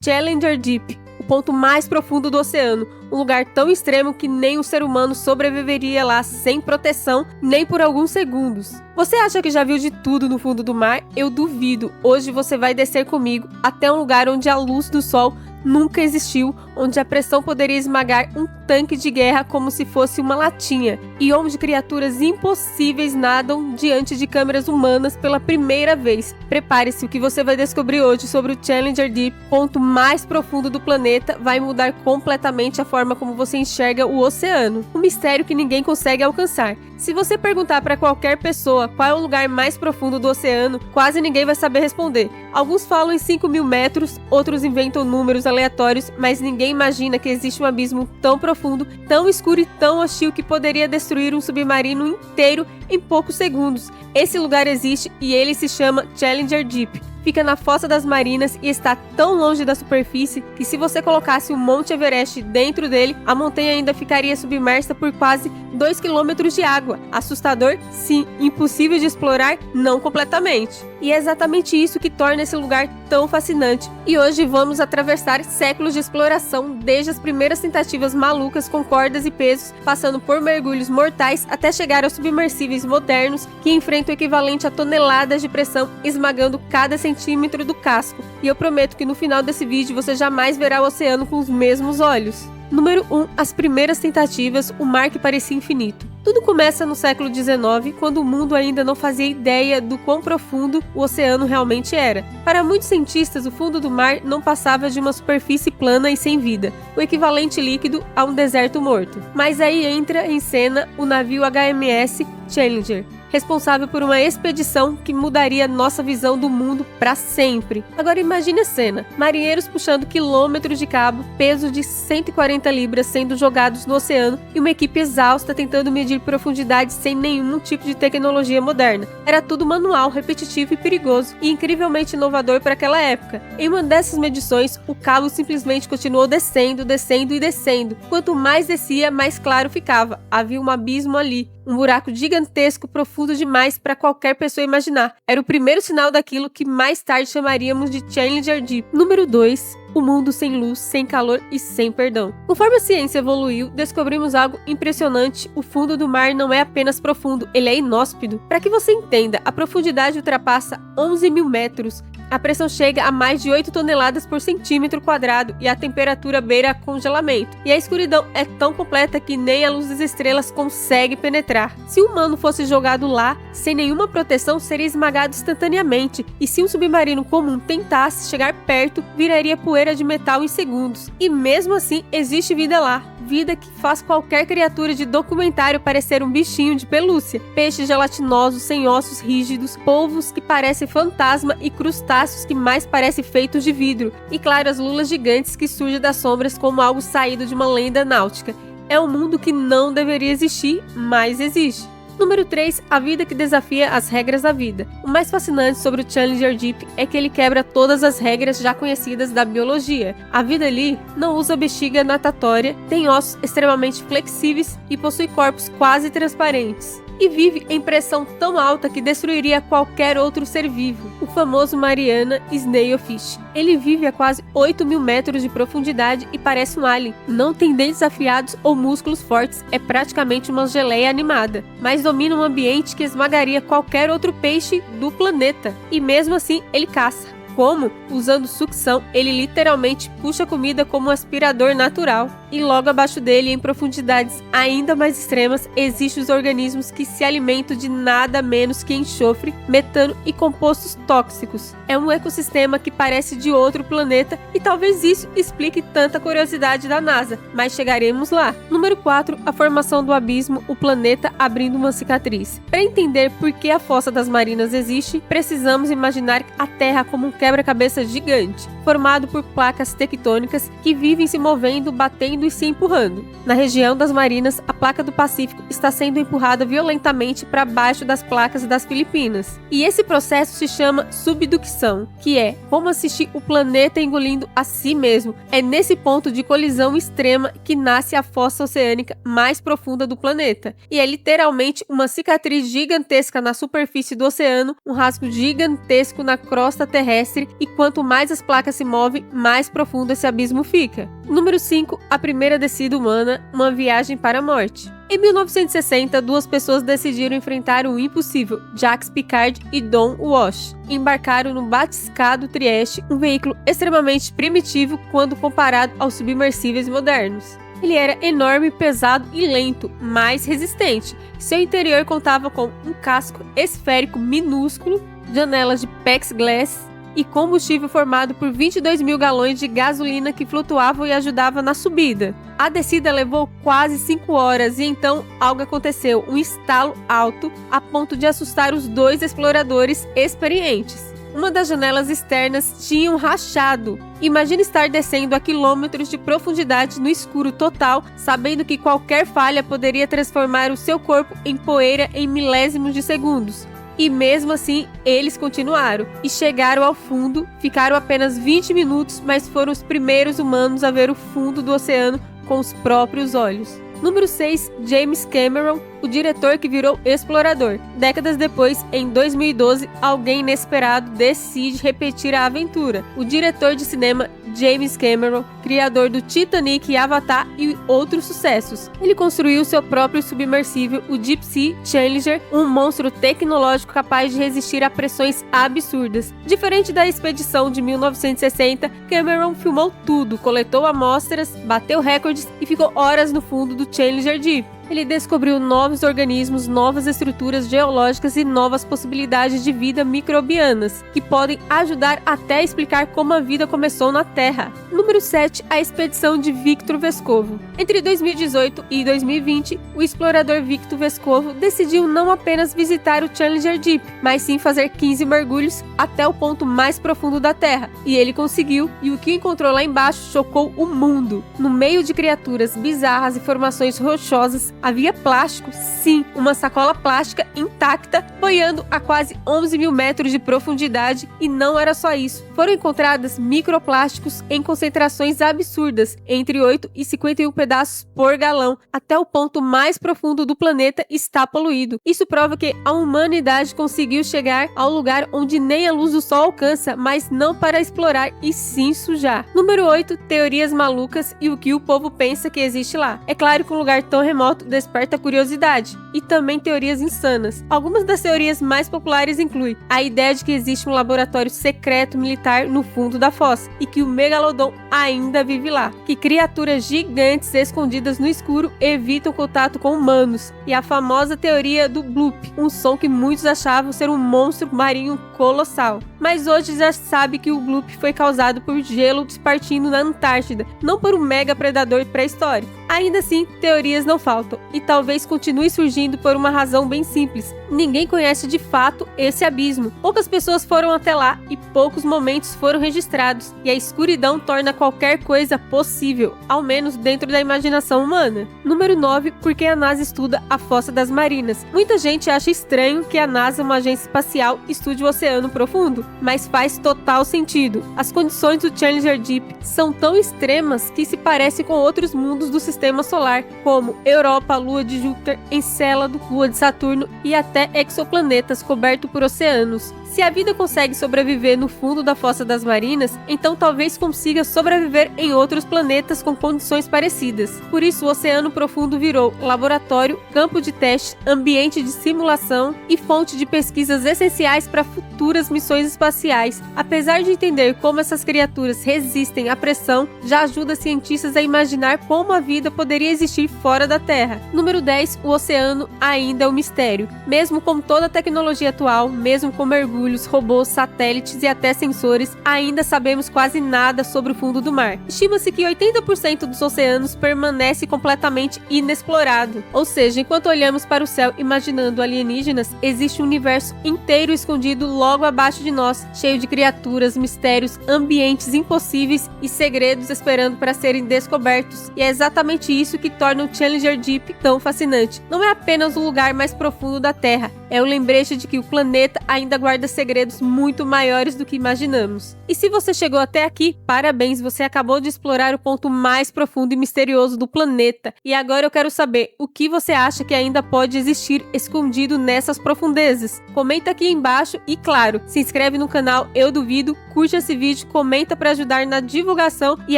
Challenger Deep, o ponto mais profundo do oceano, um lugar tão extremo que nem o ser humano sobreviveria lá sem proteção, nem por alguns segundos. Você acha que já viu de tudo no fundo do mar? Eu duvido. Hoje você vai descer comigo até um lugar onde a luz do sol nunca existiu, onde a pressão poderia esmagar um tanque de guerra como se fosse uma latinha, e onde criaturas impossíveis nadam diante de câmeras humanas pela primeira vez. Prepare-se, o que você vai descobrir hoje sobre o Challenger Deep, ponto mais profundo do planeta, vai mudar completamente a forma como você enxerga o oceano, um mistério que ninguém consegue alcançar. Se você perguntar para qualquer pessoa qual é o lugar mais profundo do oceano, quase ninguém vai saber responder. Alguns falam em 5.000 metros, outros inventam números aleatórios, mas ninguém ninguém imagina que existe um abismo tão profundo, tão escuro e tão hostil que poderia destruir um submarino inteiro em poucos segundos. Esse lugar existe e ele se chama Challenger Deep. Fica na Fossa das Marinas e está tão longe da superfície que se você colocasse o Monte Everest dentro dele, a montanha ainda ficaria submersa por quase 2 km de água. Assustador? Sim. Impossível de explorar? Não completamente. E é exatamente isso que torna esse lugar tão fascinante. E hoje vamos atravessar séculos de exploração, desde as primeiras tentativas malucas com cordas e pesos, passando por mergulhos mortais até chegar aos submersíveis modernos que enfrentam o equivalente a toneladas de pressão, esmagando cada centímetro do casco. E eu prometo que no final desse vídeo você jamais verá o oceano com os mesmos olhos. Número 1. As primeiras tentativas, o mar que parecia infinito. Tudo começa no século XIX, quando o mundo ainda não fazia ideia do quão profundo o oceano realmente era. Para muitos cientistas, o fundo do mar não passava de uma superfície plana e sem vida, o equivalente líquido a um deserto morto. Mas aí entra em cena o navio HMS Challenger, responsável por uma expedição que mudaria nossa visão do mundo para sempre. Agora imagine a cena: marinheiros puxando quilômetros de cabo, peso de 140 libras sendo jogados no oceano e uma equipe exausta tentando medir profundidade sem nenhum tipo de tecnologia moderna. Era tudo manual, repetitivo e perigoso, e incrivelmente inovador para aquela época. Em uma dessas medições, o cabo simplesmente continuou descendo, descendo e descendo. Quanto mais descia, mais claro ficava. Havia um abismo ali. Um buraco gigantesco, profundo demais para qualquer pessoa imaginar. Era o primeiro sinal daquilo que mais tarde chamaríamos de Challenger Deep. Número 2. O mundo sem luz, sem calor e sem perdão. Conforme a ciência evoluiu, descobrimos algo impressionante. O fundo do mar não é apenas profundo, ele é inóspito. Para que você entenda, a profundidade ultrapassa 11.000 metros. A pressão chega a mais de 8 toneladas por centímetro quadrado e a temperatura beira congelamento. E a escuridão é tão completa que nem a luz das estrelas consegue penetrar. Se um humano fosse jogado lá, sem nenhuma proteção, seria esmagado instantaneamente. E se um submarino comum tentasse chegar perto, viraria poeira de metal em segundos. E mesmo assim, existe vida lá. Vida que faz qualquer criatura de documentário parecer um bichinho de pelúcia. Peixes gelatinosos sem ossos rígidos, polvos que parecem fantasma e crustáceos que mais parecem feitos de vidro. E claro, as lulas gigantes que surgem das sombras como algo saído de uma lenda náutica. É um mundo que não deveria existir, mas existe. Número 3. A vida que desafia as regras da vida. O mais fascinante sobre o Challenger Deep é que ele quebra todas as regras já conhecidas da biologia. A vida ali não usa bexiga natatória, tem ossos extremamente flexíveis e possui corpos quase transparentes. E vive em pressão tão alta que destruiria qualquer outro ser vivo, o famoso Mariana Snailfish. Ele vive a quase 8.000 metros de profundidade e parece um alien. Não tem dentes afiados ou músculos fortes, é praticamente uma geleia animada, mas domina um ambiente que esmagaria qualquer outro peixe do planeta. E mesmo assim, ele caça. Como? Usando sucção, ele literalmente puxa a comida como um aspirador natural. E logo abaixo dele, em profundidades ainda mais extremas, existem os organismos que se alimentam de nada menos que enxofre, metano e compostos tóxicos. É um ecossistema que parece de outro planeta e talvez isso explique tanta curiosidade da NASA, mas chegaremos lá. Número 4. A formação do abismo, o planeta abrindo uma cicatriz. Para entender por que a Fossa das Marinas existe, precisamos imaginar a Terra como um quebra-cabeça gigante, formado por placas tectônicas que vivem se movendo, batendo e se empurrando. Na região das Marinas, a placa do Pacífico está sendo empurrada violentamente para baixo das placas das Filipinas. E esse processo se chama subducção, que é como assistir o planeta engolindo a si mesmo. É nesse ponto de colisão extrema que nasce a fossa oceânica mais profunda do planeta. E é literalmente uma cicatriz gigantesca na superfície do oceano, um rasgo gigantesco na crosta terrestre, e quanto mais as placas se movem, mais profundo esse abismo fica. Número 5. A primeira descida humana, uma viagem para a morte. Em 1960, duas pessoas decidiram enfrentar o impossível. Jacques Piccard e Don Walsh embarcaram no batiscado Trieste, um veículo extremamente primitivo quando comparado aos submersíveis modernos. Ele era enorme, pesado e lento, mas resistente. Seu interior contava com um casco esférico minúsculo, janelas de plexiglass e combustível formado por 22.000 galões de gasolina que flutuavam e ajudavam na subida. A descida levou quase 5 horas e então algo aconteceu, um estalo alto a ponto de assustar os dois exploradores experientes. uma das janelas externas tinha um rachado. Imagine estar descendo a quilômetros de profundidade no escuro total, sabendo que qualquer falha poderia transformar o seu corpo em poeira em milésimos de segundos. E mesmo assim, eles continuaram e chegaram ao fundo, ficaram apenas 20 minutos, mas foram os primeiros humanos a ver o fundo do oceano com os próprios olhos. Número 6, James Cameron, o diretor que virou explorador. Décadas depois, em 2012, alguém inesperado decide repetir a aventura. O diretor de cinema James Cameron, criador do Titanic e Avatar e outros sucessos. Ele construiu seu próprio submersível, o Deep Sea Challenger, um monstro tecnológico capaz de resistir a pressões absurdas. Diferente da expedição de 1960, Cameron filmou tudo, coletou amostras, bateu recordes e ficou horas no fundo do Challenger Deep. Ele descobriu novos organismos, novas estruturas geológicas e novas possibilidades de vida microbianas, que podem ajudar até a explicar como a vida começou na Terra. Número 7, a expedição de Victor Vescovo. Entre 2018 e 2020, o explorador Victor Vescovo decidiu não apenas visitar o Challenger Deep, mas sim fazer 15 mergulhos até o ponto mais profundo da Terra. E ele conseguiu, e o que encontrou lá embaixo chocou o mundo. No meio de criaturas bizarras e formações rochosas, havia plástico, sim, uma sacola plástica intacta, boiando a quase 11 mil metros de profundidade, e não era só isso. Foram encontradas microplásticos em concentrações absurdas, entre 8 e 51 pedaços por galão, até o ponto mais profundo do planeta está poluído. Isso prova que a humanidade conseguiu chegar ao lugar onde nem a luz do sol alcança, mas não para explorar e sim sujar. Número 8, teorias malucas e o que o povo pensa que existe lá. É claro que um lugar tão remoto desperta curiosidade, e também teorias insanas. Algumas das teorias mais populares incluem a ideia de que existe um laboratório secreto militar no fundo da fossa, e que o Megalodon ainda vive lá, que criaturas gigantes escondidas no escuro evitam contato com humanos, e a famosa teoria do bloop, um som que muitos achavam ser um monstro marinho colossal. Mas hoje já se sabe que o bloop foi causado por gelo despartindo na Antártida, não por um mega predador pré-histórico. Ainda assim, teorias não faltam, e talvez continue surgindo por uma razão bem simples. Ninguém conhece de fato esse abismo. Poucas pessoas foram até lá e poucos momentos foram registrados, e a escuridão torna qualquer coisa possível, ao menos dentro da imaginação humana. Número 9, porque a NASA estuda a Fossa das Marinas. Muita gente acha estranho que a NASA, uma agência espacial, estude o oceano profundo, mas faz total sentido. As condições do Challenger Deep são tão extremas que se parecem com outros mundos do sistema solar, como Europa, Lua de Júpiter, Encélado, Lua de Saturno e até exoplanetas cobertos por oceanos. Se a vida consegue sobreviver no fundo da Fossa das Marinas, então talvez consiga sobreviver em outros planetas com condições parecidas. Por isso, o Oceano Profundo virou laboratório, campo de teste, ambiente de simulação e fonte de pesquisas essenciais para futuras missões espaciais. Apesar de entender como essas criaturas resistem à pressão, já ajuda cientistas a imaginar como a vida poderia existir fora da Terra. Número 10, o oceano ainda é um mistério. Mesmo com toda a tecnologia atual, mesmo com mergulhos, robôs, satélites e até sensores, ainda sabemos quase nada sobre o fundo do mar. Estima-se que 80% dos oceanos permanece completamente inexplorado. Ou seja, enquanto olhamos para o céu imaginando alienígenas, existe um universo inteiro escondido logo abaixo de nós, cheio de criaturas, mistérios, ambientes impossíveis e segredos esperando para serem descobertos. E é exatamente isso que torna o Challenger Deep tão fascinante. Não é apenas o lugar mais profundo da Terra, é o lembrete de que o planeta ainda guarda segredos muito maiores do que imaginamos. E se você chegou até aqui, parabéns, você acabou de explorar o ponto mais profundo e misterioso do planeta. E agora eu quero saber o que você acha que ainda pode existir escondido nessas profundezas. Comenta aqui embaixo e, claro, se inscreve no canal Eu Duvido, curte esse vídeo, comenta para ajudar na divulgação e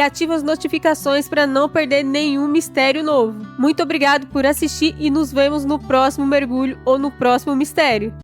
ativa as notificações para não perder nenhum mistério novo. Muito obrigado por assistir e nos vemos no próximo mergulho ou no próximo mistério.